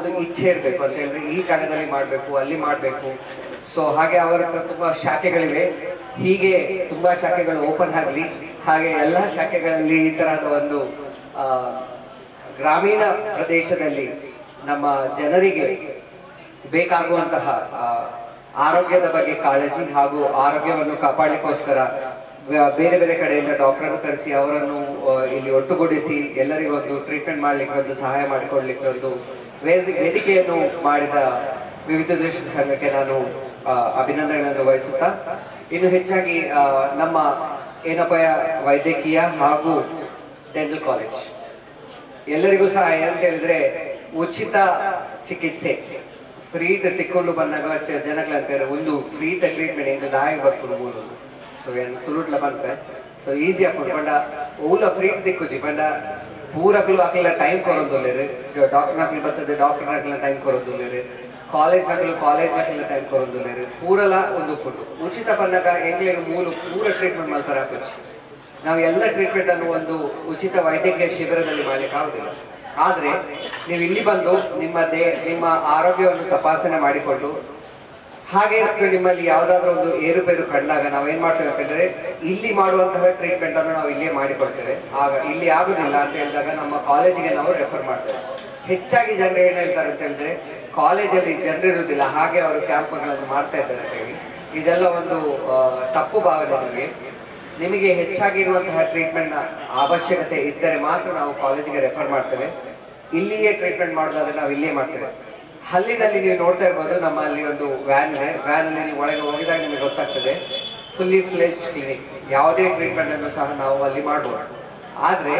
ಒಂದು ಇಚ್ಛೆ ಇರಬೇಕು ಅಂತ ಹೇಳಿದ್ರೆ ಈ ಜಾಗದಲ್ಲಿ ಮಾಡಬೇಕು, ಅಲ್ಲಿ ಮಾಡಬೇಕು. ಸೊ ಹಾಗೆ ಅವರ ಹತ್ರ ತುಂಬಾ ಶಾಖೆಗಳಿವೆ. ಹೀಗೆ ತುಂಬಾ ಶಾಖೆಗಳು ಓಪನ್ ಆಗಲಿ, ಹಾಗೆ ಎಲ್ಲ ಶಾಖೆಗಳಲ್ಲಿ ಈ ತರಹದ ಒಂದು ಗ್ರಾಮೀಣ ಪ್ರದೇಶದಲ್ಲಿ ನಮ್ಮ ಜನರಿಗೆ ಬೇಕಾಗುವಂತಹ ಆರೋಗ್ಯದ ಬಗ್ಗೆ ಕಾಳಜಿ ಹಾಗೂ ಆರೋಗ್ಯವನ್ನು ಕಾಪಾಡಲಿಕ್ಕೋಸ್ಕರ ಬೇರೆ ಬೇರೆ ಕಡೆಯಿಂದ ಡಾಕ್ಟರ್ ಕರೆಸಿ ಅವರನ್ನು ಇಲ್ಲಿ ಒಟ್ಟುಗೂಡಿಸಿ ಎಲ್ಲರಿಗೂ ಒಂದು ಟ್ರೀಟ್ಮೆಂಟ್ ಮಾಡಲಿಕ್ಕೆ ಒಂದು ಸಹಾಯ ಮಾಡಿಕೊಡ್ಲಿಕ್ಕೆ ಒಂದು ವೇದಿಕೆಯನ್ನು ಮಾಡಿದ ವಿವಿಧ ದೇಶದ ಸಂಘಕ್ಕೆ ನಾನು ಅಭಿನಂದನೆಗಳನ್ನು ವಹಿಸುತ್ತಾ, ಇನ್ನು ಹೆಚ್ಚಾಗಿ ನಮ್ಮ ಏನಪ್ಪಯ ವೈದ್ಯಕೀಯ ಹಾಗೂ ಡೆಂಟಲ್ ಕಾಲೇಜ್ ಎಲ್ಲರಿಗೂ ಸಹ ಏನಂತ ಹೇಳಿದ್ರೆ ಉಚಿತ ಚಿಕಿತ್ಸೆ ಫ್ರೀಟ್ ತಿಕ್ಕೊಂಡು ಬಂದಾಗ ಜನಕ್ಲಂತಾರೆ ಒಂದು ಫ್ರೀತ ಟ್ರೀಟ್ಮೆಂಟ್ ಎಂಕ್ ದಾಯಿ ಬರ್ಪುಡು ಮೂಲುದು. ಸೊ ಏನು ತುಳುಟ್ಲ ಪನ್ಪೆ ಸೊ ಈಸಿ ಹಾಕೊಂಡು ಪಂಡ ಓಲ ಫ್ರೀಟ್ ತಿಕ್ಕುಜಿ ಪಂಡ ಪೂರಕ್ಲು ಅಕ್ಲ ಟೈಮ್ ಕೊರೊಂದುಲ್ಲೇರು, ಡಾಕ್ಟರ್ ನಕ್ಲು ಬರ್ತದೆ ಡಾಕ್ಟರ್ ನಕ್ಲ ಟೈಮ್ ಕೊರೊಂದುಲ್ಲೇರು, ಕಾಲೇಜ್ ನಕ್ಲ ಟೈಮ್ ಕೊರೊಂದುಲ್ಲೇರು, ಪೂರಲ ಒಂದು ಕೊಟ್ಟು ಉಚಿತ ಪನ್ನಗ ಎಂಕ್ಲೆಗೆ ಪೂರ ಟ್ರೀಟ್ಮೆಂಟ್ ಮಾಡ್ತಾರೆ ಅಪ್ಪಚ್ಚಿ. ನಾವು ಎಲ್ಲ ಟ್ರೀಟ್ಮೆಂಟ್ ಅನ್ನು ಒಂದು ಉಚಿತ ವೈದ್ಯಕೀಯ ಶಿಬಿರದಲ್ಲಿ ಮಾಡ್ಲಿಕ್ಕೆ ಆಗುದಿಲ್ಲ. ಆದ್ರೆ ನೀವು ಇಲ್ಲಿ ಬಂದು ನಿಮ್ಮ ಆರೋಗ್ಯವನ್ನು ತಪಾಸಣೆ ಮಾಡಿಕೊಂಡು ಹಾಗೆ ನಿಮ್ಮಲ್ಲಿ ಯಾವ್ದಾದ್ರು ಒಂದು ಏರುಪೇರು ಕಂಡಾಗ ನಾವು ಏನ್ ಮಾಡ್ತೇವೆ ಅಂತ ಹೇಳಿದ್ರೆ ಇಲ್ಲಿ ಮಾಡುವಂತಹ ಟ್ರೀಟ್ಮೆಂಟ್ ಅನ್ನು ನಾವು ಇಲ್ಲಿಯೇ ಮಾಡಿಕೊಡ್ತೇವೆ. ಆಗ ಇಲ್ಲಿ ಆಗುದಿಲ್ಲ ಅಂತ ಹೇಳಿದಾಗ ನಮ್ಮ ಕಾಲೇಜಿಗೆ ನಾವು ರೆಫರ್ ಮಾಡ್ತೇವೆ. ಹೆಚ್ಚಾಗಿ ಜನರು ಏನ್ ಹೇಳ್ತಾರೆ ಅಂತ ಹೇಳಿದ್ರೆ ಕಾಲೇಜಲ್ಲಿ ಜನರಿರುವುದಿಲ್ಲ, ಹಾಗೆ ಅವರು ಕ್ಯಾಂಪ್ಗಳನ್ನು ಮಾಡ್ತಾ ಇದ್ದಾರೆ ಅಂತ ಹೇಳಿ. ಇದೆಲ್ಲ ಒಂದು ತಪ್ಪು ಭಾವನೆ. ನಿಮಗೆ ಹೆಚ್ಚಾಗಿರುವಂತಹ ಟ್ರೀಟ್ಮೆಂಟ್ನ ಅವಶ್ಯಕತೆ ಇದ್ದರೆ ಮಾತ್ರ ನಾವು ಕಾಲೇಜಿಗೆ ರೆಫರ್ ಮಾಡ್ತೇವೆ. ಇಲ್ಲಿಯೇ ಟ್ರೀಟ್ಮೆಂಟ್ ಮಾಡೋದಾದ್ರೆ ನಾವು ಇಲ್ಲಿಯೇ ಮಾಡ್ತೇವೆ. ಹಲ್ಲಿನಲ್ಲಿ ನೀವು ನೋಡ್ತಾ ಇರ್ಬೋದು, ನಮ್ಮಲ್ಲಿ ಒಂದು ವ್ಯಾನ್ ಇದೆ. ವ್ಯಾನ್ ಅಲ್ಲಿ ನೀವು ಒಳಗೆ ಹೋಗಿದಾಗ ನಿಮಗೆ ಗೊತ್ತಾಗ್ತದೆ ಫುಲ್ಲಿ ಫ್ಲೆಜ್ಡ್ ಕ್ಲಿನಿಕ್. ಯಾವುದೇ ಟ್ರೀಟ್ಮೆಂಟ್ ಅನ್ನು ಸಹ ನಾವು ಅಲ್ಲಿ ಮಾಡ್ಬೋದು. ಆದ್ರೆ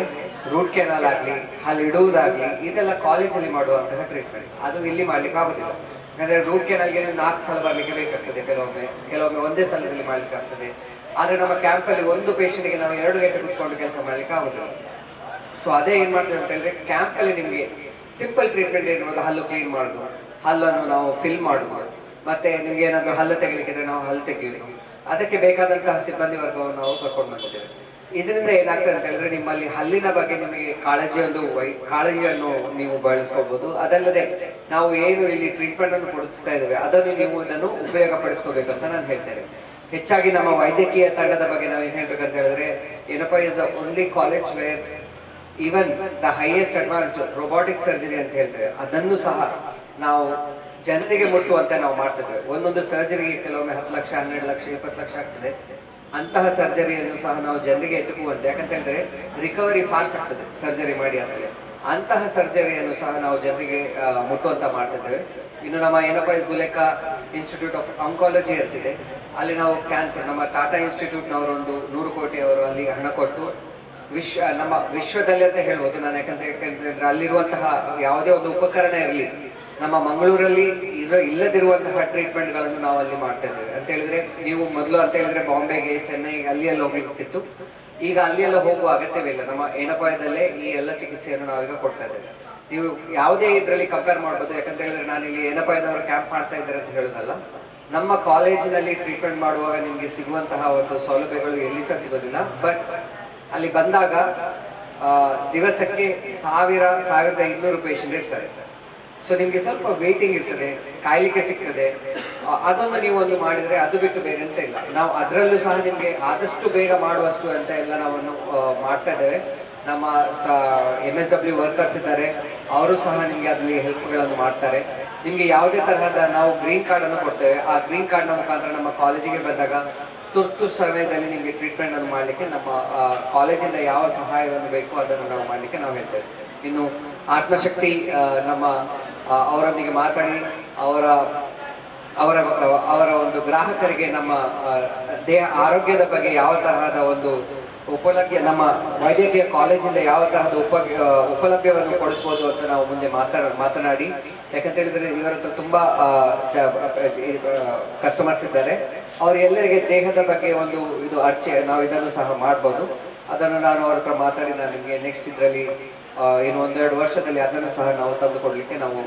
ರೂಟ್ ಕೆನಾಲ್ ಆಗ್ಲಿ, ಹಲ್ಲಿ ಇಡುವುದಾಗ್ಲಿ, ಇದೆಲ್ಲ ಕಾಲೇಜಲ್ಲಿ ಮಾಡುವಂತಹ ಟ್ರೀಟ್ಮೆಂಟ್, ಅದು ಇಲ್ಲಿ ಮಾಡ್ಲಿಕ್ಕೆ ಆಗುದಿಲ್ಲ. ಯಾಕಂದ್ರೆ ರೂಟ್ ಕೆನಾಲ್ಗೆ 4 ಸಲ ಬರ್ಲಿಕ್ಕೆ ಬೇಕಾಗ್ತದೆ, ಕೆಲವೊಮ್ಮೆ ಒಂದೇ ಸಲದಲ್ಲಿ ಮಾಡ್ಲಿಕ್ಕೆ ಆಗ್ತದೆ. ಆದ್ರೆ ನಮ್ಮ ಕ್ಯಾಂಪಲ್ಲಿ ಒಂದು ಪೇಷಂಟ್ಗೆ ನಾವು 2 ಗಂಟೆ ಕುತ್ಕೊಂಡು ಕೆಲಸ ಮಾಡ್ಲಿಕ್ಕೆ ಆಗುದಿಲ್ಲ. ಸೊ ಅದೇ ಏನ್ ಮಾಡ್ತೇವೆ ಅಂತ ಹೇಳಿದ್ರೆ ಕ್ಯಾಂಪಲ್ಲಿ ನಿಮ್ಗೆ ಸಿಂಪಲ್ ಟ್ರೀಟ್ಮೆಂಟ್ ಏನಿರೋದು, ಹಲ್ಲು ಕ್ಲೀನ್ ಮಾಡುದು, ಹಲ್ಲನ್ನು ನಾವು ಫಿಲ್ ಮಾಡುದು, ಮತ್ತೆ ನಿಮ್ಗೆ ಏನಾದ್ರು ಹಲ್ಲು ತೆಗಿಲಿಕ್ಕಿದ್ರೆ ನಾವು ಹಲ್ಲು ತೆಗೆಯುವುದು, ಅದಕ್ಕೆ ಬೇಕಾದಂತಹ ಸಿಬ್ಬಂದಿ ವರ್ಗವನ್ನು ನಾವು ಕರ್ಕೊಂಡು ಬಂದಿದ್ದೇವೆ. ಇದರಿಂದ ಏನಾಗ್ತದೆ ಅಂತ ಹೇಳಿದ್ರೆ ನಿಮ್ಮಲ್ಲಿ ಹಲ್ಲಿನ ಬಗ್ಗೆ ನಿಮಗೆ ಕಾಳಜಿಯನ್ನು ನೀವು ಬಳಸ್ಕೋಬಹುದು. ಅದಲ್ಲದೆ ನಾವು ಏನು ಇಲ್ಲಿ ಟ್ರೀಟ್ಮೆಂಟ್ ಅನ್ನು ಕೊಡಿಸ್ತಾ ಇದ್ದೇವೆ ಅದನ್ನು ನೀವು ಇದನ್ನು ಉಪಯೋಗ ಪಡಿಸ್ಕೋಬೇಕಂತ ನಾನು ಹೇಳ್ತೇನೆ. ಹೆಚ್ಚಾಗಿ ನಮ್ಮ ವೈದ್ಯಕೀಯ ತಂಡದ ಬಗ್ಗೆ ನಾವು ಏನ್ ಹೇಳ್ಬೇಕಂತ ಹೇಳಿದ್ರೆ ಏನಪ್ಪ is the only college where even the highest advanced robotic surgery ಅಂತ ಹೇಳ್ತೇವೆ, ಅದನ್ನು ಸಹ ನಾವು ಜನರಿಗೆ ಮುಟ್ಟುವಂತೆ ನಾವು ಮಾಡ್ತಿದ್ದೇವೆ. ಒಂದೊಂದು ಸರ್ಜರಿಗೆ ಕೆಲವೊಮ್ಮೆ 10 ಲಕ್ಷ, 12 ಲಕ್ಷ, 20 ಲಕ್ಷ ಆಗ್ತದೆ. ಅಂತಹ ಸರ್ಜರಿಯನ್ನು ಸಹ ನಾವು ಜನರಿಗೆ ಎತ್ತುಕುವಂತೆ, ಯಾಕಂತ ಹೇಳಿದ್ರೆ ರಿಕವರಿ ಫಾಸ್ಟ್ ಆಗ್ತದೆ ಸರ್ಜರಿ ಮಾಡಿ ಆದ್ಮೇಲೆ. ಅಂತಹ ಸರ್ಜರಿಯನ್ನು ಸಹ ನಾವು ಜನರಿಗೆ ಮುಟ್ಟುವಂತ ಮಾಡ್ತಿದ್ದೇವೆ. ಇನ್ನು ನಮ್ಮ ಏನಪ್ಪ ಜುಲೇಖಾ ಇನ್ಸ್ಟಿಟ್ಯೂಟ್ ಆಫ್ ಆಂಕಾಲಜಿ ಅಂತಿದೆ, ಅಲ್ಲಿ ನಾವು ಕ್ಯಾನ್ಸರ್, ನಮ್ಮ ಟಾಟಾ ಇನ್ಸ್ಟಿಟ್ಯೂಟ್ನವರು ಒಂದು 100 ಕೋಟಿ ಅವರು ಅಲ್ಲಿ ಹಣ ಕೊಟ್ಟು ನಮ್ಮ ವಿಶ್ವದಲ್ಲಿ ಅಂತ ಹೇಳ್ಬೋದು ನಾನು. ಯಾಕಂತ ಹೇಳಿದ್ರೆ ಅಲ್ಲಿರುವಂತಹ ಯಾವುದೇ ಒಂದು ಉಪಕರಣ ಇರಲಿ, ನಮ್ಮ ಮಂಗಳೂರಲ್ಲಿ ಇಲ್ಲದಿರುವಂತಹ ಟ್ರೀಟ್ಮೆಂಟ್ಗಳನ್ನು ನಾವು ಅಲ್ಲಿ ಮಾಡ್ತಾ ಇದ್ದೇವೆ. ಅಂತ ಹೇಳಿದ್ರೆ ನೀವು ಮೊದಲು ಅಂತ ಹೇಳಿದ್ರೆ ಬಾಂಬೆಗೆ, ಚೆನ್ನೈಗೆ, ಅಲ್ಲಿಯೆಲ್ಲ ಹೋಗ್ಲಿಕ್ಕಿತ್ತು. ಈಗ ಅಲ್ಲಿಯೆಲ್ಲ ಹೋಗುವ ಅಗತ್ಯವಿಲ್ಲ. ನಮ್ಮ ಏನಪಾಯದಲ್ಲೇ ಈ ಎಲ್ಲ ಚಿಕಿತ್ಸೆಯನ್ನು ನಾವೀಗ ಕೊಡ್ತಾ ಇದ್ದೇವೆ. ನೀವು ಯಾವುದೇ ಇದರಲ್ಲಿ ಕಂಪೇರ್ ಮಾಡ್ಬೋದು. ಯಾಕಂತ ಹೇಳಿದ್ರೆ ನಾನು ಇಲ್ಲಿ ಏನಪಾಯದವರು ಕ್ಯಾಂಪ್ ಮಾಡ್ತಾ ಇದ್ದಾರೆ ಅಂತ ಹೇಳೋದಲ್ಲ, ನಮ್ಮ ಕಾಲೇಜಿನಲ್ಲಿ ಟ್ರೀಟ್ಮೆಂಟ್ ಮಾಡುವಾಗ ನಿಮ್ಗೆ ಸಿಗುವಂತಹ ಒಂದು ಸೌಲಭ್ಯಗಳು ಎಲ್ಲಿ ಸಹ ಸಿಗೋದಿಲ್ಲ. ಬಟ್ ಅಲ್ಲಿ ಬಂದಾಗ ದಿವಸಕ್ಕೆ 1000-1200 ಪೇಷಂಟ್ ಇರ್ತಾರೆ. ಸೊ ನಿಮ್ಗೆ ಸ್ವಲ್ಪ ವೇಟಿಂಗ್ ಇರ್ತದೆ, ಕಾಯ್ಲಿಕ್ಕೆ ಸಿಗ್ತದೆ. ಅದೊಂದು ನೀವು ಒಂದು ಮಾಡಿದ್ರೆ ಅದು ಬಿಟ್ಟು ಬೇರೆ ಅಂತ ಇಲ್ಲ. ನಾವು ಅದರಲ್ಲೂ ಸಹ ನಿಮ್ಗೆ ಆದಷ್ಟು ಬೇಗ ಮಾಡುವಷ್ಟು ಅಂತ ಎಲ್ಲ ನಾವನ್ನು ಮಾಡ್ತಾ ಇದ್ದೇವೆ. ನಮ್ಮ MSW ವರ್ಕರ್ಸ್ ಇದ್ದಾರೆ, ಅವರು ಸಹ ನಿಮ್ಗೆ ಅದರಲ್ಲಿ ಹೆಲ್ಪ್ಗಳನ್ನು ಮಾಡ್ತಾರೆ. ನಿಮ್ಗೆ ಯಾವುದೇ ತರಹದ ನಾವು ಗ್ರೀನ್ ಕಾರ್ಡ್ ಅನ್ನು ಕೊಡ್ತೇವೆ. ಆ ಗ್ರೀನ್ ಕಾರ್ಡ್ನ ಮುಖಾಂತರ ನಮ್ಮ ಕಾಲೇಜಿಗೆ ಬಂದಾಗ ತುರ್ತು ಸಮಯದಲ್ಲಿ ನಿಮಗೆ ಟ್ರೀಟ್ಮೆಂಟ್ ಅನ್ನು ಮಾಡಲಿಕ್ಕೆ ನಮ್ಮ ಕಾಲೇಜಿಂದ ಯಾವ ಸಹಾಯವನ್ನು ಬೇಕು ಅದನ್ನು ನಾವು ಮಾಡಲಿಕ್ಕೆ ನಾವು ಹೇಳ್ತೇವೆ. ಇನ್ನು ಆತ್ಮಶಕ್ತಿ ನಮ್ಮ ಅವರೊಂದಿಗೆ ಮಾತಾಡಿ ಅವರ ಒಂದು ಗ್ರಾಹಕರಿಗೆ ನಮ್ಮ ದೇಹ ಆರೋಗ್ಯದ ಬಗ್ಗೆ ಯಾವ ತರಹದ ಒಂದು ಉಪಲಬ್ಧ, ನಮ್ಮ ವೈದ್ಯಕೀಯ ಕಾಲೇಜಿಂದ ಯಾವ ತರಹದ ಉಪಲಭ್ಯವನ್ನು ಕೊಡಿಸ್ಬೋದು ಅಂತ ನಾವು ಮುಂದೆ ಮಾತನಾಡಿ. ಯಾಕಂತ ಹೇಳಿದ್ರೆ ಇವರ ಹತ್ರ ತುಂಬಾ ಕಸ್ಟಮರ್ಸ್ ಇದ್ದಾರೆ. ಅವ್ರ ಎಲ್ಲರಿಗೆ ದೇಹದ ಬಗ್ಗೆ ಒಂದು ಇದು ನಾವು ಇದನ್ನು ಸಹ ಮಾಡ್ಬೋದು. ಅದನ್ನು ನಾನು ಅವ್ರ ಹತ್ರ ಮಾತಾಡಿ ನಾನು ನಿಮಗೆ ನೆಕ್ಸ್ಟ್ ಇದರಲ್ಲಿ ಇನ್ನು 1-2 ವರ್ಷದಲ್ಲಿ ಅದನ್ನು ಸಹ ನಾವು ತಂದುಕೊಡ್ಲಿಕ್ಕೆ ನಾವು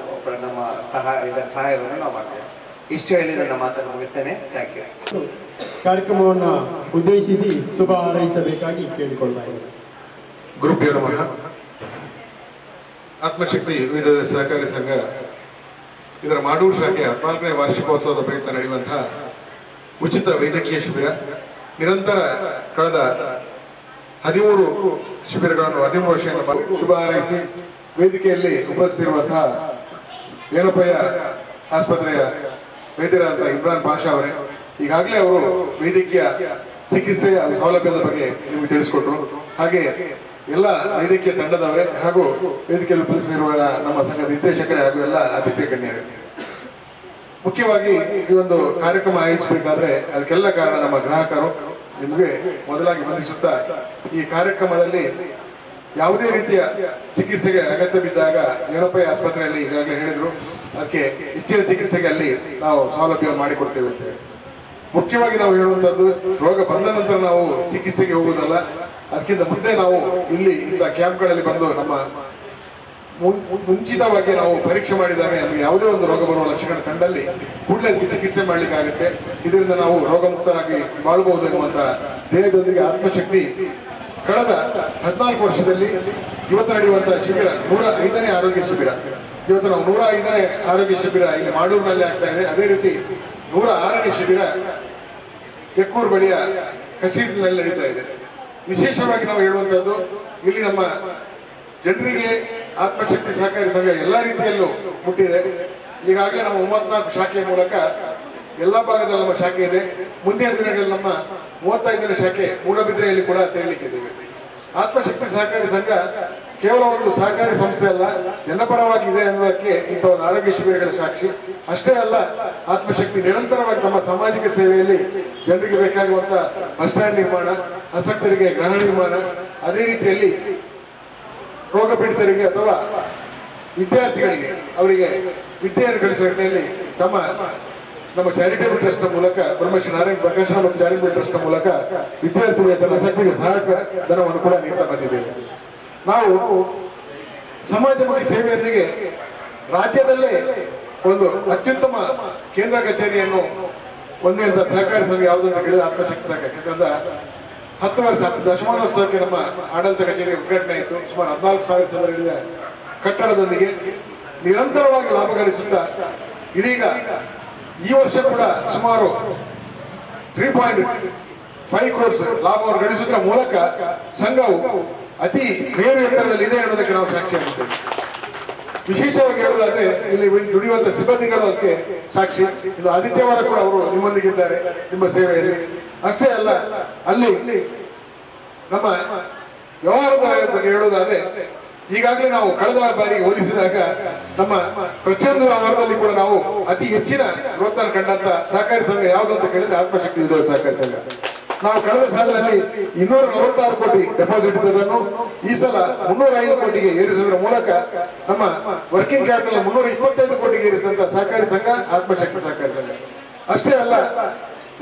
ನಮ್ಮ ಸಹಾಯವನ್ನು ನಾವು ಮಾಡ್ತೇವೆ. ಇಷ್ಟು ಹೇಳಿ ನನ್ನ ಮಾತನ್ನು ಮುಗಿಸ್ತೇನೆ. Thank you. ಕಾರ್ಯಕ್ರಮವನ್ನು ಉದ್ದೇಶಿಸಿ ಶುಭ ಹಾರೈಸಬೇಕಾಗಿ ಕೇಳಿಕೊಳ್ತಾ ಇದ್ದೇನೆ. ಗುರುಭ್ಯೋ ನಮಃ. ಆತ್ಮಶಕ್ತಿ ವಿವಿಧ ಸಹಕಾರಿ ಸಂಘ ಇದರ ಮಾಡೂರು ಶಾಖೆಯ 14ನೇ ವಾರ್ಷಿಕೋತ್ಸವದ ಪ್ರಯುಕ್ತ ನಡೆಯುವಂತಹ ಉಚಿತ ವೈದ್ಯಕೀಯ ಶಿಬಿರ ನಿರಂತರ ಕಳೆದ 13 ಶಿಬಿರಗಳನ್ನು 13 ವರ್ಷದಿಂದ ಶುಭ ಹಾರೈಸಿ ವೇದಿಕೆಯಲ್ಲಿ ಉಪಸ್ಥಿತಿರುವಂತಹ ವೇಣುಪಯ್ಯ ಆಸ್ಪತ್ರೆಯ ವೈದ್ಯರಾದಂತಹ ಇಮ್ರಾನ್ ಪಾಷಾ ಅವರೇ, ಈಗಾಗಲೇ ಅವರು ವೈದ್ಯಕೀಯ ಚಿಕಿತ್ಸೆಯ ಸೌಲಭ್ಯದ ಬಗ್ಗೆ ನಿಮಗೆ ತಿಳಿಸಿಕೊಟ್ರು. ಹಾಗೆ ಎಲ್ಲ ವೈದ್ಯಕೀಯ ತಂಡದವರೇ ಹಾಗೂ ವೇದಿಕೆಯಲ್ಲಿ ಉಪಸ್ಥಿತಿರುವ ನಮ್ಮ ಸಂಘದ ನಿರ್ದೇಶಕರೇ ಹಾಗೂ ಎಲ್ಲ ಅತಿಥಿ ಗಣ್ಯರೇ, ಮುಖ್ಯವಾಗಿ ಈ ಒಂದು ಕಾರ್ಯಕ್ರಮ ಆಯೋಜಿಸಬೇಕಾದ್ರೆ ಅದಕ್ಕೆಲ್ಲ ಕಾರಣ ನಮ್ಮ ಗ್ರಾಹಕರು. ನಿಮಗೆ ಮೊದಲಾಗಿ ವಂದಿಸುತ್ತಾ, ಈ ಕಾರ್ಯಕ್ರಮದಲ್ಲಿ ಯಾವುದೇ ರೀತಿಯ ಚಿಕಿತ್ಸೆಗೆ ಅಗತ್ಯ ಬಿದ್ದಾಗ ವೇಣುಪಯ್ಯ ಆಸ್ಪತ್ರೆಯಲ್ಲಿ ಈಗಾಗಲೇ ಹೇಳಿದ್ರು, ಅದಕ್ಕೆ ಹೆಚ್ಚಿನ ಚಿಕಿತ್ಸೆಗೆ ಅಲ್ಲಿ ನಾವು ಸೌಲಭ್ಯ ಮಾಡಿಕೊಡ್ತೇವೆ ಅಂತ ಹೇಳಿ. ಮುಖ್ಯವಾಗಿ ನಾವು ಹೇಳುವಂಥದ್ದು, ರೋಗ ಬಂದ ನಂತರ ನಾವು ಚಿಕಿತ್ಸೆಗೆ ಹೋಗುವುದಲ್ಲ, ಅದಕ್ಕಿಂತ ಮುಂದೆ ನಾವು ಇಲ್ಲಿ ಇಂಥ ಕ್ಯಾಂಪ್ಗಳಲ್ಲಿ ಬಂದು ನಮ್ಮ ಮುಂಚಿತವಾಗಿ ನಾವು ಪರೀಕ್ಷೆ ಮಾಡಿದಾಗ ನಮಗೆ ಯಾವುದೇ ಒಂದು ರೋಗ ಬರುವ ಲಕ್ಷಣ ಕಂಡಲ್ಲಿ ಕೂಡಲೇ ಚಿಕಿತ್ಸೆ ಮಾಡ್ಲಿಕ್ಕೆ ಆಗುತ್ತೆ. ಇದರಿಂದ ನಾವು ರೋಗಮುಕ್ತರಾಗಿ ಬಾಳಬಹುದು ಎನ್ನುವಂತ ದೇಹದೊಂದಿಗೆ ಆತ್ಮಶಕ್ತಿ ಕಳೆದ 14 ವರ್ಷದಲ್ಲಿ ಇವತ್ತು ನಡೆಯುವಂತಹ ಶಿಬಿರ 105ನೇ ಆರೋಗ್ಯ ಶಿಬಿರ. ಇವತ್ತು ನಾವು 105ನೇ ಆರೋಗ್ಯ ಶಿಬಿರ ಇಲ್ಲಿ ಮಾಡೂರಿನಲ್ಲಿ ಆಗ್ತಾ ಇದೆ. ಅದೇ ರೀತಿ 106ನೇ ಶಿಬಿರ ಎಕ್ಕೂರು ಬಳಿಯ ಕಸೀರ್ನಲ್ಲಿ ನಡೀತಾ ಇದೆ. ವಿಶೇಷವಾಗಿ ನಾವು ಹೇಳುವಂತದ್ದು, ಇಲ್ಲಿ ನಮ್ಮ ಜನರಿಗೆ ಆತ್ಮಶಕ್ತಿ ಸಹಕಾರಿ ಸಂಘ ಎಲ್ಲಾ ರೀತಿಯಲ್ಲೂ ಮುಟ್ಟಿದೆ. ಈಗಾಗಲೇ ನಮ್ಮ 34 ಶಾಖೆಯ ಮೂಲಕ ಎಲ್ಲಾ ಭಾಗದಲ್ಲಿ ನಮ್ಮ ಶಾಖೆ ಇದೆ. ಮುಂದಿನ ದಿನಗಳಲ್ಲಿ ನಮ್ಮ 35ನೇ ಶಾಖೆ ಮೂಡಬಿದ್ರೆಯಲ್ಲಿ ಕೂಡ ತೆರಳಿಕ್ಕಿದ್ದೇವೆ. ಆತ್ಮಶಕ್ತಿ ಸಹಕಾರಿ ಸಂಘ ಕೇವಲ ಒಂದು ಸಹಕಾರಿ ಸಂಸ್ಥೆ ಅಲ್ಲ, ಜನಪರವಾಗಿದೆ ಅನ್ನೋದಕ್ಕೆ ಇಂಥ ಒಂದು ಆರೋಗ್ಯ ಶಿಬಿರಗಳ ಸಾಕ್ಷಿ. ಅಷ್ಟೇ ಅಲ್ಲ, ಆತ್ಮಶಕ್ತಿ ನಿರಂತರವಾಗಿ ನಮ್ಮ ಸಾಮಾಜಿಕ ಸೇವೆಯಲ್ಲಿ ಜನರಿಗೆ ಬೇಕಾಗುವಂತ ಬಸ್ ಸ್ಟ್ಯಾಂಡ್ ನಿರ್ಮಾಣ, ಆಸಕ್ತರಿಗೆ ಗೃಹ ನಿರ್ಮಾಣ, ಅದೇ ರೀತಿಯಲ್ಲಿ ರೋಗ ಪೀಡಿತರಿಗೆ ಅಥವಾ ವಿದ್ಯಾರ್ಥಿಗಳಿಗೆ ಅವರಿಗೆ ವಿದ್ಯೆಯನ್ನು ಕಲಿಸುವ ನಿಟ್ಟಿನಲ್ಲಿ ನಮ್ಮ ಚಾರಿಟೇಬಲ್ ಟ್ರಸ್ಟ್ ನ ಮೂಲಕ, ಬ್ರಹ್ಮಶ್ರೀ ನಾರಾಯಣ ಪ್ರಕಾಶ್ ಮತ್ತು ಚಾರಿಟೇಬಲ್ ಟ್ರಸ್ಟ್ ನ ಮೂಲಕ ವಿದ್ಯಾರ್ಥಿ ವೇತನ ಆಸಕ್ತಿಗೆ ಸಹಾಯಕ ಧನವನ್ನು ಕೂಡ ನೀಡ್ತಾ ಬಂದಿದ್ದೇವೆ. ನಾವು ಸಮಾಜಮುಖಿ ಸೇವೆಯೊಂದಿಗೆ ರಾಜ್ಯದಲ್ಲೇ ಒಂದು ಅತ್ಯುತ್ತಮ ಕೇಂದ್ರ ಕಚೇರಿಯನ್ನು ಹೊಂದಿರುವಂತಹ ಸಹಕಾರಿ ಸಂಘ ಯಾವುದು ಅಂತ ಹೇಳಿದ ಆತ್ಮಶಕ್ತಿ ಸಂಘ. ಕಳೆದ 10 ವರ್ಷ ದಶಮಾನೋತ್ಸವಕ್ಕೆ ನಮ್ಮ ಆಡಳಿತ ಕಚೇರಿ ಉದ್ಘಾಟನೆ ಆಯಿತು. ಸುಮಾರು 14,000 ಚದರ ಹಿಡಿದ ಕಟ್ಟಡದೊಂದಿಗೆ ನಿರಂತರವಾಗಿ ಲಾಭ ಗಳಿಸುತ್ತಾ ಇದೀಗ ಈ ವರ್ಷ ಕೂಡ ಸುಮಾರು 3.5 crores ಲಾಭವನ್ನು ಗಳಿಸುವುದರ ಮೂಲಕ ಸಂಘವು ಅತಿ ಮೇರು ಎತ್ತರದಲ್ಲಿ ಇದೆ ಅನ್ನೋದಕ್ಕೆ ನಾವು ಸಾಕ್ಷಿಯಾಗಿದ್ದೇವೆ. ವಿಶೇಷವಾಗಿ ಹೇಳುವುದಾದ್ರೆ ಇಲ್ಲಿ ದುಡಿಯುವಂತ ಸಿಬ್ಬಂದಿಗಳು ಅದಕ್ಕೆ ಸಾಕ್ಷಿ. ಇದು ಆದಿತ್ಯವಾರ ಕೂಡ ಅವರು ನಿಮ್ಮೊಂದಿಗಿದ್ದಾರೆ ನಿಮ್ಮ ಸೇವೆಯಲ್ಲಿ. ಅಷ್ಟೇ ಅಲ್ಲ, ಅಲ್ಲಿ ನಮ್ಮ ವ್ಯವಹಾರದ ಬಗ್ಗೆ ಹೇಳುವುದಾದ್ರೆ ಈಗಾಗಲೇ ನಾವು ಕಳೆದ ಬಾರಿಗೆ ಹೋಲಿಸಿದಾಗ ನಮ್ಮ ಪ್ರತಿಯೊಂದು ವ್ಯವಹಾರದಲ್ಲಿ ಕೂಡ ನಾವು ಅತಿ ಹೆಚ್ಚಿನ ಗ್ರೋತ್ ಅನ್ನು ಕಂಡಂತ ಸಹಕಾರಿ ಸಂಘ ಯಾವುದು ಅಂತ ಕೇಳಿದ್ರೆ ಆತ್ಮಶಕ್ತಿ ವಿಧವಾ ಸಹಕಾರಿ ಸಂಘ. ನಾವು ಕಳೆದ ಸಾಲಿನಲ್ಲಿ 246 ಕೋಟಿ ಡೆಪಾಸಿಟ್ ಇದ್ದದನ್ನು ಈ ಸಲ 305 ಕೋಟಿಗೆ ಏರಿಸುವುದರ ಮೂಲಕ ನಮ್ಮ ವರ್ಕಿಂಗ್ ಕ್ಯಾಪಿಟಲ್ 325 ಕೋಟಿಗೆ ಏರಿಸಿದಂತ ಸಹಕಾರಿ ಸಂಘ ಆತ್ಮಶಕ್ತಿ ಸಹಕಾರಿ ಸಂಘ. ಅಷ್ಟೇ ಅಲ್ಲ,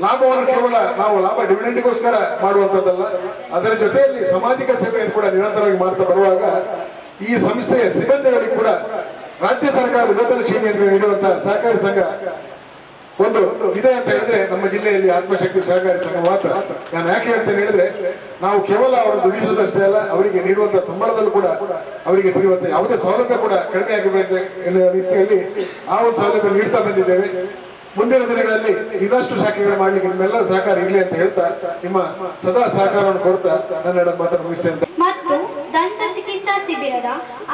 ಲಾಭವನ್ನು ಕೇವಲ ನಾವು ಲಾಭ ಡಿವಿಡೆಂಡ್ಗೋಸ್ಕರ ಮಾಡುವಂತದ್ದಲ್ಲ, ಅದರ ಜೊತೆಯಲ್ಲಿ ಸಾಮಾಜಿಕ ಸೇವೆಯನ್ನು ಕೂಡ ನಿರಂತರವಾಗಿ ಮಾಡ್ತಾ ಬರುವಾಗ ಈ ಸಂಸ್ಥೆಯ ಸಿಬ್ಬಂದಿಗಳಿಗೆ ಕೂಡ ರಾಜ್ಯ ಸರ್ಕಾರದ ವೇತನ ಶ್ರೇಣಿಯನ್ನು ನೀಡುವಂತಹ ಸಹಕಾರಿ ಸಂಘ ಒಂದು ಇದೆ ಅಂತ ಹೇಳಿದ್ರೆ ನಮ್ಮ ಜಿಲ್ಲೆಯಲ್ಲಿ ಆತ್ಮಶಕ್ತಿ ಸಹಕಾರಿ ಸಂಘ ಮಾತ್ರ. ನಾನು ಯಾಕೆ ಹೇಳ್ತೇನೆ ಹೇಳಿದ್ರೆ, ನಾವು ಕೇವಲ ಅವರನ್ನು ದುಡಿಸುವುದಷ್ಟೇ ಅಲ್ಲ, ಅವರಿಗೆ ನೀಡುವಂತಹ ಸಂಬಳದಲ್ಲೂ ಕೂಡ ಅವರಿಗೆ ಸಿಗುವಂತಹ ಯಾವುದೇ ಸೌಲಭ್ಯ ಕೂಡ ಕಡಿಮೆ ಆಗಿರಬೇಕು ಎನ್ನುವ ರೀತಿಯಲ್ಲಿ ಆ ಒಂದು ಸೌಲಭ್ಯ ನೀಡ್ತಾ ಬಂದಿದ್ದೇವೆ. ಮುಂದಿನ ದಿನಗಳಲ್ಲಿ ಇನ್ನಷ್ಟು ಶಾಖೆಗಳು ಮಾಡ್ಲಿಕ್ಕೆ ನಿಮ್ಮೆಲ್ಲ ಸಹಕಾರ ಇರಲಿ ಅಂತ ಹೇಳ್ತಾ ನಿಮ್ಮ ಸದಾ ಸಹಕಾರವನ್ನು ಕೊಡ್ತಾ ನನ್ನ ಮಾತನ್ನು ಮುಗಿಸ್ತೇನೆ. ಮತ್ತು ದಂತ ಚಿಕಿತ್ಸಾ ಶಿಬಿರದ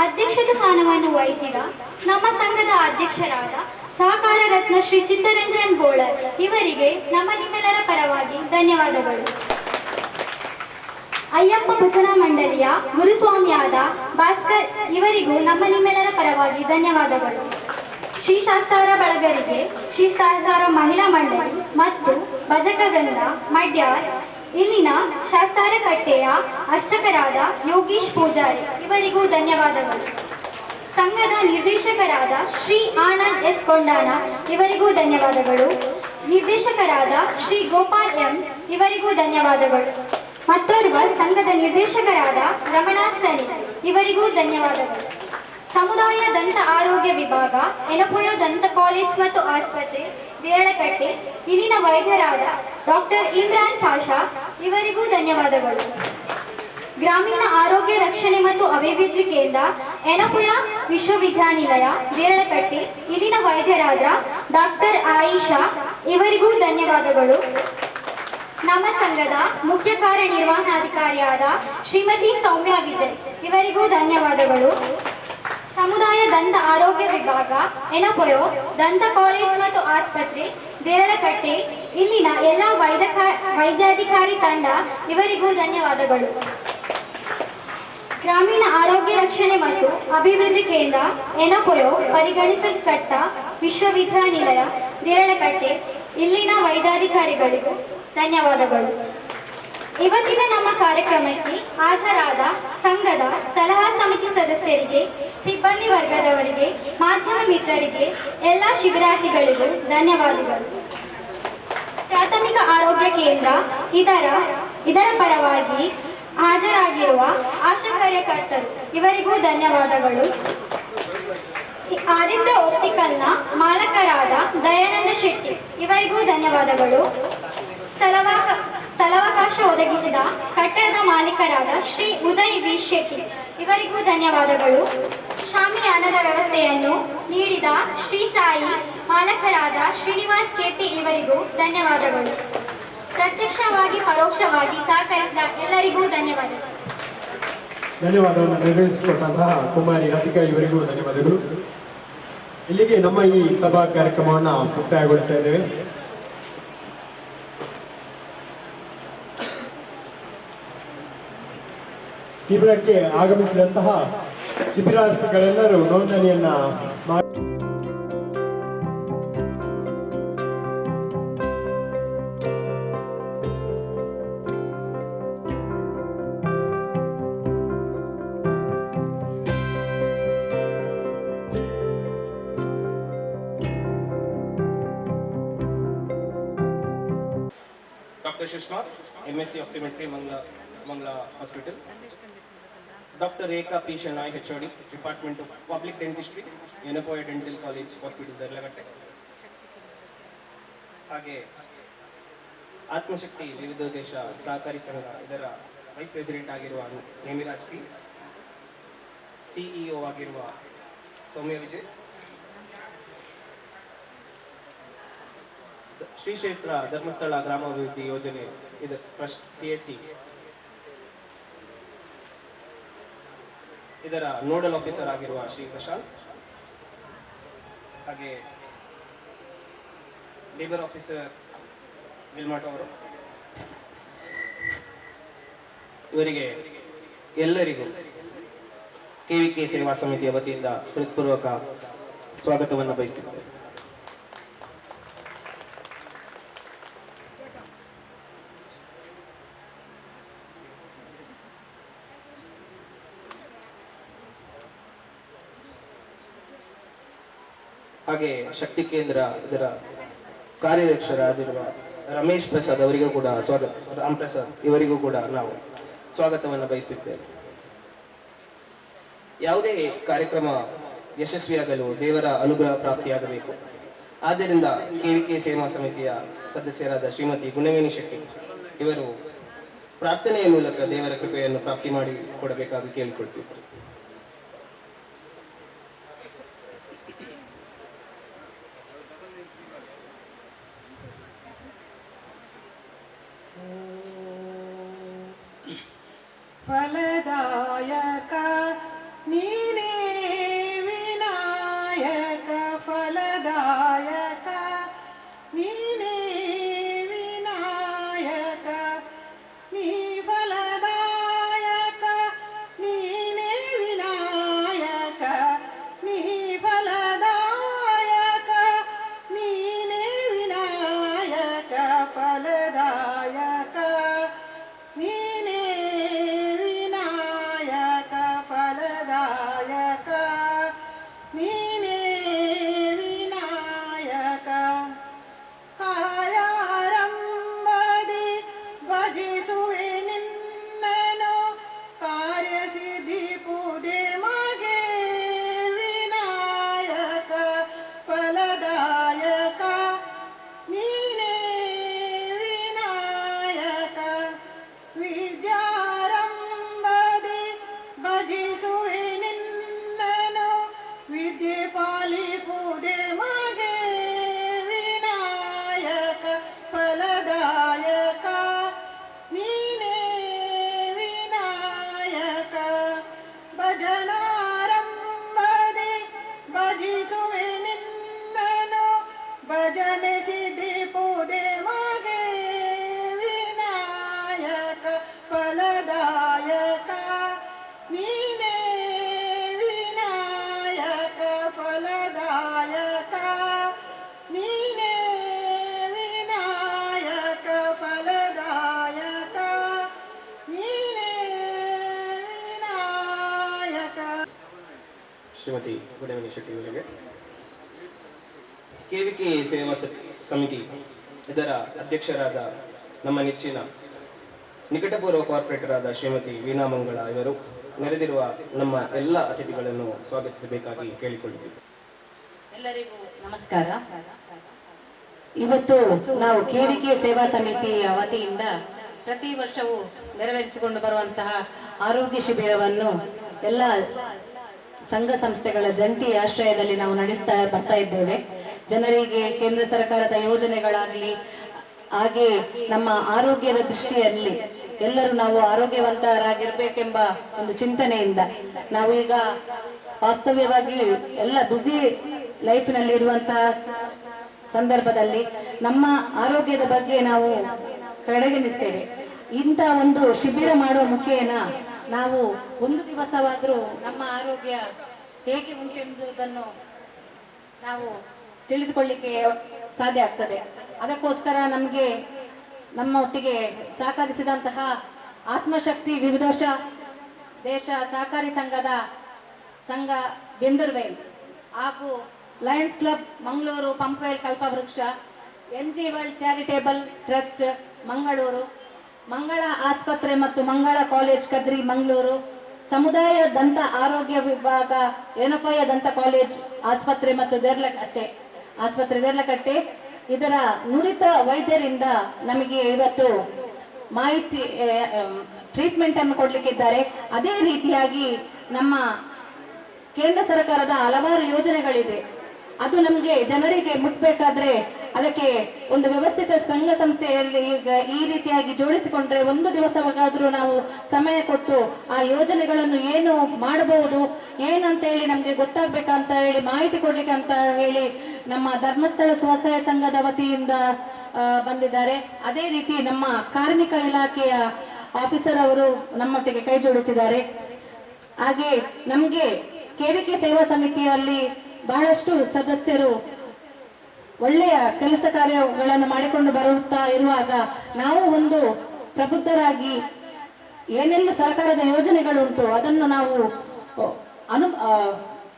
ಅಧ್ಯಕ್ಷತೆ ಸ್ಥಾನವನ್ನು ವಹಿಸಿದ ನಮ್ಮ ಸಂಘದ ಅಧ್ಯಕ್ಷರಾದ ಸಹಕಾರ ರತ್ನ ಶ್ರೀ ಚಿತ್ತರಂಜನ್ ಗೋಳರ್ ಇವರಿಗೆ ನಮ್ಮ ನಿಮ್ಮೆಲ್ಲರ ಪರವಾಗಿ ಧನ್ಯವಾದಗಳು. ಅಯ್ಯಪ್ಪ ಭಜನಾ ಮಂಡಳಿಯ ಗುರುಸ್ವಾಮಿಯಾದ ಭಾಸ್ಕರ್ ಇವರಿಗೂ ನಮ್ಮ ನಿಮ್ಮೆಲ್ಲರ ಪರವಾಗಿ ಧನ್ಯವಾದಗಳು. ಶ್ರೀ ಶಾಸ್ತಾರ ಬಳಗರಿಗೆ ಶ್ರೀ ಶಾಸ್ತಾರ ಮಹಿಳಾ ಮಂಡಳಿ ಮತ್ತು ಭಜಕ ವೃಂದ ಮಡ್ಯಾರ್, ಇಲ್ಲಿನ ಶಾಸ್ತಾರ ಕಟ್ಟೆಯ ಅರ್ಚಕರಾದ ಯೋಗೀಶ್ ಪೂಜಾರಿ ಇವರಿಗೂ ಧನ್ಯವಾದಗಳು. ಸಂಘದ ನಿರ್ದೇಶಕರಾದ ಶ್ರೀ ಆನಂದ್ ಎಸ್ ಕೊಂಡಾನ ಇವರಿಗೂ ಧನ್ಯವಾದಗಳು. ನಿರ್ದೇಶಕರಾದ ಶ್ರೀ ಗೋಪಾಲ್ ಎಂ ಇವರಿಗೂ ಧನ್ಯವಾದಗಳು. ಮತ್ತೋರ್ವ ಸಂಘದ ನಿರ್ದೇಶಕರಾದ ರಮಣಾಥ್ ಸನಿ ಇವರಿಗೂ ಧನ್ಯವಾದಗಳು. ಸಮುದಾಯ ದಂತ ಆರೋಗ್ಯ ವಿಭಾಗ ಎನಪೊಯೋ ದಂತ ಕಾಲೇಜ್ ಮತ್ತು ಆಸ್ಪತ್ರೆ ದೇರಳಕಟ್ಟೆ, ಇಲ್ಲಿನ ವೈದ್ಯರಾದ ಡಾಕ್ಟರ್ ಇಮ್ರಾನ್ ಪಾಷಾ ಇವರಿಗೂ ಧನ್ಯವಾದಗಳು. ಗ್ರಾಮೀಣ ಆರೋಗ್ಯ ರಕ್ಷಣೆ ಮತ್ತು ಅಭಿವೃದ್ಧಿ ಕೇಂದ್ರ ಎನಪುರ ವಿಶ್ವವಿದ್ಯಾನಿಲಯ ದೇರಳಕಟ್ಟೆ, ಇಲ್ಲಿನ ವೈದ್ಯರಾದ ಡಾಕ್ಟರ್ ಆಯಿಷಾ ಇವರಿಗೂ ಧನ್ಯವಾದಗಳು. ನಮ್ಮ ಸಂಘದ ಮುಖ್ಯ ಕಾರ್ಯನಿರ್ವಹಣಾಧಿಕಾರಿಯಾದ ಶ್ರೀಮತಿ ಸೌಮ್ಯ ವಿಜಯ್ ಇವರಿಗೂ ಧನ್ಯವಾದಗಳು. ಸಮುದಾಯ ದಂತ ಆರೋಗ್ಯ ವಿಭಾಗ ಎನಪೊಯೋ ದಂತ ಕಾಲೇಜ್ ಮತ್ತು ಆಸ್ಪತ್ರೆ ದೇರಳಕಟ್ಟೆ ಇಲ್ಲಿನ ಎಲ್ಲ ವೈದ್ಯಾಧಿಕಾರಿ ತಂಡ ಇವರಿಗೂ ಧನ್ಯವಾದಗಳು. ಗ್ರಾಮೀಣ ಆರೋಗ್ಯ ರಕ್ಷಣೆ ಮತ್ತು ಅಭಿವೃದ್ಧಿ ಕೇಂದ್ರ ಎನಪೊಯೋ ಪರಿಗಣಿಸಲ್ಪಟ್ಟ ವಿಶ್ವವಿದ್ಯಾನಿಲಯ ದೇರಳಕಟ್ಟೆ ಇಲ್ಲಿನ ವೈದ್ಯಾಧಿಕಾರಿಗಳಿಗೂ ಧನ್ಯವಾದಗಳು. ಇವತ್ತಿನ ನಮ್ಮ ಕಾರ್ಯಕ್ರಮಕ್ಕೆ ಹಾಜರಾದ ಸಂಘದ ಸಲಹಾ ಸಮಿತಿ ಸದಸ್ಯರಿಗೆ, ಸಿಬ್ಬಂದಿ ವರ್ಗದವರಿಗೆ, ಮಾಧ್ಯಮ ಮಿತ್ರರಿಗೆ, ಎಲ್ಲ ಶಿಬಿರಾರ್ಥಿಗಳಿಗೂ ಧನ್ಯವಾದಗಳು. ಪ್ರಾಥಮಿಕ ಆರೋಗ್ಯ ಕೇಂದ್ರ ಇದರ ಪರವಾಗಿ ಹಾಜರಾಗಿರುವ ಆಶಾ ಕಾರ್ಯಕರ್ತರು ಇವರಿಗೂ ಧನ್ಯವಾದಗಳು. ಆದಿತ್ಯ ಆಪ್ಟಿಕಲ್ನ ಮಾಲಕರಾದ ದಯಾನಂದ ಶೆಟ್ಟಿ ಇವರಿಗೂ ಧನ್ಯವಾದಗಳು. ಸ್ಥಳಾವಕಾಶ ಒದಗಿಸಿದ ಕಟ್ಟಡದ ಮಾಲೀಕರಾದ ಶ್ರೀ ಉದಯ್ ವಿ ಶೆಟ್ಟಿ ಇವರಿಗೂ ಧನ್ಯವಾದಗಳು. ಶಾಮಿಯಾನದ ವ್ಯವಸ್ಥೆಯನ್ನು ನೀಡಿದ ಶ್ರೀ ಸಾಯಿ ಮಾಲಕರಾದ ಶ್ರೀನಿವಾಸ್ ಕೆಪಿ ಇವರಿಗೂ ಧನ್ಯವಾದಗಳು. ಪ್ರತ್ಯಕ್ಷವಾಗಿ ಪರೋಕ್ಷವಾಗಿ ಸಹಕರಿಸಿದ ಎಲ್ಲರಿಗೂ ಧನ್ಯವಾದಗಳು. ಧನ್ಯವಾದವನ್ನು ನೆರವೇರಿಸಿಕೊಟ್ಟಂತಹ ಕುಮಾರಿ ರಫಿಕಾ ಇವರಿಗೂ ಧನ್ಯವಾದಗಳು. ಇಲ್ಲಿಗೆ ನಮ್ಮ ಈ ಸಭಾ ಕಾರ್ಯಕ್ರಮವನ್ನು ಮುಕ್ತಾಯಗೊಳಿಸ್ತಾ ಇದ್ದೇವೆ. ಶಿಬಿರಕ್ಕೆ ಆಗಮಿಸಿದಂತಹ ಶಿಬಿರಾರ್ಥಿಗಳೆಲ್ಲರೂ ನೋಂದಣಿಯನ್ನ Dr. Sushma, MSc Optometry, Mangla Hospital. Dr. Rekha P. Shanai, HOD, Department of Public Dentistry, Yenapoya Dental College Hospital, Derlagatte. ಹಾಗೆ ಆತ್ಮಶಕ್ತಿ ಜೀವಿತೋದ್ದೇಶ ಸಹಕಾರಿ ಸಂಘ ಇದರ ವೈಸ್ ಪ್ರೆಸಿಡೆಂಟ್ ಆಗಿರುವ ನೇಮಿರಾಜ್ ಪಿ, ಸಿಇಒ ಆಗಿರುವ ಸೌಮ್ಯ ವಿಜಯ್, ಶ್ರೀ ಕ್ಷೇತ್ರ ಧರ್ಮಸ್ಥಳ ಗ್ರಾಮಾಭಿವೃದ್ಧಿ ಯೋಜನೆ ಇದು ಟ್ರಸ್ಟ್ CSC ಇದರ ನೋಡಲ್ ಆಫೀಸರ್ ಆಗಿರುವ ಶ್ರೀ ಪ್ರಶಾಂತ್, ಹಾಗೆ ಲೇಬರ್ ಆಫೀಸರ್ ವಿಲ್ಮಾಟ್ ಅವರು, ಇವರಿಗೆ ಎಲ್ಲರಿಗೂ KVK ಸೇವಾ ಸಮಿತಿಯ ವತಿಯಿಂದ ಹೃತ್ಪೂರ್ವಕ ಸ್ವಾಗತವನ್ನು ಬಯಸುತ್ತಿದ್ದೇವೆ. ಹಾಗೆ ಶಕ್ತಿ ಕೇಂದ್ರ ಇದರ ಕಾರ್ಯಾಧ್ಯಕ್ಷರಾಗಿರುವ ರಮೇಶ್ ಪ್ರಸಾದ್ ಅವರಿಗೂ ಕೂಡ ಸ್ವಾಗತ, ರಾಮ್ ಪ್ರಸಾದ್ ಇವರಿಗೂ ಕೂಡ ನಾವು ಸ್ವಾಗತವನ್ನು ಬಯಸುತ್ತೇವೆ. ಯಾವುದೇ ಕಾರ್ಯಕ್ರಮ ಯಶಸ್ವಿಯಾಗಲು ದೇವರ ಅನುಗ್ರಹ ಪ್ರಾಪ್ತಿಯಾಗಬೇಕು. ಆದ್ದರಿಂದ KVK ಸೇವಾ ಸಮಿತಿಯ ಸದಸ್ಯರಾದ ಶ್ರೀಮತಿ ಗುಣವೇಣಿ ಶೆಟ್ಟಿ ಇವರು ಪ್ರಾರ್ಥನೆಯ ಮೂಲಕ ದೇವರ ಕೃಪೆಯನ್ನು ಪ್ರಾಪ್ತಿ ಮಾಡಿ ಕೊಡಬೇಕಾಗಿ ಕೇಳಿಕೊಳ್ತಿದ್ದಾರೆ. ಫಲದಾಯಕ ನೀನೇ ವಿನಾಯಕ, ಫಲದಾಯಕ ನೀನೇ ವಿನಾಯಕ, ನೀ ಫಲದಾಯಕ ನೀನೇ ವಿನಾಯಕ, ನೀ ಫಲದಾಯಕ ನೀನೇ ವಿನಾಯಕ, ಫಲದಾಯಕ ನೀನೇ ನೀನೇ ವಿನಾಯಕ. ಜನಿಸಿದಿಪು ದೇಮಗೆ ವಿನಾಯಕ ಫಲದಾಯಕ ನೀನೇ ವಿನಾಯಕ ಫಲದಾಯಕ ನೀನೇ ವಿನಾಯಕ ಫಲದಾಯಕ ನೀನೇ ವಿನಾಯಕ. ಶ್ರೀಮತಿ ಗುಣವೇಣಿ ಶೆಟ್ಟಿ ಅವರಿಗೆ ಕೆವಿಕೆ ಸೇವಾ ಸಮಿತಿ ಇದರ ಅಧ್ಯಕ್ಷರಾದ ನಮ್ಮ ನೆಚ್ಚಿನ ನಿಕಟಪೂರ್ವ ಕಾರ್ಪೊರೇಟರ್ ಆದ ಶ್ರೀಮತಿ ವೀಣಾ ಮಂಗಳ ಇವರು ನೆರೆದಿರುವ ನಮ್ಮ ಎಲ್ಲ ಅತಿಥಿಗಳನ್ನು ಸ್ವಾಗತಿಸಬೇಕಾಗಿ ಕೇಳಿಕೊಳ್ಳುತ್ತೇವೆ. ಎಲ್ಲರಿಗೂ ನಮಸ್ಕಾರ. ಇವತ್ತು ನಾವು ಕೆವಿಕೆ ಸೇವಾ ಸಮಿತಿಯ ವತಿಯಿಂದ ಪ್ರತಿ ವರ್ಷವೂ ನೆರವೇರಿಸಿಕೊಂಡು ಬರುವಂತಹ ಆರೋಗ್ಯ ಶಿಬಿರವನ್ನು ಎಲ್ಲ ಸಂಘ ಸಂಸ್ಥೆಗಳ ಜಂಟಿ ಆಶ್ರಯದಲ್ಲಿ ನಾವು ನಡೆಸ್ತಾ ಬರ್ತಾ ಇದ್ದೇವೆ. ಜನರಿಗೆ ಕೇಂದ್ರ ಸರ್ಕಾರದ ಯೋಜನೆಗಳಾಗಲಿ ಹಾಗೆ ನಮ್ಮ ಆರೋಗ್ಯದ ದೃಷ್ಟಿಯಲ್ಲಿ ಎಲ್ಲರೂ ನಾವು ಆರೋಗ್ಯವಂತರಾಗಿರ್ಬೇಕೆಂಬ ಒಂದು ಚಿಂತನೆಯಿಂದ ನಾವು ಈಗ ವಾಸ್ತವ್ಯವಾಗಿ ಎಲ್ಲ ಬ್ಯುಸಿ ಲೈಫ್ನಲ್ಲಿ ಇರುವಂತಹ ಸಂದರ್ಭದಲ್ಲಿ ನಮ್ಮ ಆರೋಗ್ಯದ ಬಗ್ಗೆ ನಾವು ಕಡೆಗಣಿಸ್ತೇವೆ. ಇಂಥ ಒಂದು ಶಿಬಿರ ಮಾಡುವ ಮುಖೇನ ನಾವು ಒಂದು ದಿವಸವಾದರೂ ನಮ್ಮ ಆರೋಗ್ಯ ಹೇಗೆ ಉಂಟೆಂಬುದನ್ನು ನಾವು ತಿಳಿದುಕೊಳ್ಳಿಕ್ಕೆ ಸಾಧ್ಯ ಆಗ್ತದೆ. ಅದಕ್ಕೋಸ್ಕರ ನಮಗೆ ನಮ್ಮ ಒಟ್ಟಿಗೆ ಸಹಕರಿಸಿದಂತಹ ಆತ್ಮಶಕ್ತಿ ವಿವಿಧೋಷ ದೇಶ ಸಹಕಾರಿ ಸಂಘ ಬೆಂದೂರ್ವೇಲ್ ಹಾಗೂ ಲಯನ್ಸ್ ಕ್ಲಬ್ ಮಂಗಳೂರು ಪಂಪ್ವೆಲ್ ಕಲ್ಪವೃಕ್ಷ, NG world charitable trust Mangaluru, ಮಂಗಳ ಆಸ್ಪತ್ರೆ ಮತ್ತು ಮಂಗಳ ಕಾಲೇಜ್ ಕದ್ರಿ ಮಂಗಳೂರು, ಸಮುದಾಯ ದಂತ ಆರೋಗ್ಯ ವಿಭಾಗ ಏನಪಯ್ಯ ದಂತ ಕಾಲೇಜ್ ಆಸ್ಪತ್ರೆ ಮತ್ತು ದೇರ್ಲಕಟ್ಟೆ ಇದರ ನುರಿತ ವೈದ್ಯರಿಂದ ನಮಗೆ ಇವತ್ತು ಮಾಹಿತಿ ಟ್ರೀಟ್ಮೆಂಟ್ ಅನ್ನು ಕೊಡ್ಲಿಕ್ಕಿದ್ದಾರೆ. ಅದೇ ರೀತಿಯಾಗಿ ನಮ್ಮ ಕೇಂದ್ರ ಸರ್ಕಾರದ ಹಲವಾರು ಯೋಜನೆಗಳಿದೆ. ಅದು ನಮಗೆ ಜನರಿಗೆ ಮುಟ್ಬೇಕಾದ್ರೆ ಅದಕ್ಕೆ ಒಂದು ವ್ಯವಸ್ಥಿತ ಸಂಘ ಸಂಸ್ಥೆಯಲ್ಲಿ ಈಗ ಈ ರೀತಿಯಾಗಿ ಜೋಡಿಸಿಕೊಂಡ್ರೆ ಒಂದು ದಿವಸವಾಗಾದ್ರೂ ನಾವು ಸಮಯ ಕೊಟ್ಟು ಆ ಯೋಜನೆಗಳನ್ನು ಏನು ಮಾಡಬಹುದು ಏನಂತ ಹೇಳಿ ನಮ್ಗೆ ಗೊತ್ತಾಗ್ಬೇಕಂತ ಹೇಳಿ ಮಾಹಿತಿ ಕೊಡ್ಲಿಕ್ಕೆ ಅಂತ ಹೇಳಿ ನಮ್ಮ ಧರ್ಮಸ್ಥಳ ಸ್ವಸಹಾಯ ಸಂಘದ ವತಿಯಿಂದ ಬಂದಿದ್ದಾರೆ. ಅದೇ ರೀತಿ ನಮ್ಮ ಕಾರ್ಮಿಕ ಇಲಾಖೆಯ ಆಫೀಸರ್ ಅವರು ನಮ್ಮೊಟ್ಟಿಗೆ ಕೈ ಜೋಡಿಸಿದ್ದಾರೆ. ಹಾಗೆ ನಮ್ಗೆ ಕೆವಿಕೆ ಸೇವಾ ಸಮಿತಿಯಲ್ಲಿ ಬಹಳಷ್ಟು ಸದಸ್ಯರು ಒಳ್ಳೆಯ ಕೆಲಸ ಕಾರ್ಯಗಳನ್ನು ಮಾಡಿಕೊಂಡು ಬರುತ್ತಾ ಇರುವಾಗ ನಾವು ಒಂದು ಪ್ರಬುದ್ಧರಾಗಿ ಏನೆಲ್ಲ ಸರ್ಕಾರದ ಯೋಜನೆಗಳುಂಟು ಅದನ್ನು ನಾವು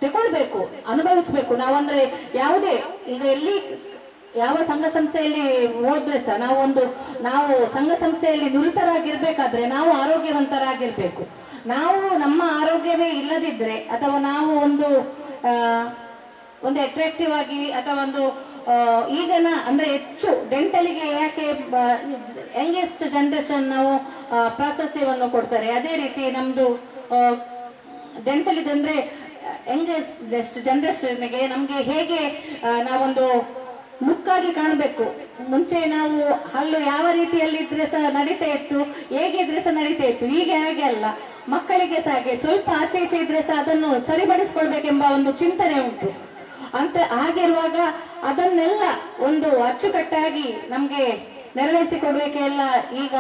ತಗೊಳ್ಬೇಕು, ಅನುಭವಿಸ್ಬೇಕು. ನಾವಂದ್ರೆ ಯಾವುದೇ ಈಗ ಎಲ್ಲಿ ಯಾವ ಸಂಘ ಸಂಸ್ಥೆಯಲ್ಲಿ ಹೋದ್ರೆ ಸಹ ನಾವು ಸಂಘ ಸಂಸ್ಥೆಯಲ್ಲಿ ನುರಿತರಾಗಿರ್ಬೇಕಾದ್ರೆ ನಾವು ಆರೋಗ್ಯವಂತರಾಗಿರ್ಬೇಕು. ನಾವು ನಮ್ಮ ಆರೋಗ್ಯವೇ ಇಲ್ಲದಿದ್ರೆ ಅಥವಾ ನಾವು ಒಂದು ಅಟ್ರಾಕ್ಟಿವ್ ಆಗಿ ಅಥವಾ ಈಗನ ಅಂದ್ರೆ ಹೆಚ್ಚು ಡೆಂಟಲಿಗೆ ಯಾಕೆ ಯಂಗೆಸ್ಟ್ ಜನರೇಷನ್ ನಾವು ಪ್ರಾಶಸ್ತ್ಯವನ್ನು ಕೊಡ್ತಾರೆ. ಅದೇ ರೀತಿ ನಮ್ದು ಡೆಂಟಲ್ ಇದಂದ್ರೆ ಯಂಗೆಸ್ಟ್ ಜನರೇಷನ್ಗೆ ನಮ್ಗೆ ಹೇಗೆ ನಾವೊಂದು ಲುಕ್ ಆಗಿ ಕಾಣಬೇಕು. ಮುಂಚೆ ನಾವು ಹಲ್ಲು ಯಾವ ರೀತಿಯಲ್ಲಿ ಇದ್ರೆ ಸಹ ನಡೀತಾ ಇತ್ತು, ಹೇಗೆ ಇದ್ರೆ ಸಹ ನಡೀತಾ ಇತ್ತು. ಈಗ ಹಾಗೆ ಅಲ್ಲ, ಮಕ್ಕಳಿಗೆ ಸಹ ಹಾಗೆ ಸ್ವಲ್ಪ ಆಚೆ ಈಚೆ ಇದ್ರೆ ಸಹ ಅದನ್ನು ಸರಿಪಡಿಸ್ಕೊಳ್ಬೇಕೆಂಬ ಒಂದು ಚಿಂತನೆ ಉಂಟು. ಹಾಗಿರುವಾಗ ಅದನ್ನೆಲ್ಲ ಒಂದು ಅಚ್ಚುಕಟ್ಟಾಗಿ ನಮ್ಗೆ ನೆರವೇರಿಸಿಕೊಡ್ಬೇಕೆಲ್ಲ ಈಗ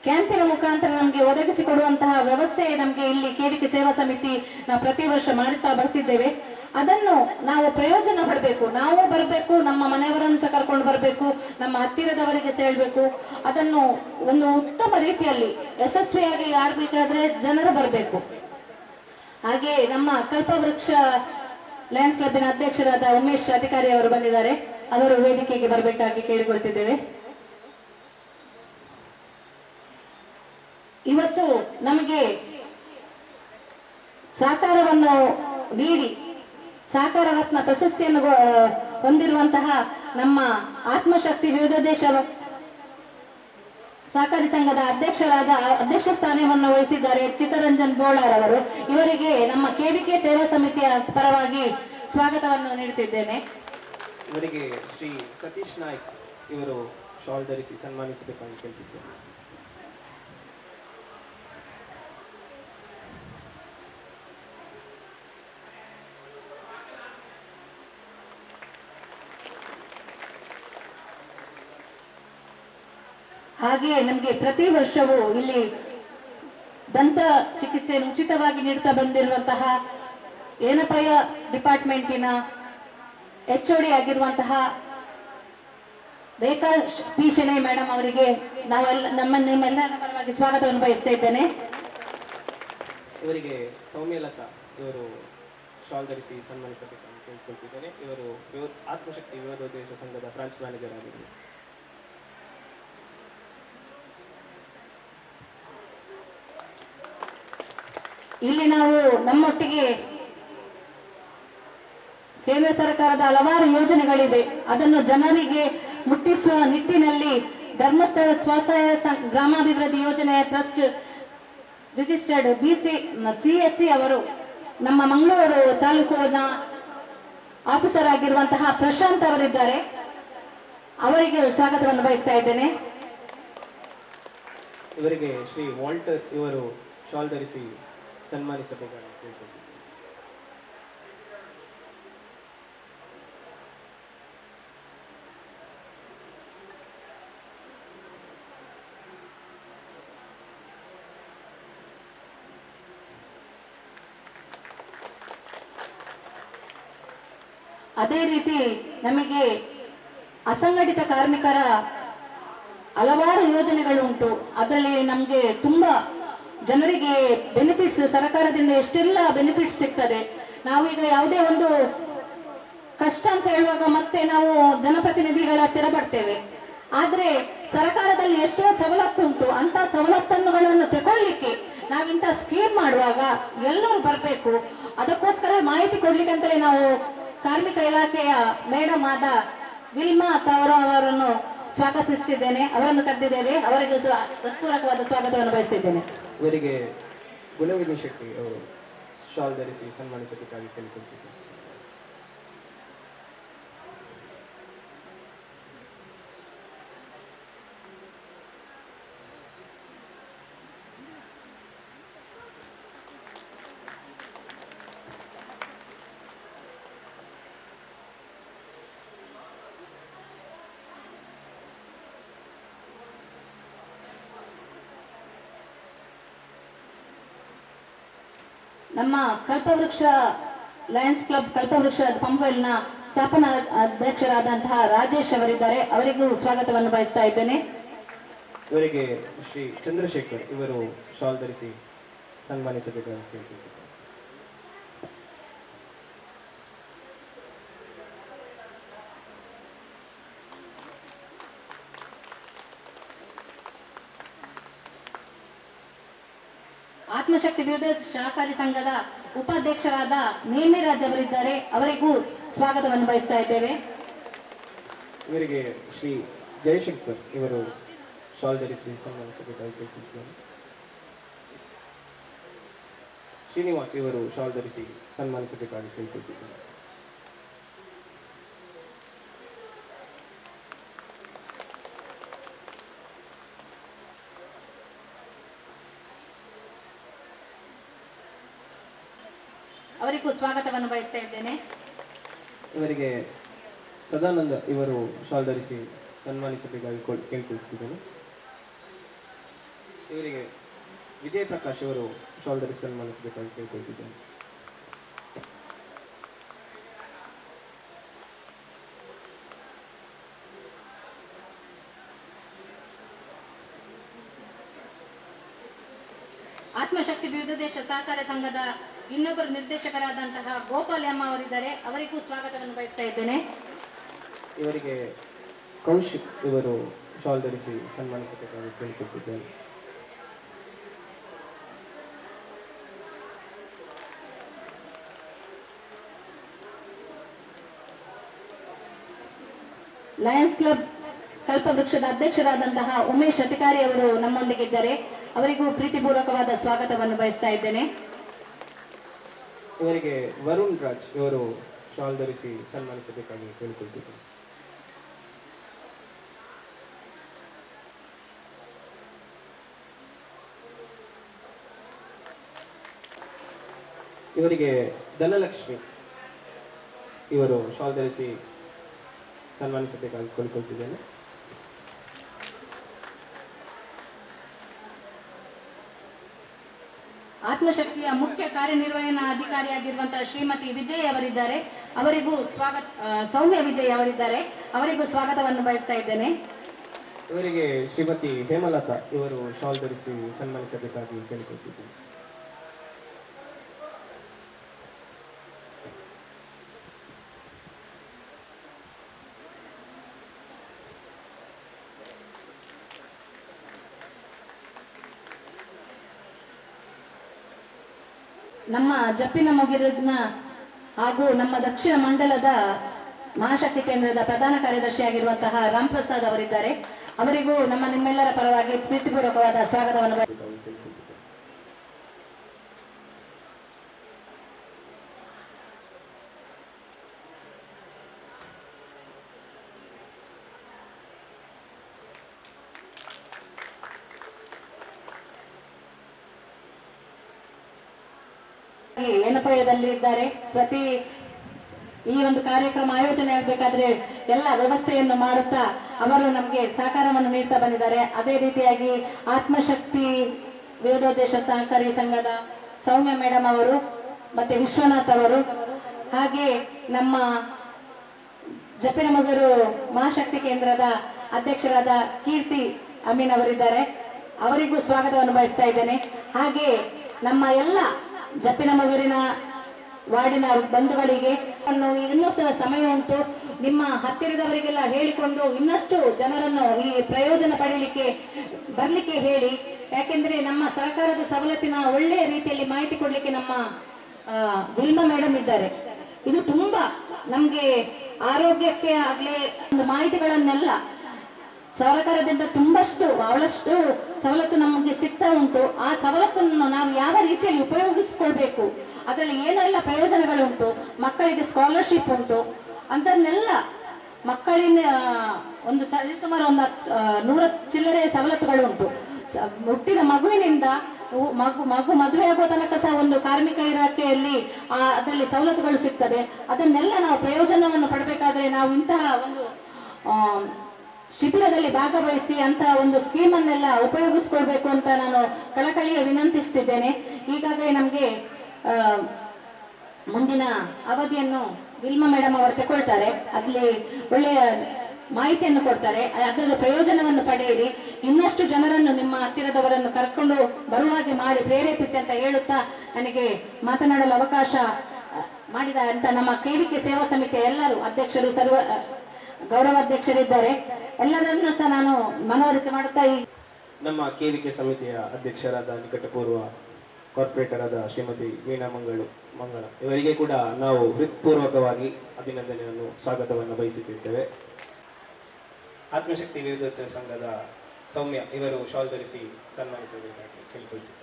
ಕ್ಯಾಂಪಿನ ಮುಖಾಂತರ ನಮ್ಗೆ ಒದಗಿಸಿಕೊಡುವಂತಹ ವ್ಯವಸ್ಥೆ ನಮ್ಗೆ ಇಲ್ಲಿ ಕೆವಿಕೆ ಸೇವಾ ಸಮಿತಿ ನಾವು ಪ್ರತಿ ವರ್ಷ ಮಾಡುತ್ತಾ ಬರ್ತಿದ್ದೇವೆ. ಅದನ್ನು ನಾವು ಪ್ರಯೋಜನ ಪಡಬೇಕು, ನಾವು ಬರಬೇಕು, ನಮ್ಮ ಮನೆಯವರನ್ನು ಸಹ ಕರ್ಕೊಂಡು ಬರಬೇಕು, ನಮ್ಮ ಹತ್ತಿರದವರಿಗೆ ಸೇಳ್ಬೇಕು. ಅದನ್ನು ಒಂದು ಉತ್ತಮ ರೀತಿಯಲ್ಲಿ ಯಶಸ್ವಿಯಾಗಿ ಆಡ್ಬೇಕಾದ್ರೆ ಜನರು ಬರಬೇಕು. ಹಾಗೆ ನಮ್ಮ ಕಲ್ಪವೃಕ್ಷ ಲಯನ್ಸ್ ಕ್ಲಬ್ಬಿನ ಅಧ್ಯಕ್ಷರಾದ ಉಮೇಶ್ ಅಧಿಕಾರಿ ಅವರು ಬಂದಿದ್ದಾರೆ. ಅವರು ವೇದಿಕೆಗೆ ಬರಬೇಕಾಗಿ ಕೇಳಿಕೊಳ್ತಿದ್ದೇವೆ. ಇವತ್ತು ನಮಗೆ ಸಹಕಾರವನ್ನು ನೀಡಿ ಸಹಕಾರ ರತ್ನ ಪ್ರಶಸ್ತಿಯನ್ನು ಹೊಂದಿರುವಂತಹ ನಮ್ಮ ಆತ್ಮಶಕ್ತಿ ವಿವಿಧ ದೇಶ ಸಹಕಾರಿ ಸಂಘದ ಅಧ್ಯಕ್ಷ ಸ್ಥಾನವನ್ನು ವಹಿಸಿದ್ದಾರೆ ಚಿತ್ತರಂಜನ್ ಬೋಳಾರ್ ಅವರು. ಇವರಿಗೆ ನಮ್ಮ ಕೆವಿಕೆ ಸೇವಾ ಸಮಿತಿಯ ಪರವಾಗಿ ಸ್ವಾಗತವನ್ನು ನೀಡುತ್ತಿದ್ದೇನೆ. ಇವರಿಗೆ ಶ್ರೀ ಸತೀಶ್ ನಾಯ್ಕ್ ಇವರು ಶಾಲ್ ಧರಿಸಿ ಸನ್ಮಾನಿಸಬೇಕೆಂದು ಕೇಳ್ತಿದ್ದೇನೆ. ಹಾಗೆಯೇ ನಮಗೆ ಪ್ರತಿ ವರ್ಷವೂ ಇಲ್ಲಿ ದಂತ ಚಿಕಿತ್ಸೆಯನ್ನು ಉಚಿತವಾಗಿ ನೀಡುತ್ತಾ ಬಂದಿರುವಂತಹ ಏನಪಯ ಡಿಪಾರ್ಟ್ಮೆಂಟಿನ HOD ಆಗಿರುವಂತಹ ರೇಖಾ ಪಿ ಶೆಣೈ ಮೇಡಮ್ ಅವರಿಗೆ ನಿಮ್ಮೆಲ್ಲರ ಪರವಾಗಿ ಸ್ವಾಗತವನ್ನು ಬಯಸ್ತಾ ಇದ್ದೇನೆ. ಇವರಿಗೆ ಸೌಮ್ಯಲತಾ ಇವರು ಶಾಲ್ ಧರಿಸಿ ಸನ್ಮಾನಿಸಬೇಕೆಂದು ಕೇಳಿಕೊಳ್ತಿದ್ದೇನೆ. ಇವರು ಆತ್ಮಶಕ್ತಿ ವಿವಿಧೋದ್ದೇಶ ಸಂಘದ ಬ್ರಾಂಚ್ ಮ್ಯಾನೇಜರ್ ಆಗಿದ್ದಾರೆ. ಇಲ್ಲಿ ನಾವು ನಮ್ಮೊಟ್ಟಿಗೆ ಕೇಂದ್ರ ಸರ್ಕಾರದ ಹಲವಾರು ಯೋಜನೆಗಳಿವೆ, ಅದನ್ನು ಜನರಿಗೆ ಮುಟ್ಟಿಸುವ ನಿಟ್ಟಿನಲ್ಲಿ ಧರ್ಮಸ್ಥಳ ಸ್ವಸಹಾಯ ಗ್ರಾಮಾಭಿವೃದ್ಧಿ ಯೋಜನೆಯ ಟ್ರಸ್ಟ್ ರಿಜಿಸ್ಟರ್ಡ್ CSC ಅವರು ನಮ್ಮ ಮಂಗಳೂರು ತಾಲೂಕಿನ ಆಫೀಸರ್ ಆಗಿರುವಂತಹ ಪ್ರಶಾಂತ್ ಅವರಿದ್ದಾರೆ. ಅವರಿಗೆ ಸ್ವಾಗತವನ್ನು ಬಯಸ್ತಾ ಇದ್ದೇನೆ. ಇವರಿಗೆ ಶ್ರೀ ವಾಲ್ಟರ್ ಇವರು ಶಾಲ್ ಧರಿಸಿ ಸನ್ಮಾನಿಸಬೇಕಾಗಿ ಕೇಳಿಕೊಳ್ತಿದ್ದೇನೆ. ಅದೇ ರೀತಿ ನಮಗೆ ಅಸಂಘಟಿತ ಕಾರ್ಮಿಕರ ಹಲವಾರು ಯೋಜನೆಗಳು ಉಂಟು. ಅದರಲ್ಲಿ ನಮಗೆ ತುಂಬಾ ಜನರಿಗೆ ಬೆನಿಫಿಟ್ಸ್, ಸರ್ಕಾರದಿಂದ ಎಷ್ಟೆಲ್ಲ ಬೆನಿಫಿಟ್ಸ್ ಸಿಗ್ತದೆ. ನಾವೀಗ ಯಾವುದೇ ಒಂದು ಕಷ್ಟ ಅಂತ ಹೇಳುವಾಗ ಮತ್ತೆ ನಾವು ಜನಪ್ರತಿನಿಧಿಗಳ ಹತ್ತಿರ ಬರ್ತೇವೆ. ಆದ್ರೆ ಸರ್ಕಾರದಲ್ಲಿ ಎಷ್ಟೋ ಸವಲತ್ತುಂಟು, ಅಂತ ಸವಲತ್ತುಗಳನ್ನು ತಗೊಳ್ಳಿಕ್ಕೆ ನಾವಿಂತ ಸ್ಕೀಮ್ ಮಾಡುವಾಗ ಎಲ್ಲರೂ ಬರಬೇಕು. ಅದಕ್ಕೋಸ್ಕರ ಮಾಹಿತಿ ಕೊಡ್ಲಿಕ್ಕೆ ಅಂತಲೇ ನಾವು ಕಾರ್ಮಿಕ ಇಲಾಖೆಯ ಮೇಡಮ್ ಆದ ವಿಲ್ಮಾ ಅವರನ್ನು ಸ್ವಾಗತಿಸುತ್ತಿದ್ದೇನೆ. ಅವರನ್ನು ಕರೆದಿದ್ದೇವೆ. ಅವರಿಗೆ ಹೃತ್ಪೂರ್ವಕವಾದ ಸ್ವಾಗತವನ್ನು ಬಯಸಿದ್ದೇನೆ. ಇವರಿಗೆ ಗುಣವಿನಿ ಶೆಟ್ಟಿ ಅವರು ಶಾಲ್ ಧರಿಸಿ ಸನ್ಮಾನಿಸಬೇಕಾಗಿ ಕೇಳಿಕೊಳ್ತಿದ್ದೇನೆ. ನಮ್ಮ ಕಲ್ಪವೃಕ್ಷ ಲಯನ್ಸ್ ಕ್ಲಬ್ ಕಲ್ಪವೃಕ್ಷ ಪಂಪವೆಲ್ನ ಸ್ಥಾಪನಾ ಅಧ್ಯಕ್ಷರಾದಂತಹ ರಾಜೇಶ್ ಅವರಿದ್ದಾರೆ. ಅವರಿಗೂ ಸ್ವಾಗತವನ್ನು ಬಯಸ್ತಾ ಇದ್ದೇನೆ. ಇವರಿಗೆ ಶ್ರೀ ಚಂದ್ರಶೇಖರ್ ಇವರು ಶಾಲ್ ಧರಿಸಿ ಸನ್ಮಾನಿಸಬೇಕಾಗಿ ಕೇಳಿಕೊಳ್ತಿದ್ದೇನೆ. ಆತ್ಮಶಕ್ತಿ ವಿವಿಧ ಸಹಕಾರಿ ಸಂಘದ ಉಪಾಧ್ಯಕ್ಷರಾದ ನೇಮಿರಾಜ್ ಅವರಿದ್ದಾರೆ. ಅವರಿಗೂ ಸ್ವಾಗತವನ್ನು ಬಯಸ್ತಾ ಇದ್ದೇವೆ. ಇವರಿಗೆ ಶ್ರೀ ಜಯಶಂಕರ್ ಇವರು ಶಾಲ್ ಧರಿಸಿ ಸನ್ಮಾನಿಸಬೇಕಾಗಿ ಕೇಳಿಕೊಳ್ತಿದ್ದೇನೆ. ಶ್ರೀನಿವಾಸ್ ಇವರು ಶಾಲ್ ಧರಿಸಿ ಸನ್ಮಾನಿಸಬೇಕಾಗಿ ಕೇಳಿಕೊಳ್ತಿದ್ದೇನೆ. ಅವರಿಗೂ ಸ್ವಾಗತವನ್ನು ಬಯಸ್ತಾ ಇದ್ದೇನೆ. ಇವರಿಗೆ ಸದಾನಂದ ಇವರು ಶಾಲ್ ಧರಿಸಿ ಸನ್ಮಾನಿಸಬೇಕಾಗಿ ಕೇಳಿಕೊಳ್ತಿದ್ದೇನೆ. ಇವರಿಗೆ ವಿಜಯ ಪ್ರಕಾಶ್ ಇವರು ಶಾಲ್ ಧರಿಸಿ ಸನ್ಮಾನಿಸಬೇಕಾಗಿ ಕೇಳಿಕೊಳ್ತಿದ್ದೇನೆ. ಆತ್ಮಶಕ್ತಿ ವಿವಿಧ ದೇಶ ಸಹಕಾರ ಸಂಘದ ಇನ್ನೊಬ್ಬರು ನಿರ್ದೇಶಕರಾದಂತಹ ಗೋಪಾಲ್ ಎಂ ಅವರಿದ್ದಾರೆ. ಅವರಿಗೂ ಸ್ವಾಗತವನ್ನು ಬಯಸ್ತಾ ಇದ್ದೇನೆ. ಇವರಿಗೆ ಕೌಶಿಕ್ ಇವರು ಶಾಲ್ ಧರಿಸಿ ಸನ್ಮಾನಿಸಬೇಕಾಗಿ ಕೇಳಿಕೊಳ್ತಿದ್ದೇನೆ. ಲಯನ್ಸ್ ಕ್ಲಬ್ ಕಲ್ಪವೃಕ್ಷದ ಅಧ್ಯಕ್ಷರಾದಂತಹ ಉಮೇಶ್ ಅಧಿಕಾರಿ ಅವರು ನಮ್ಮೊಂದಿಗಿದ್ದಾರೆ. ಅವರಿಗೂ ಪ್ರೀತಿಪೂರ್ವಕವಾದ ಸ್ವಾಗತವನ್ನು ಬಯಸ್ತಾ ಇದ್ದೇನೆ. ಇವರಿಗೆ ವರುಣ್ ರಾಜ್ ಇವರು ಶಾಲ್ ಧರಿಸಿ ಸನ್ಮಾನಿಸಬೇಕಾಗಿ ಕೇಳಿಕೊಳ್ತಿದ್ದೇನೆ. ಇವರಿಗೆ ಧನಲಕ್ಷ್ಮಿ ಇವರು ಶಾಲ್ ಧರಿಸಿ ಸನ್ಮಾನಿಸಬೇಕಾಗಿ ಕೇಳಿಕೊಳ್ತಿದ್ದೇನೆ. ಆತ್ಮಶಕ್ತಿಯ ಮುಖ್ಯ ಕಾರ್ಯನಿರ್ವಹಣಾ ಅಧಿಕಾರಿಯಾಗಿರುವಂತಹ ಶ್ರೀಮತಿ ವಿಜಯ್ ಅವರಿದ್ದಾರೆ. ಅವರಿಗೂ ಸೌಮ್ಯ ವಿಜಯ್ ಅವರಿದ್ದಾರೆ, ಅವರಿಗೂ ಸ್ವಾಗತವನ್ನು ಬಯಸ್ತಾ ಇದ್ದೇನೆ. ಇವರಿಗೆ ಶ್ರೀಮತಿ ಹೇಮಲತಾ ಇವರು ಶಾಲ್ ಧರಿಸಿ ಸನ್ಮಾನಿಸಬೇಕಾಗಿ ಕೇಳಿಕೊಳ್ತಿದ್ದೇನೆ. ನಮ್ಮ ಜಪ್ಪಿನ ಮುಗಿರಿನ ಹಾಗೂ ನಮ್ಮ ದಕ್ಷಿಣ ಮಂಡಲದ ಮಹಾಶಕ್ತಿ ಕೇಂದ್ರದ ಪ್ರಧಾನ ಕಾರ್ಯದರ್ಶಿಯಾಗಿರುವಂತಹ ರಾಮ್ ಪ್ರಸಾದ್ ಅವರಿದ್ದಾರೆ. ಅವರಿಗೂ ನಿಮ್ಮೆಲ್ಲರ ಪರವಾಗಿ ಪ್ರೀತಿಪೂರ್ವಕವಾದ ಸ್ವಾಗತವನ್ನು ಏನಪಯದಲ್ಲಿ ಇದ್ದಾರೆ. ಪ್ರತಿ ಈ ಒಂದು ಕಾರ್ಯಕ್ರಮ ಆಯೋಜನೆ ಆಗಬೇಕಾದ್ರೆ ಎಲ್ಲ ವ್ಯವಸ್ಥೆಯನ್ನು ಮಾಡುತ್ತಾ ಅವರು ನಮಗೆ ಸಹಕಾರವನ್ನು ನೀಡ್ತಾ ಬಂದಿದ್ದಾರೆ. ಅದೇ ರೀತಿಯಾಗಿ ಆತ್ಮಶಕ್ತಿ ವಿವಿಧೋದ್ದೇಶ ಸಹಕಾರಿ ಸಂಘದ ಸೌಮ್ಯ ಮೇಡಮ್ ಅವರು ಮತ್ತೆ ವಿಶ್ವನಾಥ್ ಅವರು, ಹಾಗೆ ನಮ್ಮ ಜಪ್ಪಿನಮಗರು ಮಹಾಶಕ್ತಿ ಕೇಂದ್ರದ ಅಧ್ಯಕ್ಷರಾದ ಕೀರ್ತಿ ಅಮೀನ್ ಅವರಿದ್ದಾರೆ. ಅವರಿಗೂ ಸ್ವಾಗತವನ್ನು ಬಯಸ್ತಾ ಇದ್ದೇನೆ. ಹಾಗೆ ನಮ್ಮ ಎಲ್ಲ ಜಪ್ಪಿನಮಗರಿನ ವಾರ್ಡಿನ ಬಂಧುಗಳಿಗೆ ಇನ್ನೂ ಸಮಯ ಉಂಟು, ನಿಮ್ಮ ಹತ್ತಿರದವರಿಗೆಲ್ಲ ಹೇಳಿಕೊಂಡು ಇನ್ನಷ್ಟು ಜನರನ್ನು ಈ ಪ್ರಯೋಜನ ಪಡೀಲಿಕ್ಕೆ ಬರ್ಲಿಕ್ಕೆ ಹೇಳಿ. ಯಾಕೆಂದ್ರೆ ನಮ್ಮ ಸರ್ಕಾರದ ಸವಲತ್ತಿನ ಒಳ್ಳೆಯ ರೀತಿಯಲ್ಲಿ ಮಾಹಿತಿ ಕೊಡ್ಲಿಕ್ಕೆ ನಮ್ಮ ವಿಲ್ಮಾ ಮೇಡಮ್ ಇದ್ದಾರೆ. ಇದು ತುಂಬಾ ನಮ್ಗೆ ಆರೋಗ್ಯಕ್ಕೆ ಆಗ್ಲೇ ಒಂದು ಮಾಹಿತಿಗಳನ್ನೆಲ್ಲ ಸರ್ಕಾರದಿಂದ ಬಹಳಷ್ಟು ಸವಲತ್ತು ನಮಗೆ ಸಿಗ್ತಾ ಉಂಟು. ಆ ಸವಲತ್ತನ್ನು ನಾವು ಯಾವ ರೀತಿಯಲ್ಲಿ ಉಪಯೋಗಿಸಿಕೊಳ್ಬೇಕು, ಅದರಲ್ಲಿ ಏನೆಲ್ಲ ಪ್ರಯೋಜನಗಳುಂಟು, ಮಕ್ಕಳಿಗೆ ಸ್ಕಾಲರ್ಶಿಪ್ ಉಂಟು, ಅದನ್ನೆಲ್ಲ ಮಕ್ಕಳಿನ ಒಂದು ಸರಿಸುಮಾರು 100 ಚಿಲ್ಲರೆ ಸವಲತ್ತುಗಳು ಉಂಟು. ಹುಟ್ಟಿದ ಮಗುವಿನಿಂದ ಮಗು ಮದುವೆ ಆಗುವ ತನಕ ಸಹ ಒಂದು ಕಾರ್ಮಿಕ ಇಲಾಖೆಯಲ್ಲಿ ಅದರಲ್ಲಿ ಸವಲತ್ತುಗಳು ಸಿಗ್ತದೆ. ಅದನ್ನೆಲ್ಲ ನಾವು ಪ್ರಯೋಜನವನ್ನು ಪಡಬೇಕಾದ್ರೆ ನಾವು ಇಂತಹ ಒಂದು ಶಿಬಿರದಲ್ಲಿ ಭಾಗವಹಿಸಿ ಅಂತಹ ಒಂದು ಸ್ಕೀಮ್ ಅನ್ನೆಲ್ಲ ಉಪಯೋಗಿಸ್ಕೊಳ್ಬೇಕು ಅಂತ ನಾನು ಕಳಕಳಿಯ ವಿನಂತಿಸ್ತಿದ್ದೇನೆ. ಈಗಾಗಲೇ ನಮಗೆ ಮುಂದಿನ ಅವಧಿಯನ್ನು ವಿಲ್ಮಾ ಮೇಡಮ್ ಅವರು ತಗೊಳ್ತಾರೆ, ಅಲ್ಲಿ ಒಳ್ಳೆಯ ಮಾಹಿತಿಯನ್ನು ಕೊಡ್ತಾರೆ. ಅದರ ಪ್ರಯೋಜನವನ್ನು ಪಡೆಯಿರಿ, ಇನ್ನಷ್ಟು ಜನರನ್ನು ನಿಮ್ಮ ಹತ್ತಿರದವರನ್ನು ಕರ್ಕೊಂಡು ಬರುವ ಹಾಗೆ ಮಾಡಿ ಪ್ರೇರೇಪಿಸಿ ಅಂತ ಹೇಳುತ್ತಾ ನನಗೆ ಮಾತನಾಡಲು ಅವಕಾಶ ಮಾಡಿದ ಅಂತ ನಮ್ಮ KVK ಸೇವಾ ಸಮಿತಿಯ ಎಲ್ಲರೂ ಅಧ್ಯಕ್ಷರು ಗೌರವಾಧ್ಯಕ್ಷರಿದ್ದಾರೆ, ಎಲ್ಲರನ್ನೂ ಸಹ ನಾನು ಮನವರಿಕೆ ಮಾಡುತ್ತಾ ನಮ್ಮ KVK ಸಮಿತಿಯ ಅಧ್ಯಕ್ಷರಾದ ನಿಕಟಪೂರ್ವ ಕಾರ್ಪೊರೇಟರ್ ಆದ ಶ್ರೀಮತಿ ವೀಣಾ ಮಂಗಳ ಇವರಿಗೆ ಕೂಡ ನಾವು ಹೃತ್ಪೂರ್ವಕವಾಗಿ ಅಭಿನಂದನೆಯನ್ನು ಸ್ವಾಗತವನ್ನು ಬಯಸುತ್ತಿದ್ದೇವೆ. ಆತ್ಮಶಕ್ತಿ ವಿವಿಧೋತ್ಸವ ಸಂಘದ ಸೌಮ್ಯ ಇವರು ಶಾಲ್ ಧರಿಸಿ ಸನ್ಮಾನಿಸಬೇಕಾಗಿ ಕೇಳಿಕೊಳ್ತೀವಿ.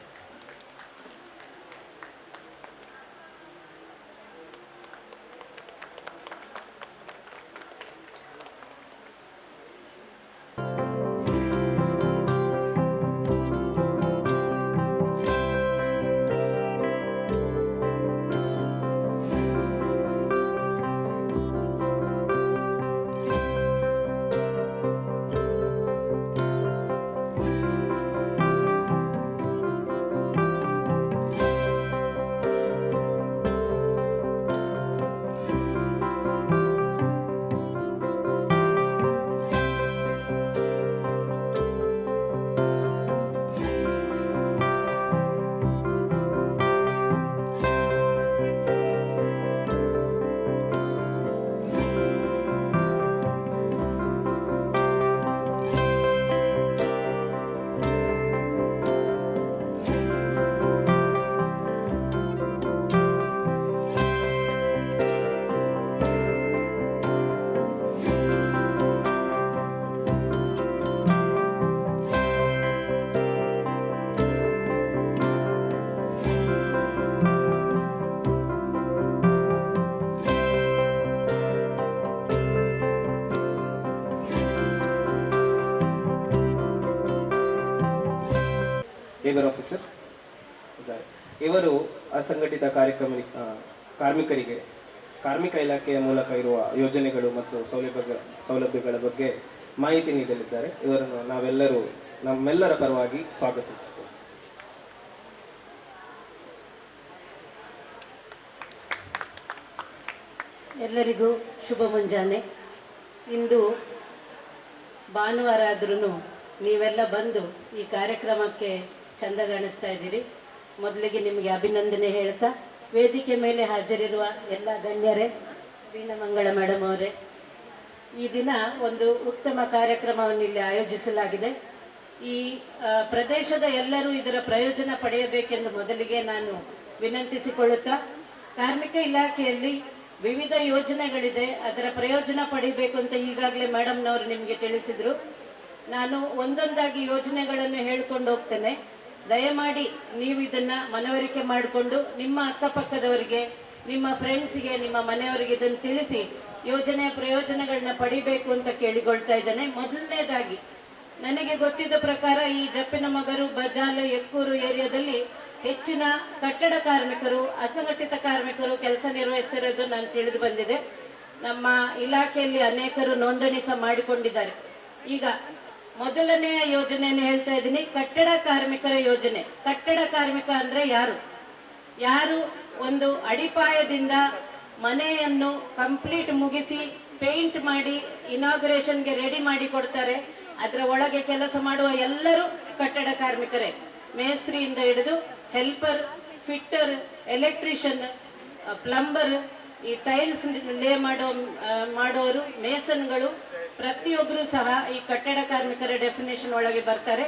ಲೇಬರ್ ಆಫೀಸರ್ ಇದ್ದಾರೆ. ಇವರು ಅಸಂಘಟಿತ ಕಾರ್ಮಿಕರಿಗೆ ಕಾರ್ಮಿಕ ಇಲಾಖೆಯ ಮೂಲಕ ಇರುವ ಯೋಜನೆಗಳು ಮತ್ತು ಸೌಲಭ್ಯಗಳ ಬಗ್ಗೆ ಮಾಹಿತಿ ನೀಡಲಿದ್ದಾರೆ. ಇವರನ್ನು ನಾವೆಲ್ಲರೂ ನಮ್ಮೆಲ್ಲರ ಪರವಾಗಿ ಸ್ವಾಗತಿಸುತ್ತೇವೆ. ಎಲ್ಲರಿಗೂ ಶುಭ ಮುಂಜಾನೆ. ಇಂದು ಭಾನುವಾರ ಆದ್ರೂ ನೀವೆಲ್ಲ ಬಂದು ಈ ಕಾರ್ಯಕ್ರಮಕ್ಕೆ ಚಂದ ಕಾಣಿಸ್ತಾ ಇದ್ದೀರಿ. ಮೊದಲಿಗೆ ನಿಮಗೆ ಅಭಿನಂದನೆ ಹೇಳ್ತಾ, ವೇದಿಕೆ ಮೇಲೆ ಹಾಜರಿರುವ ಎಲ್ಲ ಗಣ್ಯರೇ, ವೀಣಮಂಗಳ ಮೇಡಮ್ ಅವರೇ, ಈ ದಿನ ಒಂದು ಉತ್ತಮ ಕಾರ್ಯಕ್ರಮವನ್ನು ಇಲ್ಲಿ ಆಯೋಜಿಸಲಾಗಿದೆ. ಈ ಪ್ರದೇಶದ ಎಲ್ಲರೂ ಇದರ ಪ್ರಯೋಜನ ಪಡೆಯಬೇಕೆಂದು ಮೊದಲಿಗೆ ನಾನು ವಿನಂತಿಸಿಕೊಳ್ಳುತ್ತಾ, ಕಾರ್ಮಿಕ ಇಲಾಖೆಯಲ್ಲಿ ವಿವಿಧ ಯೋಜನೆಗಳಿದೆ, ಅದರ ಪ್ರಯೋಜನ ಪಡಿಬೇಕು ಅಂತ ಈಗಾಗಲೇ ಮೇಡಮ್ನವರು ನಿಮಗೆ ತಿಳಿಸಿದ್ರು. ನಾನು ಒಂದೊಂದಾಗಿ ಯೋಜನೆಗಳನ್ನು ಹೇಳ್ಕೊಂಡು ಹೋಗ್ತೇನೆ. ದಯಮಾಡಿ ನೀವು ಇದನ್ನ ಮನವರಿಕೆ ಮಾಡಿಕೊಂಡು ನಿಮ್ಮ ಅಕ್ಕಪಕ್ಕದವರಿಗೆ, ನಿಮ್ಮ ಫ್ರೆಂಡ್ಸ್ಗೆ, ನಿಮ್ಮ ಮನೆಯವರಿಗೆ ಇದನ್ನು ತಿಳಿಸಿ ಯೋಜನೆಯ ಪ್ರಯೋಜನಗಳನ್ನ ಪಡಿಬೇಕು ಅಂತ ಕೇಳಿಕೊಳ್ತಾ ಇದ್ದೇನೆ. ಮೊದಲನೇದಾಗಿ, ನನಗೆ ಗೊತ್ತಿದ್ದ ಪ್ರಕಾರ ಈ ಜಪ್ಪಿನಮೊಗರು, ಬಜಾಲ್, ಎಕ್ಕೂರು ಏರಿಯಾದಲ್ಲಿ ಹೆಚ್ಚಿನ ಕಟ್ಟಡ ಕಾರ್ಮಿಕರು, ಅಸಂಘಟಿತ ಕಾರ್ಮಿಕರು ಕೆಲಸ ನಿರ್ವಹಿಸ್ತಿರೋದು ನಾನು ತಿಳಿದು ಬಂದಿದೆ. ನಮ್ಮ ಇಲಾಖೆಯಲ್ಲಿ ಅನೇಕರು ನೋಂದಣಿ ಸಹ ಮಾಡಿಕೊಂಡಿದ್ದಾರೆ. ಈಗ ಮೊದಲನೆಯ ಯೋಜನೆಯನ್ನು ಹೇಳ್ತಾ ಇದ್ದೀನಿ, ಕಟ್ಟಡ ಕಾರ್ಮಿಕರ ಯೋಜನೆ. ಕಟ್ಟಡ ಕಾರ್ಮಿಕ ಅಂದ್ರೆ ಯಾರು ಒಂದು ಅಡಿಪಾಯದಿಂದ ಮನೆಯನ್ನು ಕಂಪ್ಲೀಟ್ ಮುಗಿಸಿ ಪೇಂಟ್ ಮಾಡಿ ಇನಾಗ್ರೇಷನ್ಗೆ ರೆಡಿ ಮಾಡಿ ಕೊಡ್ತಾರೆ. ಅದರ ಒಳಗೆ ಕೆಲಸ ಮಾಡುವ ಎಲ್ಲರೂ ಕಟ್ಟಡ ಕಾರ್ಮಿಕರೇ. ಮೇಸ್ತ್ರಿಯಿಂದ ಹಿಡಿದು ಹೆಲ್ಪರ್, ಫಿಟ್ಟರ್, ಎಲೆಕ್ಟ್ರಿಷಿಯನ್, ಪ್ಲಂಬರ್, ಈ ಟೈಲ್ಸ್ ಲೇ ಮಾಡೋರು, ಮೇಸನ್ಗಳು, ಪ್ರತಿಯೊಬ್ಬರು ಸಹ ಈ ಕಟ್ಟಡ ಕಾರ್ಮಿಕರ ಡೆಫಿನೇಷನ್ ಒಳಗೆ ಬರ್ತಾರೆ.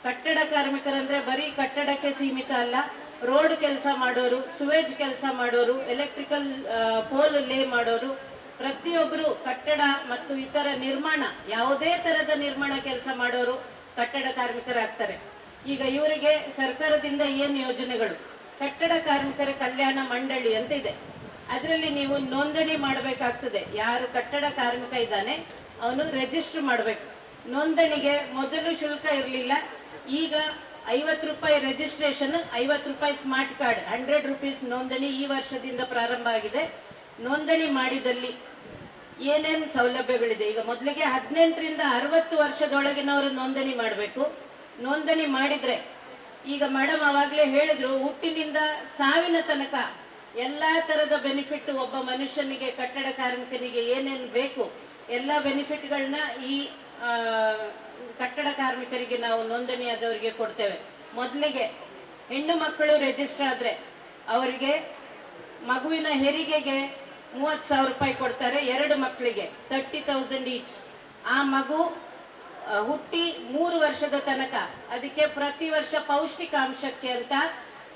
ಕಟ್ಟಡ ಕಾರ್ಮಿಕರಂದ್ರೆ ಬರೀ ಕಟ್ಟಡಕ್ಕೆ ಸೀಮಿತ ಅಲ್ಲ, ರೋಡ್ ಕೆಲಸ ಮಾಡೋರು, ಸುವೇಜ್ ಕೆಲಸ ಮಾಡೋರು, ಎಲೆಕ್ಟ್ರಿಕಲ್ ಪೋಲ್ ಲೇ ಮಾಡೋರು, ಪ್ರತಿಯೊಬ್ಬರು ಕಟ್ಟಡ ಮತ್ತು ಇತರ ನಿರ್ಮಾಣ, ಯಾವುದೇ ತರದ ನಿರ್ಮಾಣ ಕೆಲಸ ಮಾಡೋರು ಕಟ್ಟಡ ಕಾರ್ಮಿಕರಾಗ್ತಾರೆ. ಈಗ ಇವರಿಗೆ ಸರ್ಕಾರದಿಂದ ಏನು ಯೋಜನೆಗಳು? ಕಟ್ಟಡ ಕಾರ್ಮಿಕರ ಕಲ್ಯಾಣ ಮಂಡಳಿ ಅಂತ ಇದೆ. ಅದರಲ್ಲಿ ನೀವು ನೋಂದಣಿ ಮಾಡಬೇಕಾಗ್ತದೆ. ಯಾರು ಕಟ್ಟಡ ಕಾರ್ಮಿಕ ಇದ್ದಾನೆ ಅವನು ರಿಜಿಸ್ಟರ್ ಮಾಡಬೇಕು. ನೋಂದಣಿಗೆ ಮೊದಲು ಶುಲ್ಕ ಇರಲಿಲ್ಲ, ಈಗ 50 ರೂಪಾಯಿ ರಿಜಿಸ್ಟ್ರೇಷನ್, 50 ರೂಪಾಯಿ ಸ್ಮಾರ್ಟ್ ಕಾರ್ಡ್, 100 ರೂಪೀಸ್ ನೋಂದಣಿ ಈ ವರ್ಷದಿಂದ ಪ್ರಾರಂಭ ಆಗಿದೆ. ನೋಂದಣಿ ಮಾಡಿದಲ್ಲಿ ಏನೇನು ಸೌಲಭ್ಯಗಳಿದೆ? ಈಗ ಮೊದಲಿಗೆ 18ರಿಂದ 60 ವರ್ಷದೊಳಗಿನವರು ನೋಂದಣಿ ಮಾಡಬೇಕು. ನೋಂದಣಿ ಮಾಡಿದ್ರೆ, ಈಗ ಮೇಡಮ್ ಅವಾಗಲೇ ಹೇಳಿದ್ರು, ಹುಟ್ಟಿನಿಂದ ಸಾವಿನ ತನಕ ಎಲ್ಲಾ ತರದ ಬೆನಿಫಿಟ್ ಒಬ್ಬ ಮನುಷ್ಯನಿಗೆ, ಕಟ್ಟಡ ಕಾರ್ಮಿಕನಿಗೆ ಏನೇನು ಬೇಕು ಎಲ್ಲ ಬೆನಿಫಿಟ್ಗಳನ್ನ ಈ ಕಟ್ಟಡ ಕಾರ್ಮಿಕರಿಗೆ ನಾವು ನೋಂದಣಿಯಾದವರಿಗೆ ಕೊಡ್ತೇವೆ. ಮೊದಲಿಗೆ ಹೆಣ್ಣು ಮಕ್ಕಳು ರಿಜಿಸ್ಟರ್ ಆದ್ರೆ ಅವರಿಗೆ ಮಗುವಿನ ಹೆರಿಗೆಗೆ 30,000 ರೂಪಾಯಿ ಕೊಡ್ತಾರೆ. 2 ಮಕ್ಕಳಿಗೆ 30,000 ಈಚ್. ಆ ಮಗು ಹುಟ್ಟಿ 3 ವರ್ಷದ ತನಕ ಅದಕ್ಕೆ ಪ್ರತಿ ವರ್ಷ ಪೌಷ್ಟಿಕಾಂಶಕ್ಕೆ ಅಂತ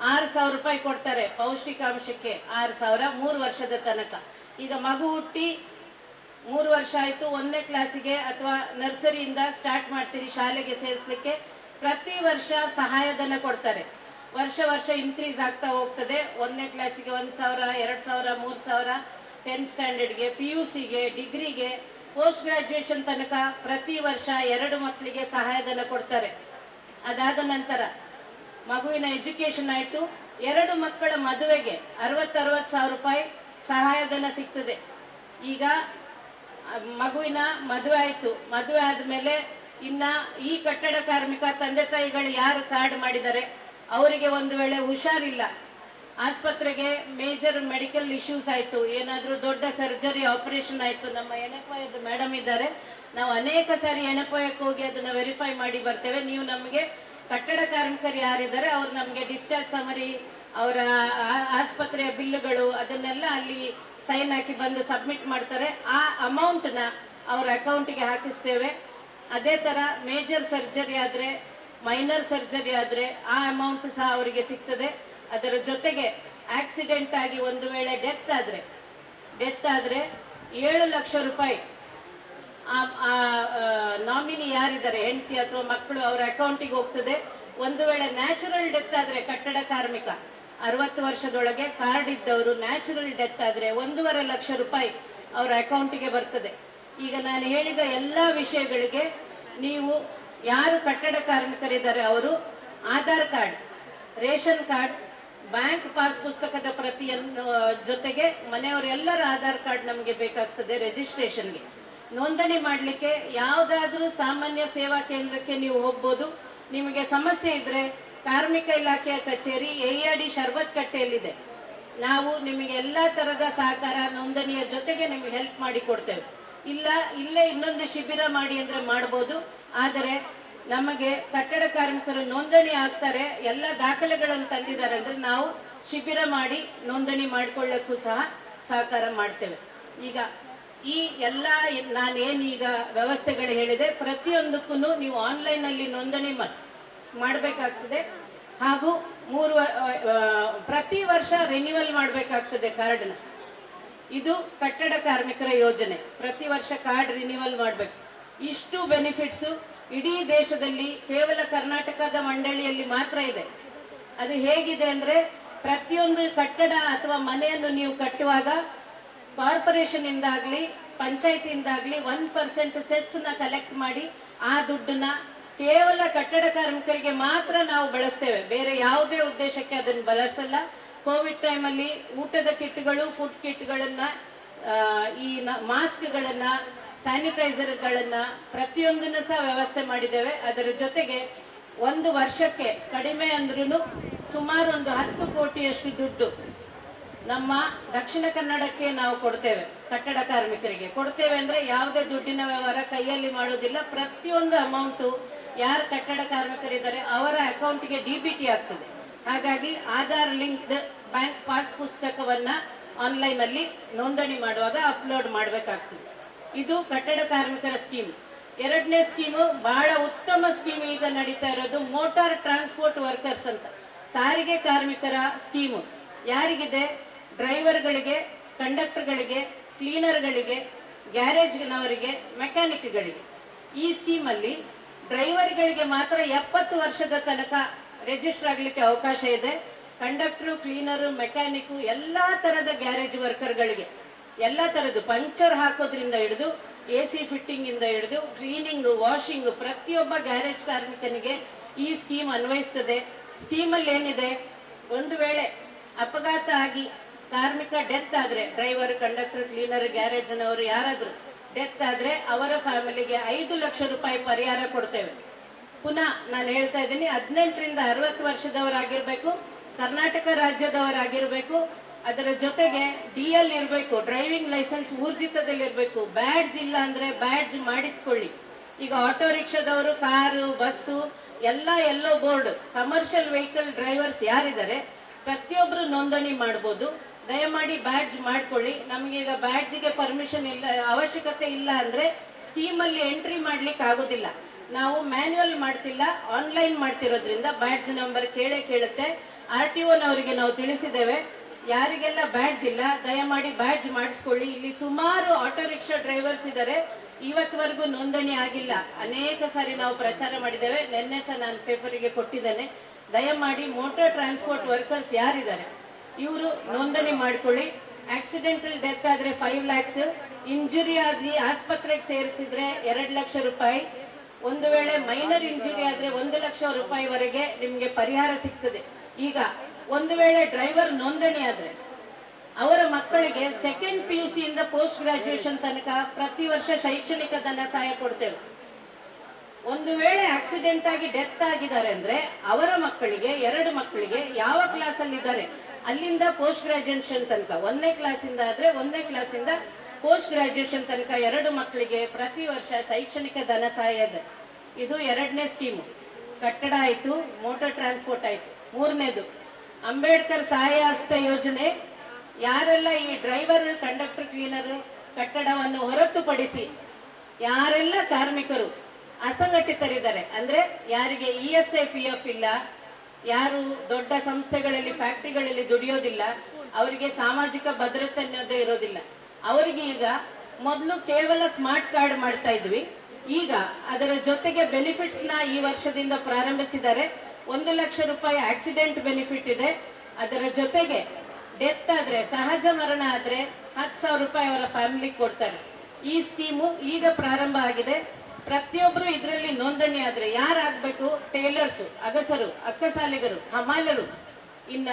6,000 ರೂಪಾಯಿ ಕೊಡ್ತಾರೆ. ಪೌಷ್ಟಿಕಾಂಶಕ್ಕೆ 6,000 3 ವರ್ಷದ ತನಕ. ಈಗ ಮಗು ಹುಟ್ಟಿ 3 ವರ್ಷ ಆಯ್ತು, 1ನೇ ಕ್ಲಾಸಿಗೆ ಅಥವಾ ನರ್ಸರಿಯಿಂದ ಸ್ಟಾರ್ಟ್ ಮಾಡ್ತೀರಿ ಶಾಲೆಗೆ ಸೇರಿಸ್ಲಿಕ್ಕೆ, ಪ್ರತಿ ವರ್ಷ ಸಹಾಯಧನ ಕೊಡ್ತಾರೆ. ವರ್ಷ ಇನ್ಕ್ರೀಸ್ ಆಗ್ತಾ ಹೋಗ್ತದೆ. 1ನೇ ಕ್ಲಾಸಿಗೆ 1,000, 2,000, 3,000, 10th ಸ್ಟ್ಯಾಂಡರ್ಡ್ಗೆ, PUCಗೆ, ಡಿಗ್ರಿಗೆ, ಪೋಸ್ಟ್ ಗ್ರಾಜ್ಯುಯೇಷನ್ ತನಕ ಪ್ರತಿ ವರ್ಷ 2 ಮಕ್ಕಳಿಗೆ ಸಹಾಯಧನ ಕೊಡ್ತಾರೆ. ಅದಾದ ನಂತರ ಮಗುವಿನ ಎಜುಕೇಶನ್ ಆಯ್ತು, 2 ಮಕ್ಕಳ ಮದುವೆಗೆ 60,000 ರೂಪಾಯಿ ಸಹಾಯಧನ ಸಿಗ್ತದೆ. ಈಗ ಮಗುವಿನ ಮದುವೆ ಆಯ್ತು, ಮದುವೆ ಆದ್ಮೇಲೆ ಇನ್ನ ಈ ಕಟ್ಟಡ ಕಾರ್ಮಿಕ ತಂದೆ ತಾಯಿಗಳು ಯಾರು ಕಾರ್ಡ್ ಮಾಡಿದ್ದಾರೆ ಅವರಿಗೆ ಒಂದು ವೇಳೆ ಹುಷಾರಿಲ್ಲ, ಆಸ್ಪತ್ರೆಗೆ ಮೇಜರ್ ಮೆಡಿಕಲ್ ಇಶ್ಯೂಸ್ ಆಯ್ತು, ಏನಾದ್ರೂ ದೊಡ್ಡ ಸರ್ಜರಿ ಆಪರೇಷನ್ ಆಯ್ತು, ನಮ್ಮ ಎಣೆಪೋಯದ ಮೇಡಮ್ ಇದ್ದಾರೆ, ನಾವು ಅನೇಕ ಸಾರಿ ಎಣೆಪೋಯಕ್ಕೆ ಹೋಗಿ ಅದನ್ನ ವೆರಿಫೈ ಮಾಡಿ ಬರ್ತೇವೆ. ನೀವು ನಮಗೆ ಕಟ್ಟಡ ಕಾರ್ಮಿಕರು ಯಾರಿದ್ದಾರೆ ಅವ್ರು ನಮಗೆ ಡಿಸ್ಚಾರ್ಜ್ ಸಮರಿ, ಅವರ ಆಸ್ಪತ್ರೆಯ ಬಿಲ್లుಗಳು ಅದನ್ನೆಲ್ಲ ಅಲ್ಲಿ ಸೈನ್ ಹಾಕಿ ಬಂದು ಸಬ್ಮಿಟ್ ಮಾಡ್ತಾರೆ. ಆ ಅಮೌಂಟ್ನ ಅವರ ಅಕೌಂಟಿಗೆ ಹಾಕಿಸ್ತೇವೆ. ಅದೇ ತರ ಮೇಜರ್ ಸರ್ಜರಿ ಆದ್ರೆ, ಮೈನರ್ ಸರ್ಜರಿ ಆದ್ರೆ ಆ ಅಮೌಂಟ್ ಸಹ ಅವರಿಗೆ ಸಿಗ್ತದೆ. ಅದರ ಜೊತೆಗೆ ಆಕ್ಸಿಡೆಂಟ್ ಆಗಿ ಒಂದು ವೇಳೆ ಡೆತ್ ಆದ್ರೆ 7 ಲಕ್ಷ ರೂಪಾಯಿ ನಾಮಿನಿ ಯಾರಿದ್ದಾರೆ, ಹೆಂಡತಿ ಅಥವಾ ಮಕ್ಕಳು, ಅವರ ಅಕೌಂಟಿಗೆ ಹೋಗ್ತದೆ. ಒಂದು ವೇಳೆ ನ್ಯಾಚುರಲ್ ಡೆತ್ ಆದ್ರೆ ಕಟ್ಟಡ ಕಾರ್ಮಿಕ 60 ವರ್ಷದೊಳಗೆ ಕಾರ್ಡ್ ಇದ್ದವರು ನ್ಯಾಚುರಲ್ ಡೆತ್ ಆದ್ರೆ 1.5 ಲಕ್ಷ ರೂಪಾಯಿ ಅವರ ಅಕೌಂಟಿಗೆ ಬರ್ತದೆ. ಈಗ ನಾನು ಹೇಳಿದ ಎಲ್ಲಾ ವಿಷಯಗಳಿಗೆ ನೀವು ಯಾರು ಕಟ್ಟಡ ಕಾರ್ಮಿಕರಿದ್ದಾರೆ ಅವರು Aadhaar card, ration card, bank pass ಪುಸ್ತಕದ ಪ್ರತಿಯನ್ನು ಜೊತೆಗೆ ಮನೆಯವರೆಲ್ಲರ ಆಧಾರ್ ಕಾರ್ಡ್ ನಮಗೆ ಬೇಕಾಗ್ತದೆ ರಿಜಿಸ್ಟ್ರೇಷನ್ಗೆ. ನೋಂದಣಿ ಮಾಡಲಿಕ್ಕೆ ಯಾವುದಾದ್ರೂ ಸಾಮಾನ್ಯ ಸೇವಾ ಕೇಂದ್ರಕ್ಕೆ ನೀವು ಹೋಗ್ಬೋದು. ನಿಮಗೆ ಸಮಸ್ಯೆ ಇದ್ರೆ ಕಾರ್ಮಿಕ ಇಲಾಖೆಯ ಕಚೇರಿ AAD ಶರ್ಬತ್ ಕಟ್ಟೆಯಲ್ಲಿದೆ. ನಾವು ನಿಮಗೆ ಎಲ್ಲ ಥರದ ಸಹಕಾರ ನೋಂದಣಿಯ ಜೊತೆಗೆ ನಿಮಗೆ ಹೆಲ್ಪ್ ಮಾಡಿ ಕೊಡ್ತೇವೆ. ಇಲ್ಲೇ ಇನ್ನೊಂದು ಶಿಬಿರ ಮಾಡಿ ಅಂದರೆ ಮಾಡ್ಬೋದು. ಆದರೆ ನಮಗೆ ಕಟ್ಟಡ ಕಾರ್ಮಿಕರು ನೋಂದಣಿ ಆಗ್ತಾರೆ, ಎಲ್ಲ ದಾಖಲೆಗಳನ್ನು ತಂದಿದ್ದಾರೆ ಅಂದರೆ ನಾವು ಶಿಬಿರ ಮಾಡಿ ನೋಂದಣಿ ಮಾಡಿಕೊಳ್ಳಕ್ಕೂ ಸಹ ಸಹಕಾರ ಮಾಡ್ತೇವೆ. ಈಗ ಈ ಎಲ್ಲ ನಾನೇನು ಈಗ ವ್ಯವಸ್ಥೆಗಳು ಹೇಳಿದೆ ಪ್ರತಿಯೊಂದಕ್ಕೂ ನೀವು ಆನ್ಲೈನಲ್ಲಿ ನೋಂದಣಿ ಮಾಡಬೇಕಾಗ್ತದೆ. ಹಾಗೂ ಪ್ರತಿ ವರ್ಷ ರಿನ್ಯೂವಲ್ ಮಾಡಬೇಕಾಗ್ತದೆ ಕಾರ್ಡ್ನ. ಇದು ಕಟ್ಟಡ ಕಾರ್ಮಿಕರ ಯೋಜನೆ. ಪ್ರತಿ ವರ್ಷ ಕಾರ್ಡ್ ರಿನ್ಯೂವಲ್ ಮಾಡಬೇಕು. ಇಷ್ಟು ಬೆನಿಫಿಟ್ಸು ಇಡೀ ದೇಶದಲ್ಲಿ ಕೇವಲ ಕರ್ನಾಟಕದ ಮಂಡಳಿಯಲ್ಲಿ ಮಾತ್ರ ಇದೆ. ಅದು ಹೇಗಿದೆ ಅಂದರೆ, ಪ್ರತಿಯೊಂದು ಕಟ್ಟಡ ಅಥವಾ ಮನೆಯನ್ನು ನೀವು ಕಟ್ಟುವಾಗ ಕಾರ್ಪೊರೇಷನ್ ಇಂದಾಗ್ಲಿ ಪಂಚಾಯತಿಯಿಂದಾಗ್ಲಿ 1% ಸೆಸ್ನ ಕಲೆಕ್ಟ್ ಮಾಡಿ ಆ ದುಡ್ಡನ್ನ ಕೇವಲ ಕಟ್ಟಡ ಕಾರ್ಮಿಕರಿಗೆ ಮಾತ್ರ ನಾವು ಬಳಸ್ತೇವೆ. ಬೇರೆ ಯಾವುದೇ ಉದ್ದೇಶಕ್ಕೆ ಅದನ್ನು ಬಳಸಲ್ಲ. ಕೋವಿಡ್ ಟೈಮಲ್ಲಿ ಊಟದ ಕಿಟ್ಗಳು, ಫುಡ್ ಕಿಟ್ಗಳನ್ನ, ಈ ಮಾಸ್ಕ್ಗಳನ್ನ, ಸ್ಯಾನಿಟೈಸರ್ಗಳನ್ನ ಪ್ರತಿಯೊಂದನ್ನು ಸಹ ವ್ಯವಸ್ಥೆ ಮಾಡಿದ್ದೇವೆ. ಅದರ ಜೊತೆಗೆ ಒಂದು ವರ್ಷಕ್ಕೆ ಕಡಿಮೆ ಅಂದ್ರೂ ಸುಮಾರು ಒಂದು 10 ಕೋಟಿಯಷ್ಟು ದುಡ್ಡು ನಮ್ಮ ದಕ್ಷಿಣ ಕನ್ನಡಕ್ಕೆ ನಾವು ಕೊಡ್ತೇವೆ. ಕಟ್ಟಡ ಕಾರ್ಮಿಕರಿಗೆ ಕೊಡ್ತೇವೆ ಅಂದರೆ ಯಾವುದೇ ದುಡ್ಡಿನ ವ್ಯವಹಾರ ಕೈಯಲ್ಲಿ ಮಾಡೋದಿಲ್ಲ. ಪ್ರತಿಯೊಂದು ಅಮೌಂಟು ಯಾರು ಕಟ್ಟಡ ಕಾರ್ಮಿಕರಿದ್ದಾರೆ ಅವರ ಅಕೌಂಟ್ಗೆ DBT ಆಗ್ತದೆ. ಹಾಗಾಗಿ ಆಧಾರ್ ಲಿಂಕ್ಡ್ ಬ್ಯಾಂಕ್ ಪಾಸ್ ಪುಸ್ತಕವನ್ನ ಆನ್ಲೈನಲ್ಲಿ ನೋಂದಣಿ ಮಾಡುವಾಗ ಅಪ್ಲೋಡ್ ಮಾಡಬೇಕಾಗ್ತದೆ. ಇದು ಕಟ್ಟಡ ಕಾರ್ಮಿಕರ ಸ್ಕೀಮ್. ಎರಡನೇ ಸ್ಕೀಮು ಬಹಳ ಉತ್ತಮ ಸ್ಕೀಮ್ ಈಗ ನಡೀತಾ ಇರೋದು ಮೋಟಾರ್ ಟ್ರಾನ್ಸ್ಪೋರ್ಟ್ ವರ್ಕರ್ಸ್ ಅಂತ, ಸಾರಿಗೆ ಕಾರ್ಮಿಕರ ಸ್ಕೀಮು. ಯಾರಿಗಿದೆ? ಡ್ರೈವರ್ಗಳಿಗೆ, ಕಂಡಕ್ಟರ್ಗಳಿಗೆ, ಕ್ಲೀನರ್ಗಳಿಗೆ, ಗ್ಯಾರೇಜ್ನವರಿಗೆ, ಮೆಕ್ಯಾನಿಕ್ಗಳಿಗೆ. ಈ ಸ್ಕೀಮಲ್ಲಿ ಡ್ರೈವರ್ಗಳಿಗೆ ಮಾತ್ರ 70 ವರ್ಷದ ತನಕ ರಿಜಿಸ್ಟರ್ ಆಗಲಿಕ್ಕೆ ಅವಕಾಶ ಇದೆ. ಕಂಡಕ್ಟರು, ಕ್ಲೀನರು, ಮೆಕ್ಯಾನಿಕ್ಕು, ಎಲ್ಲ ಥರದ ಗ್ಯಾರೇಜ್ ವರ್ಕರ್ಗಳಿಗೆ, ಎಲ್ಲ ಥರದ್ದು ಪಂಕ್ಚರ್ ಹಾಕೋದ್ರಿಂದ ಹಿಡಿದು AC ಫಿಟ್ಟಿಂಗ್ ಇಂದ ಹಿಡಿದು ಕ್ಲೀನಿಂಗು, ವಾಷಿಂಗು, ಪ್ರತಿಯೊಬ್ಬ ಗ್ಯಾರೇಜ್ ಕಾರ್ಮಿಕನಿಗೆ ಈ ಸ್ಕೀಮ್ ಅನ್ವಯಿಸ್ತದೆ. ಸ್ಕೀಮಲ್ಲಿ ಏನಿದೆ, ಒಂದು ವೇಳೆ ಅಪಘಾತ ಆಗಿ ಕಾರ್ಮಿಕ ಡೆತ್ ಆದರೆ, ಡ್ರೈವರ್, ಕಂಡಕ್ಟರ್, ಕ್ಲೀನರ್, ಗ್ಯಾರೇಜ್ನವರು ಯಾರಾದರೂ ಡೆತ್ ಆದರೆ ಅವರ ಫ್ಯಾಮಿಲಿಗೆ 5 ಲಕ್ಷ ರೂಪಾಯಿ ಪರಿಹಾರ ಕೊಡ್ತೇವೆ. ಪುನಃ ನಾನು ಹೇಳ್ತಾ ಇದ್ದೀನಿ, 18 ರಿಂದ 60 ವರ್ಷದವರಾಗಿರ್ಬೇಕು, ಕರ್ನಾಟಕ ರಾಜ್ಯದವರಾಗಿರ್ಬೇಕು, ಅದರ ಜೊತೆಗೆ DL ಇರಬೇಕು, ಡ್ರೈವಿಂಗ್ ಲೈಸೆನ್ಸ್ ಊರ್ಜಿತದಲ್ಲಿರಬೇಕು. ಬ್ಯಾಡ್ಜ್ ಇಲ್ಲ ಅಂದರೆ ಬ್ಯಾಡ್ಜ್ ಮಾಡಿಸ್ಕೊಳ್ಳಿ. ಈಗ ಆಟೋ ರಿಕ್ಷಾದವರು, ಕಾರು, ಬಸ್ಸು ಎಲ್ಲ yellow board, commercial vehicle drivers ಯಾರಿದ್ದಾರೆ ಪ್ರತಿಯೊಬ್ಬರು ನೋಂದಣಿ ಮಾಡ್ಬೋದು. ದಯಮಾಡಿ ಬ್ಯಾಡ್ಜ್ ಮಾಡ್ಕೊಳ್ಳಿ. ನಮಗೀಗ ಬ್ಯಾಡ್ಜ್ಗೆ ಪರ್ಮಿಷನ್ ಇಲ್ಲ, ಅವಶ್ಯಕತೆ ಇಲ್ಲ ಅಂದರೆ ಸ್ಕೀಮಲ್ಲಿ ಎಂಟ್ರಿ ಮಾಡ್ಲಿಕ್ಕೆ ಆಗೋದಿಲ್ಲ. ನಾವು ಮ್ಯಾನ್ಯುವಲ್ ಮಾಡ್ತಿಲ್ಲ, ಆನ್ಲೈನ್ ಮಾಡ್ತಿರೋದ್ರಿಂದ ಬ್ಯಾಡ್ಜ್ ನಂಬರ್ ಕೇಳುತ್ತೆ. RTOನವರಿಗೆ ನಾವು ತಿಳಿಸಿದ್ದೇವೆ, ಯಾರಿಗೆಲ್ಲ ಬ್ಯಾಡ್ಜ್ ಇಲ್ಲ ದಯಮಾಡಿ ಬ್ಯಾಡ್ಜ್ ಮಾಡಿಸ್ಕೊಳ್ಳಿ. ಇಲ್ಲಿ ಸುಮಾರು ಆಟೋ ರಿಕ್ಷಾ ಡ್ರೈವರ್ಸ್ ಇದ್ದಾರೆ, ಇವತ್ತವರೆಗೂ ನೋಂದಣಿ ಆಗಿಲ್ಲ. ಅನೇಕ ಸಾರಿ ನಾವು ಪ್ರಚಾರ ಮಾಡಿದ್ದೇವೆ, ನಿನ್ನೆ ಸಹ ನಾನು ಪೇಪರಿಗೆ ಕೊಟ್ಟಿದ್ದೇನೆ. ದಯಮಾಡಿ ಮೋಟಾರ್ ಟ್ರಾನ್ಸ್ಪೋರ್ಟ್ ವರ್ಕರ್ಸ್ ಯಾರಿದ್ದಾರೆ ಇವರು ನೋಂದಣಿ ಮಾಡ್ಕೊಳ್ಳಿ. ಆಕ್ಸಿಡೆಂಟಲ್ ಡೆತ್ ಆದರೆ 5 lakhs, ಇಂಜುರಿ ಆಗಿ ಆಸ್ಪತ್ರೆಗೆ ಸೇರಿಸಿದ್ರೆ 2 ಲಕ್ಷ ರೂಪಾಯಿ, ಒಂದು ವೇಳೆ ಮೈನರ್ ಇಂಜುರಿ ಆದರೆ 1 ಲಕ್ಷ ರೂಪಾಯಿವರೆಗೆ ನಿಮಗೆ ಪರಿಹಾರ ಸಿಗ್ತದೆ. ಈಗ ಒಂದು ವೇಳೆ ಡ್ರೈವರ್ ನೋಂದಣಿ ಆದರೆ ಅವರ ಮಕ್ಕಳಿಗೆ ಸೆಕೆಂಡ್ PUC ಇಂದ ಪೋಸ್ಟ್ ಗ್ರಾಜ್ಯುಯೇಷನ್ ತನಕ ಪ್ರತಿ ವರ್ಷ ಶೈಕ್ಷಣಿಕ ಧನ ಸಹಾಯ ಕೊಡ್ತೇವೆ. ಒಂದು ವೇಳೆ ಆಕ್ಸಿಡೆಂಟ್ ಆಗಿ ಡೆತ್ ಆಗಿದ್ದಾರೆ ಅಂದ್ರೆ ಅವರ ಮಕ್ಕಳಿಗೆ, 2 ಮಕ್ಕಳಿಗೆ ಯಾವ ಕ್ಲಾಸಲ್ಲಿ ಇದ್ದಾರೆ ಅಲ್ಲಿಂದ ಪೋಸ್ಟ್ ಗ್ರಾಜ್ಯುಯೇಷನ್ ತನಕ, 1ನೇ ಕ್ಲಾಸಿಂದ ಆದರೆ 1ನೇ ಕ್ಲಾಸಿಂದ ಪೋಸ್ಟ್ ಗ್ರಾಜ್ಯುಯೇಷನ್ ತನಕ 2 ಮಕ್ಕಳಿಗೆ ಪ್ರತಿ ವರ್ಷ ಶೈಕ್ಷಣಿಕ ಧನ ಸಹಾಯ ಇದೆ. ಇದು 2ನೇ ಸ್ಕೀಮು. ಕಟ್ಟಡ ಆಯಿತು, ಮೋಟಾರ್ ಟ್ರಾನ್ಸ್ಪೋರ್ಟ್ ಆಯಿತು. 3ನೇದು ಅಂಬೇಡ್ಕರ್ ಸಹಾಯ ಹಸ್ತ ಯೋಜನೆ. ಯಾರೆಲ್ಲ ಈ ಡ್ರೈವರ್, ಕಂಡಕ್ಟರ್, ಕ್ಲೀನರ್, ಕಟ್ಟಡವನ್ನು ಹೊರತುಪಡಿಸಿ ಯಾರೆಲ್ಲ ಕಾರ್ಮಿಕರು ಅಸಂಘಟಿತರಿದ್ದಾರೆ ಅಂದ್ರೆ ಯಾರಿಗೆ ESI PF ಇಲ್ಲ, ಯಾರು ದೊಡ್ಡ ಸಂಸ್ಥೆಗಳಲ್ಲಿ ಫ್ಯಾಕ್ಟರಿಗಳಲ್ಲಿ ದುಡಿಯೋದಿಲ್ಲ, ಅವರಿಗೆ ಸಾಮಾಜಿಕ ಭದ್ರತೆ ಅನ್ನೋದೇ ಇರೋದಿಲ್ಲ, ಅವರಿಗೆ ಈಗ ಮೊದಲು ಕೇವಲ ಸ್ಮಾರ್ಟ್ ಕಾರ್ಡ್ ಮಾಡ್ತಾ ಇದ್ವಿ. ಈಗ ಅದರ ಜೊತೆಗೆ ಬೆನಿಫಿಟ್ಸ್ ನ ಈ ವರ್ಷದಿಂದ ಪ್ರಾರಂಭಿಸಿದ್ದಾರೆ. 1 ಲಕ್ಷ ರೂಪಾಯಿ ಆಕ್ಸಿಡೆಂಟ್ ಬೆನಿಫಿಟ್ ಇದೆ. ಅದರ ಜೊತೆಗೆ ಡೆತ್ ಆದ್ರೆ, ಸಹಜ ಮರಣ ಆದ್ರೆ 10,000 ರೂಪಾಯಿ ಅವರ ಫ್ಯಾಮಿಲಿ ಕೊಡ್ತಾರೆ. ಈ ಸ್ಕೀಮು ಈಗ ಪ್ರಾರಂಭ ಆಗಿದೆ. ಪ್ರತಿಯೊಬ್ಬರು ಇದರಲ್ಲಿ ನೋಂದಣಿ ಆದ್ರೆ ಯಾರಾಗಬೇಕು? ಟೇಲರ್ಸು, ಅಗಸರು, ಅಕ್ಕಸಾಲಿಗರು, ಹಮಾಲರು, ಇನ್ನ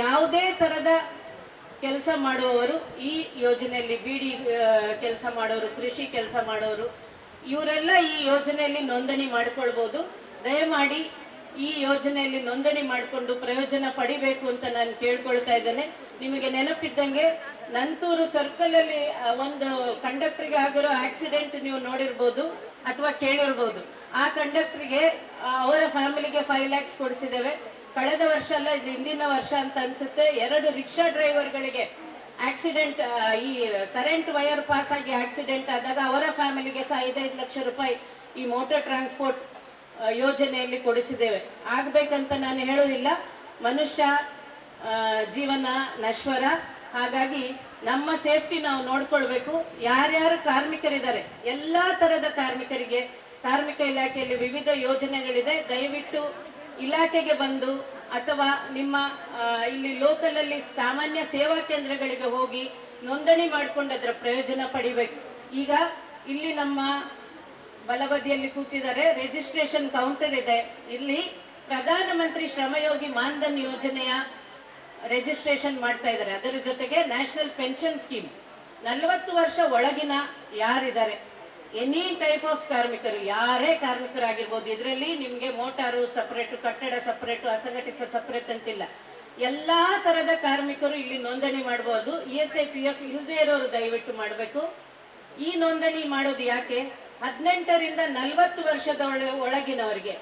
ಯಾವುದೇ ತರದ ಕೆಲಸ ಮಾಡುವವರು ಈ ಯೋಜನೆಯಲ್ಲಿ, ಬೀಡಿ ಕೆಲಸ ಮಾಡೋರು, ಕೃಷಿ ಕೆಲಸ ಮಾಡೋರು, ಇವರೆಲ್ಲ ಈ ಯೋಜನೆಯಲ್ಲಿ ನೋಂದಣಿ ಮಾಡಿಕೊಳ್ಬಹುದು. ದಯಮಾಡಿ ಈ ಯೋಜನೆಯಲ್ಲಿ ನೋಂದಣಿ ಮಾಡಿಕೊಂಡು ಪ್ರಯೋಜನ ಪಡಿಬೇಕು ಅಂತ ನಾನು ಕೇಳ್ಕೊಳ್ತಾ ಇದ್ದೇನೆ. ನಿಮಗೆ ನೆನಪಿದ್ದಂಗೆ ನಂತೂರು ಸರ್ಕಲ್ ಅಲ್ಲಿ ಒಂದು ಕಂಡಕ್ಟರ್ಗೆ ಆಗಿರೋ ಆಕ್ಸಿಡೆಂಟ್ ನೀವು ನೋಡಿರ್ಬೋದು ಅಥವಾ ಕೇಳಿರ್ಬೋದು. ಆ ಕಂಡಕ್ಟರ್ಗೆ ಅವರ ಫ್ಯಾಮಿಲಿಗೆ 5 lakhs ಕೊಡಿಸಿದ್ದೇವೆ. ಕಳೆದ ವರ್ಷ ಅಲ್ಲ, ಇದು ಹಿಂದಿನ ವರ್ಷ ಅಂತ ಅನ್ಸುತ್ತೆ, 2 ರಿಕ್ಷಾ ಡ್ರೈವರ್ಗಳಿಗೆ ಆಕ್ಸಿಡೆಂಟ್, ಈ ಕರೆಂಟ್ ವೈರ್ ಪಾಸ್ ಆಗಿ ಆಕ್ಸಿಡೆಂಟ್ ಆದಾಗ ಅವರ ಫ್ಯಾಮಿಲಿಗೆ ಸಹ 5 ಲಕ್ಷ ರೂಪಾಯಿ ಈ ಮೋಟಾರ್ ಟ್ರಾನ್ಸ್ಪೋರ್ಟ್ ಯೋಜನೆಯಲ್ಲಿ ಕೊಡಿಸಿದ್ದೇವೆ. ಆಗ್ಬೇಕಂತ ನಾನು ಹೇಳೋದಿಲ್ಲ, ಮನುಷ್ಯ ಜೀವನ ನಶ್ವರ. ಹಾಗಾಗಿ ನಮ್ಮ ಸೇಫ್ಟಿ ನಾವು ನೋಡ್ಕೊಳ್ಬೇಕು. ಯಾರ್ಯಾರು ಕಾರ್ಮಿಕರಿದ್ದಾರೆ, ಎಲ್ಲಾ ತರದ ಕಾರ್ಮಿಕರಿಗೆ ಕಾರ್ಮಿಕ ಇಲಾಖೆಯಲ್ಲಿ ವಿವಿಧ ಯೋಜನೆಗಳಿದೆ. ದಯವಿಟ್ಟು ಇಲಾಖೆಗೆ ಬಂದು ಅಥವಾ ನಿಮ್ಮ ಇಲ್ಲಿ ಲೋಕಲ್ ಅಲ್ಲಿ ಸಾಮಾನ್ಯ ಸೇವಾ ಕೇಂದ್ರಗಳಿಗೆ ಹೋಗಿ ನೋಂದಣಿ ಮಾಡಿಕೊಂಡು ಅದರ ಪ್ರಯೋಜನ ಪಡಿಬೇಕು. ಈಗ ಇಲ್ಲಿ ನಮ್ಮ ಬಲಬದಿಯಲ್ಲಿ ಕೂತಿದ್ದಾರೆ, ರಿಜಿಸ್ಟ್ರೇಷನ್ ಕೌಂಟರ್ ಇದೆ. ಇಲ್ಲಿ ಪ್ರಧಾನಮಂತ್ರಿ ಶ್ರಮಯೋಗಿ ಮಾನ್ಧನ್ ಯೋಜನೆಯ ರಿಜಿಸ್ಟ್ರೇಷನ್ ಮಾಡ್ತಾ ಇದ್ದಾರೆ. ಅದರ ಜೊತೆಗೆ ನ್ಯಾಷನಲ್ ಪೆನ್ಷನ್ ಸ್ಕೀಮ್ 40 ವರ್ಷ ಒಳಗಿನ ಯಾರಿದ್ದಾರೆ, ಎನಿ ಟೈಪ್ ಆಫ್ ಕಾರ್ಮಿಕರು, ಯಾರೇ ಕಾರ್ಮಿಕರಾಗಿರ್ಬೋದು. ಇದರಲ್ಲಿ ನಿಮಗೆ ಮೋಟಾರು ಸಪರೇಟು, ಕಟ್ಟಡ ಸಪರೇಟು, ಅಸಂಘಟಿತ ಸಪರೇಟ್ ಅಂತಿಲ್ಲ. ಎಲ್ಲಾ ತರದ ಕಾರ್ಮಿಕರು ಇಲ್ಲಿ ನೋಂದಣಿ ಮಾಡಬಹುದು. ESI PF ಇಲ್ಲದೆ ಇರೋರು ದಯವಿಟ್ಟು ಮಾಡಬೇಕು. ಈ ನೋಂದಣಿ ಮಾಡೋದು ಯಾಕೆ, 18 ರಿಂದ 40 ವರ್ಷದ ಒಳಗಿನವರಿಗೆ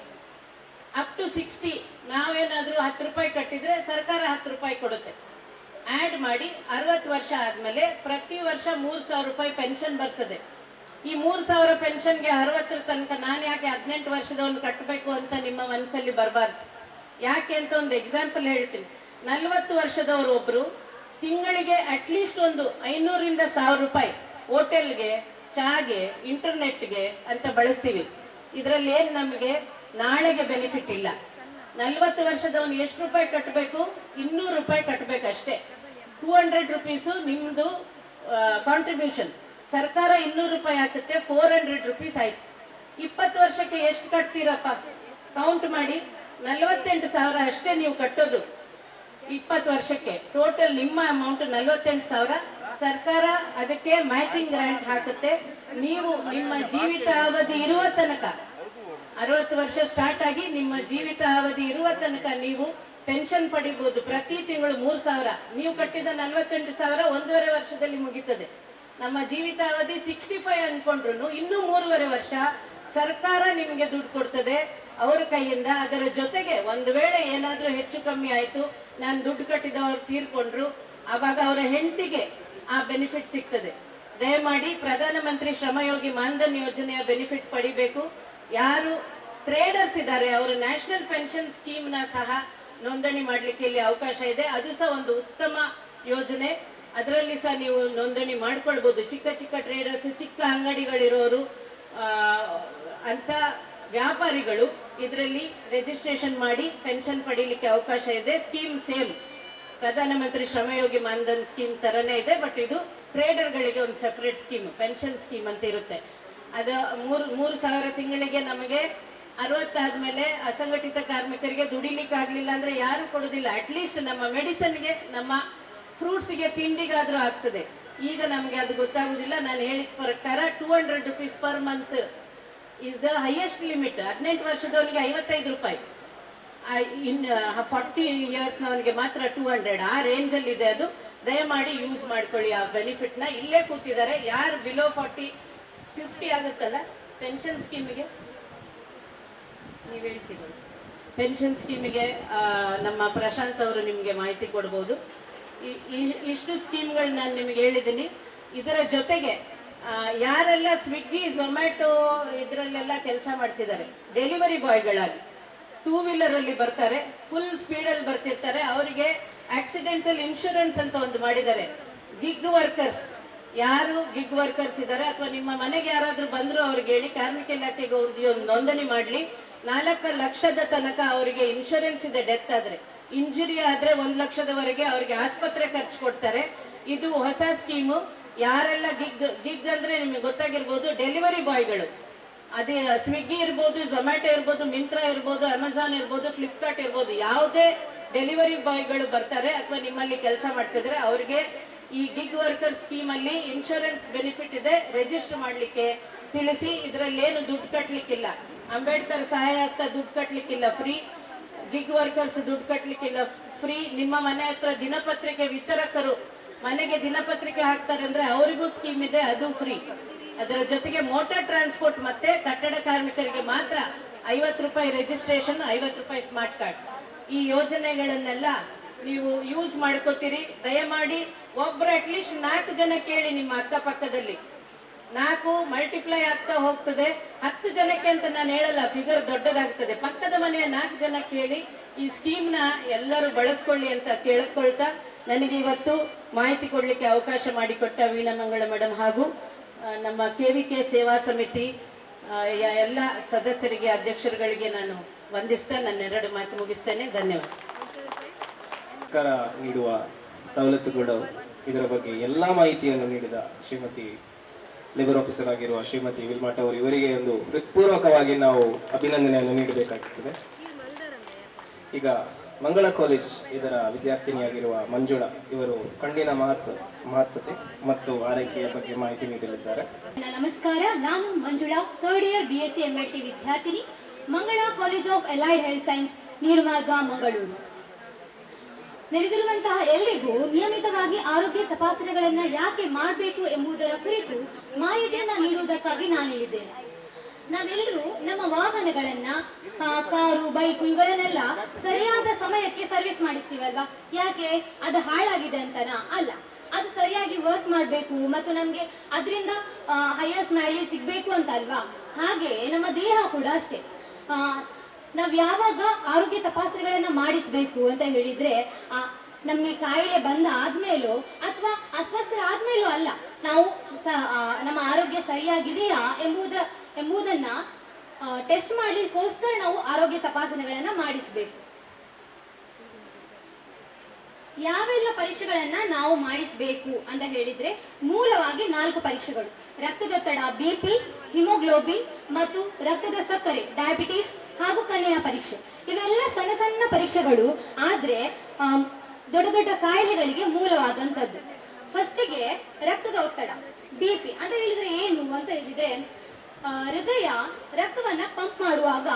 ಅಪ್ ಟು 60, ನಾವೇನಾದ್ರೂ 10 ರೂಪಾಯಿ ಕಟ್ಟಿದ್ರೆ ಸರ್ಕಾರ 10 ರೂಪಾಯಿ ಕೊಡುತ್ತೆ. ಆಡ್ ಮಾಡಿ 60 ವರ್ಷ ಆದ್ಮೇಲೆ ಪ್ರತಿ ವರ್ಷ 3,000 ರೂಪಾಯಿ ಪೆನ್ಷನ್ ಬರ್ತದೆ. ಈ 3,000 ಪೆನ್ಷನ್ಗೆ 60 ತನಕ ನಾನು ಯಾಕೆ 18 ವರ್ಷದವನು ಕಟ್ಟಬೇಕು ಅಂತ ನಿಮ್ಮ ಮನಸ್ಸಲ್ಲಿ ಬರಬಾರ್ದು. ಯಾಕೆ ಅಂತ ಒಂದು ಎಕ್ಸಾಂಪಲ್ ಹೇಳ್ತೀನಿ. 40 ವರ್ಷದವರು ಒಬ್ರು ತಿಂಗಳಿಗೆ ಅಟ್ಲೀಸ್ಟ್ ಒಂದು 500 ರಿಂದ 1000 ರೂಪಾಯಿ ಹೋಟೆಲ್ಗೆ, ಚಾಗೆ, ಇಂಟರ್ನೆಟ್ಗೆ ಅಂತ ಬಳಸ್ತೀವಿ. ಇದರಲ್ಲಿ ಏನ್ ನಮಗೆ ನಾಳೆಗೆ ಬೆನಿಫಿಟ್ ಇಲ್ಲ. 40 ವರ್ಷದವನು ಎಷ್ಟು ರೂಪಾಯಿ ಕಟ್ಟಬೇಕು, 200 ರೂಪಾಯಿ ಕಟ್ಟಬೇಕಷ್ಟೇ. 200 ರುಪೀಸು ನಿಮ್ದು ಕಾಂಟ್ರಿಬ್ಯೂಷನ್. ಸರ್ಕಾರ 200 ರೂಪಾಯಿ ಹಾಕುತ್ತೆ, 400 ರುಪೀಸ್ ಆಯ್ತು. 20 ವರ್ಷಕ್ಕೆ ಎಷ್ಟು ಕಟ್ತೀರಪ್ಪ ಕೌಂಟ್ ಮಾಡಿ. 48,000 ಅಷ್ಟೇ ನೀವು ಕಟ್ಟೋದು 20 ವರ್ಷಕ್ಕೆ. ಟೋಟಲ್ ನಿಮ್ಮ ಅಮೌಂಟ್ 48,000. ಸರ್ಕಾರ ಅದಕ್ಕೆ ಮ್ಯಾಚಿಂಗ್ ಗ್ರಾಂಟ್ ಹಾಕುತ್ತೆ. ನೀವು ನಿಮ್ಮ ಜೀವಿತ ಅವಧಿ ಇರುವ ತನಕ, 60 ವರ್ಷ ಸ್ಟಾರ್ಟ್ ಆಗಿ ನಿಮ್ಮ ಜೀವಿತ ಅವಧಿ ಇರುವ ತನಕ ನೀವು ಪೆನ್ಷನ್ ಪಡಿಬಹುದು. ಪ್ರತಿ ತಿಂಗಳು 3,000. ನೀವು ಕಟ್ಟಿದ 48,000 1.5 ವರ್ಷದಲ್ಲಿ ಮುಗಿತದೆ. ನಮ್ಮ ಜೀವಿತ ಅವಧಿ 65 ಅನ್ಕೊಂಡ್ರು ಇನ್ನೂ 3.5 ವರ್ಷ ಸರ್ಕಾರ ನಿಮಗೆ ದುಡ್ಡು ಕೊಡ್ತದೆ ಅವರ ಕೈಯಿಂದ. ಅದರ ಜೊತೆಗೆ ಒಂದು ವೇಳೆ ಏನಾದ್ರೂ ಹೆಚ್ಚು ಕಮ್ಮಿ ಆಯ್ತು, ನಾನು ದುಡ್ಡು ಕಟ್ಟಿದವರು ತೀರ್ಕೊಂಡ್ರು, ಆವಾಗ ಅವರ ಹೆಂಡತಿಗೆ ಆ ಬೆನಿಫಿಟ್ ಸಿಗ್ತದೆ. ದಯಮಾಡಿ ಪ್ರಧಾನಮಂತ್ರಿ ಶ್ರಮಯೋಗಿ ಮಾನ್ಧನ್ ಯೋಜನೆಯ ಬೆನಿಫಿಟ್ ಪಡಿಬೇಕು. ಯಾರು ಟ್ರೇಡರ್ಸ್ ಇದ್ದಾರೆ ಅವರು ನ್ಯಾಷನಲ್ ಪೆನ್ಷನ್ ಸ್ಕೀಮ್ ನ ಸಹ ನೋಂದಣಿ ಮಾಡ್ಲಿಕ್ಕೆ ಇಲ್ಲಿ ಅವಕಾಶ ಇದೆ. ಅದು ಸಹ ಒಂದು ಉತ್ತಮ ಯೋಜನೆ. ಅದರಲ್ಲಿ ಸಹ ನೀವು ನೋಂದಣಿ ಮಾಡ್ಕೊಳ್ಬಹುದು. ಚಿಕ್ಕ ಚಿಕ್ಕ ಟ್ರೇಡರ್ಸ್, ಚಿಕ್ಕ ಅಂಗಡಿಗಳಿರೋರು ಅಂತ ವ್ಯಾಪಾರಿಗಳು ಇದರಲ್ಲಿ ರಿಜಿಸ್ಟ್ರೇಷನ್ ಮಾಡಿ ಪೆನ್ಷನ್ ಪಡೀಲಿಕ್ಕೆ ಅವಕಾಶ ಇದೆ. ಸ್ಕೀಮ್ ಸೇಮ್ ಪ್ರಧಾನಮಂತ್ರಿ ಶ್ರಮಯೋಗಿ ಮಾನ್ಧನ್ ಸ್ಕೀಮ್ ತರನೇ ಇದೆ. ಬಟ್ ಇದು ಟ್ರೇಡರ್ಗಳಿಗೆ ಒಂದು ಸೆಪರೇಟ್ ಸ್ಕೀಮ್, ಪೆನ್ಷನ್ ಸ್ಕೀಮ್ ಅಂತ ಇರುತ್ತೆ. ಅದು 3,000 ತಿಂಗಳಿಗೆ ನಮಗೆ 60 ಆದ್ಮೇಲೆ ಅಸಂಘಟಿತ ಕಾರ್ಮಿಕರಿಗೆ ದುಡಿಲಿಕ್ಕೆ ಆಗ್ಲಿಲ್ಲ ಅಂದ್ರೆ ಯಾರು ಕೊಡುದಿಲ್ಲ. ಅಟ್ಲೀಸ್ಟ್ ನಮ್ಮ ಮೆಡಿಸನ್ಗೆ, ನಮ್ಮ ಫ್ರೂಟ್ಸ್ಗೆ, ತಿಂಡಿಗಾದ್ರೂ ಆಗ್ತದೆ. ಈಗ ನಮಗೆ ಅದು ಗೊತ್ತಾಗುದಿಲ್ಲ. ನಾನು ಹೇಳಿದ ಪ್ರಕಾರ 200 rupees per month is the highest limit. 18 ವರ್ಷದವನಿಗೆ 55 ರೂಪಾಯಿ, ಇನ್ 40 ಇಯರ್ಸ್ ನವನಿಗೆ ಮಾತ್ರ 200. ಆ ರೇಂಜ್ ಅಲ್ಲಿ ಇದೆ ಅದು. ದಯಮಾಡಿ ಯೂಸ್ ಮಾಡ್ಕೊಳ್ಳಿ ಆ ಬೆನಿಫಿಟ್ ನ. ಇಲ್ಲೇ ಕೂತಿದ್ದಾರೆ ಯಾರು ಬಿಲೋ 40-50 ಆಗುತ್ತಲ್ಲ ಪೆನ್ಷನ್ ಸ್ಕೀಮಿಗೆ, ನೀವು ಹೇಳ್ತೀವಿ ಪೆನ್ಷನ್ ಸ್ಕೀಮಿಗೆ ನಮ್ಮ ಪ್ರಶಾಂತ್ ಅವರು ನಿಮಗೆ ಮಾಹಿತಿ ಕೊಡ್ಬೋದು. ಇಷ್ಟು ಸ್ಕೀಮ್ಗಳು ನಾನು ನಿಮಗೆ ಹೇಳಿದ್ದೀನಿ. ಇದರ ಜೊತೆಗೆ ಯಾರೆಲ್ಲ ಸ್ವಿಗ್ಗಿ, ಝೊಮ್ಯಾಟೊ ಇದರಲ್ಲೆಲ್ಲ ಕೆಲಸ ಮಾಡ್ತಿದ್ದಾರೆ ಡೆಲಿವರಿ ಬಾಯ್ಗಳಾಗಿ, 2 ವೀಲರ್ ಅಲ್ಲಿ ಬರ್ತಾರೆ, ಫುಲ್ ಸ್ಪೀಡಲ್ಲಿ ಬರ್ತಿರ್ತಾರೆ, ಅವರಿಗೆ ಆಕ್ಸಿಡೆಂಟಲ್ ಇನ್ಶೂರೆನ್ಸ್ ಅಂತ ಒಂದು ಮಾಡಿದ್ದಾರೆ. ಗಿಗ್ ವರ್ಕರ್ಸ್, ಯಾರು ಗಿಗ್ ವರ್ಕರ್ಸ್ ಇದ್ದಾರೆ ಅಥವಾ ನಿಮ್ಮ ಮನೆಗೆ ಯಾರಾದ್ರೂ ಬಂದ್ರು ಅವ್ರಿಗೆ ಹೇಳಿ ಕಾರ್ಮಿಕ ಇಲಾಖೆಗೆ ಒಂದು ನೋಂದಣಿ ಮಾಡ್ಲಿ. 4 ಲಕ್ಷದ ತನಕ ಅವರಿಗೆ ಇನ್ಶೂರೆನ್ಸ್ ಇದೆ. ಡೆತ್ ಆದ್ರೆ, ಇಂಜುರಿ ಆದ್ರೆ 1 ಲಕ್ಷದವರೆಗೆ ಅವರಿಗೆ ಆಸ್ಪತ್ರೆ ಖರ್ಚು ಕೊಡ್ತಾರೆ. ಇದು ಹೊಸ ಸ್ಕೀಮು. ಯಾರೆಲ್ಲ ಗಿಗ್ ಅಂದ್ರೆ ನಿಮಗೆ ಗೊತ್ತಾಗಿರ್ಬೋದು, ಡೆಲಿವರಿ ಬಾಯ್ಗಳು, ಅದೇ ಸ್ವಿಗ್ಗಿ ಇರ್ಬೋದು, ಝೊಮ್ಯಾಟೊ ಇರ್ಬೋದು, ಮಿಂತ್ರಾ ಇರ್ಬೋದು, ಅಮೆಝಾನ್ ಇರ್ಬೋದು, ಫ್ಲಿಪ್ಕಾರ್ಟ್ ಇರ್ಬೋದು, ಯಾವುದೇ ಡೆಲಿವರಿ ಬಾಯ್ಗಳು ಬರ್ತಾರೆ ಅಥವಾ ನಿಮ್ಮಲ್ಲಿ ಕೆಲಸ ಮಾಡ್ತಿದ್ರೆ ಅವರಿಗೆ ಈ ಗಿಗ್ ವರ್ಕರ್ ಸ್ಕೀಮ್ ಅಲ್ಲಿ ಇನ್ಶೂರೆನ್ಸ್ ಬೆನಿಫಿಟ್ ಇದೆ. ರಿಜಿಸ್ಟರ್ ಮಾಡ್ಲಿಕ್ಕೆ ತಿಳಿಸಿ. ಇದರಲ್ಲಿ ಏನು ದುಡ್ಡು ಕಟ್ಲಿಕ್ಕಿಲ್ಲ. ಅಂಬೇಡ್ಕರ್ ಸಹಾಯ ಹಸ್ತ ದುಡ್ಡು ಕಟ್ಲಿಕ್ಕಿಲ್ಲ, ಫ್ರೀ. ಗಿಗ್ ವರ್ಕರ್ಸ್ ದುಡ್ಡು ಕಟ್ಟಲಿಕ್ಕಿಲ್ಲ, ಫ್ರೀ. ನಿಮ್ಮ ಮನೆ ಹತ್ರ ದಿನಪತ್ರಿಕೆ ವಿತರಕರು ಮನೆಗೆ ದಿನಪತ್ರಿಕೆ ಹಾಕ್ತಾರೆ ಅಂದ್ರೆ ಅವರಿಗೂ ಸ್ಕೀಮ್ ಇದೆ, ಅದು ಫ್ರೀ. ಅದರ ಜೊತೆಗೆ ಮೋಟಾರ್ ಟ್ರಾನ್ಸ್ಪೋರ್ಟ್ ಮತ್ತೆ ಕಟ್ಟಡ ಕಾರ್ಮಿಕರಿಗೆ ಮಾತ್ರ 50 ರೂಪಾಯಿ ರಿಜಿಸ್ಟ್ರೇಷನ್, 50 ರೂಪಾಯಿ ಸ್ಮಾರ್ಟ್ ಕಾರ್ಡ್. ಈ ಯೋಜನೆಗಳನ್ನೆಲ್ಲ ನೀವು ಯೂಸ್ ಮಾಡ್ಕೋತೀರಿ. ದಯಮಾಡಿ ಒಬ್ರು ಅಟ್ಲೀಸ್ಟ್ 4 ಜನ ಕೇಳಿ ನಿಮ್ಮ ಅಕ್ಕಪಕ್ಕದಲ್ಲಿ. 4 ಮಲ್ಟಿಪ್ಲೈ ಆಗ್ತಾ ಹೋಗ್ತದೆ. 10 ಜನಕ್ಕೆ ಅಂತ ನಾನು ಹೇಳಲ್ಲ, ಫಿಗರ್ ದೊಡ್ಡದಾಗ್ತದೆ. ಪಕ್ಕದ ಮನೆಯ 4 ಜನ ಕೇಳಿ ಈ ಸ್ಕೀಮ್ನ ಎಲ್ಲರೂ ಬಳಸ್ಕೊಳ್ಳಿ ಅಂತ ಕೇಳಿಕೊಳ್ತಾ, ನನಗೆ ಇವತ್ತು ಮಾಹಿತಿ ಕೊಡ್ಲಿಕ್ಕೆ ಅವಕಾಶ ಮಾಡಿಕೊಟ್ಟ ವೀಣಾಮಂಗಳ ಮೇಡಮ್ ಹಾಗೂ ನಮ್ಮ KVK ಸೇವಾ ಸಮಿತಿ ಎಲ್ಲ ಸದಸ್ಯರಿಗೆ, ಅಧ್ಯಕ್ಷರುಗಳಿಗೆ ನಾನು ವಂದಿಸ್ತಾ ನನ್ನ 2 ಮಾತು ಮುಗಿಸ್ತೇನೆ. ಧನ್ಯವಾದ. ಸರ್ಕಾರ ನೀಡುವ ಸವಲತ್ತುಗಳು, ಇದರ ಬಗ್ಗೆ ಎಲ್ಲ ಮಾಹಿತಿಯನ್ನು ನೀಡಿದ ಶ್ರೀಮತಿ ಲೇಬರ್ ಆಫೀಸರ್ ಆಗಿರುವ ಶ್ರೀಮತಿ ವಿಲ್ಮಾಟ್ ಅವರು, ಇವರಿಗೆ ಒಂದು ಹೃತ್ಪೂರ್ವಕವಾಗಿ ನಾವು ಅಭಿನಂದನೆಯನ್ನು ನೀಡಬೇಕಾಗುತ್ತದೆ. ಈಗ ಮಂಗಳ ಕಾಲೇಜ್ ಇದರ ವಿದ್ಯಾರ್ಥಿನಿಯಾಗಿರುವ ಮಂಜುಳಾ ಇವರು ಕಣ್ಣಿನ ಮಹತ್ವತೆ ಮತ್ತು ಆರೈಕೆಯ ಬಗ್ಗೆ ಮಾಹಿತಿ ನೀಡಲಿದ್ದಾರೆ. ನಮಸ್ಕಾರ, ನಾನು Manjula, 3rd year BSc MLT ವಿದ್ಯಾರ್ಥಿನಿ, Mangala college of allied health science, Neerumarga, Mangaluru. ನೆರೆದಿರುವಂತಹ ಎಲ್ಲರಿಗೂ ನಿಯಮಿತವಾಗಿ ಆರೋಗ್ಯ ತಪಾಸಣೆಗಳನ್ನ ಯಾಕೆ ಮಾಡಬೇಕು ಎಂಬುದರ ಕುರಿತು ಮಾಹಿತಿಯನ್ನ ನೀಡುವುದಕ್ಕಾಗಿ ನಾನಿಲ್ಲಿದ್ದೇನೆ. ನಾವೆಲ್ಲರೂ ನಮ್ಮ ವಾಹನಗಳನ್ನ, ಕಾರು, ಬೈಕ್ ಇವುಗಳನ್ನೆಲ್ಲ ಸರಿಯಾದ ಸಮಯಕ್ಕೆ ಸರ್ವಿಸ್ ಮಾಡಿಸ್ತೀವಲ್ವಾ? ಯಾಕೆ? ಅದು ಹಾಳಾಗಿದೆ ಅಂತನಾ? ಅಲ್ಲ, ಅದು ಸರಿಯಾಗಿ ವರ್ಕ್ ಮಾಡಬೇಕು ಮತ್ತು ನಮ್ಗೆ ಅದರಿಂದ ಹೈಯೆಸ್ಟ್ ಮೈಲೇಜ್ ಸಿಗ್ಬೇಕು ಅಂತ ಅಲ್ವಾ? ಹಾಗೆ ನಮ್ಮ ದೇಹ ಕೂಡ ಅಷ್ಟೇ. ನಾವ್ ಯಾವಾಗ ಆರೋಗ್ಯ ತಪಾಸಣೆಗಳನ್ನ ಮಾಡಿಸ್ಬೇಕು ಅಂತ ಹೇಳಿದ್ರೆ, ನಮ್ಗೆ ಕಾಯಿಲೆ ಬಂದ ಆದ್ಮೇಲೋ ಅಥವಾ ಅಸ್ವಸ್ಥರಾದ್ಮೇಲೋ ಅಲ್ಲ, ನಾವು ನಮ್ಮ ಆರೋಗ್ಯ ಸರಿಯಾಗಿದೆಯಾ ಎಂಬುದನ್ನ ಟೆಸ್ಟ್ ಮಾಡ್ಲಿಕ್ಕೋಸ್ಕರ ನಾವು ಆರೋಗ್ಯ ತಪಾಸಣೆಗಳನ್ನ ಮಾಡಿಸ್ಬೇಕು. ಯಾವೆಲ್ಲ ಪರೀಕ್ಷೆಗಳನ್ನ ನಾವು ಮಾಡಿಸ್ಬೇಕು ಅಂತ ಹೇಳಿದ್ರೆ, ಮೂಲವಾಗಿ 4 ಪರೀಕ್ಷೆಗಳು: ರಕ್ತದೊತ್ತಡ BP, ಹಿಮೋಗ್ಲೋಬಿನ್ ಮತ್ತು ರಕ್ತದ ಸಕ್ಕರೆ ಡಯಾಬಿಟಿಸ್ ಹಾಗೂ ಕಣ್ಣಿನ ಪರೀಕ್ಷೆ. ಇವೆಲ್ಲ ಸಣ್ಣ ಸಣ್ಣ ಪರೀಕ್ಷೆಗಳು, ಆದ್ರೆ ದೊಡ್ಡ ದೊಡ್ಡ ಕಾಯಿಲೆಗಳಿಗೆ ಮೂಲವಾದಂಥದ್ದು. ಫಸ್ಟಿಗೆ ರಕ್ತದ ಒತ್ತಡ BP ಅಂತ ಹೇಳಿದ್ರೆ ಏನು ಅಂತ ಹೇಳಿದ್ರೆ, ಹೃದಯ ರಕ್ತವನ್ನ ಪಂಪ್ ಮಾಡುವಾಗ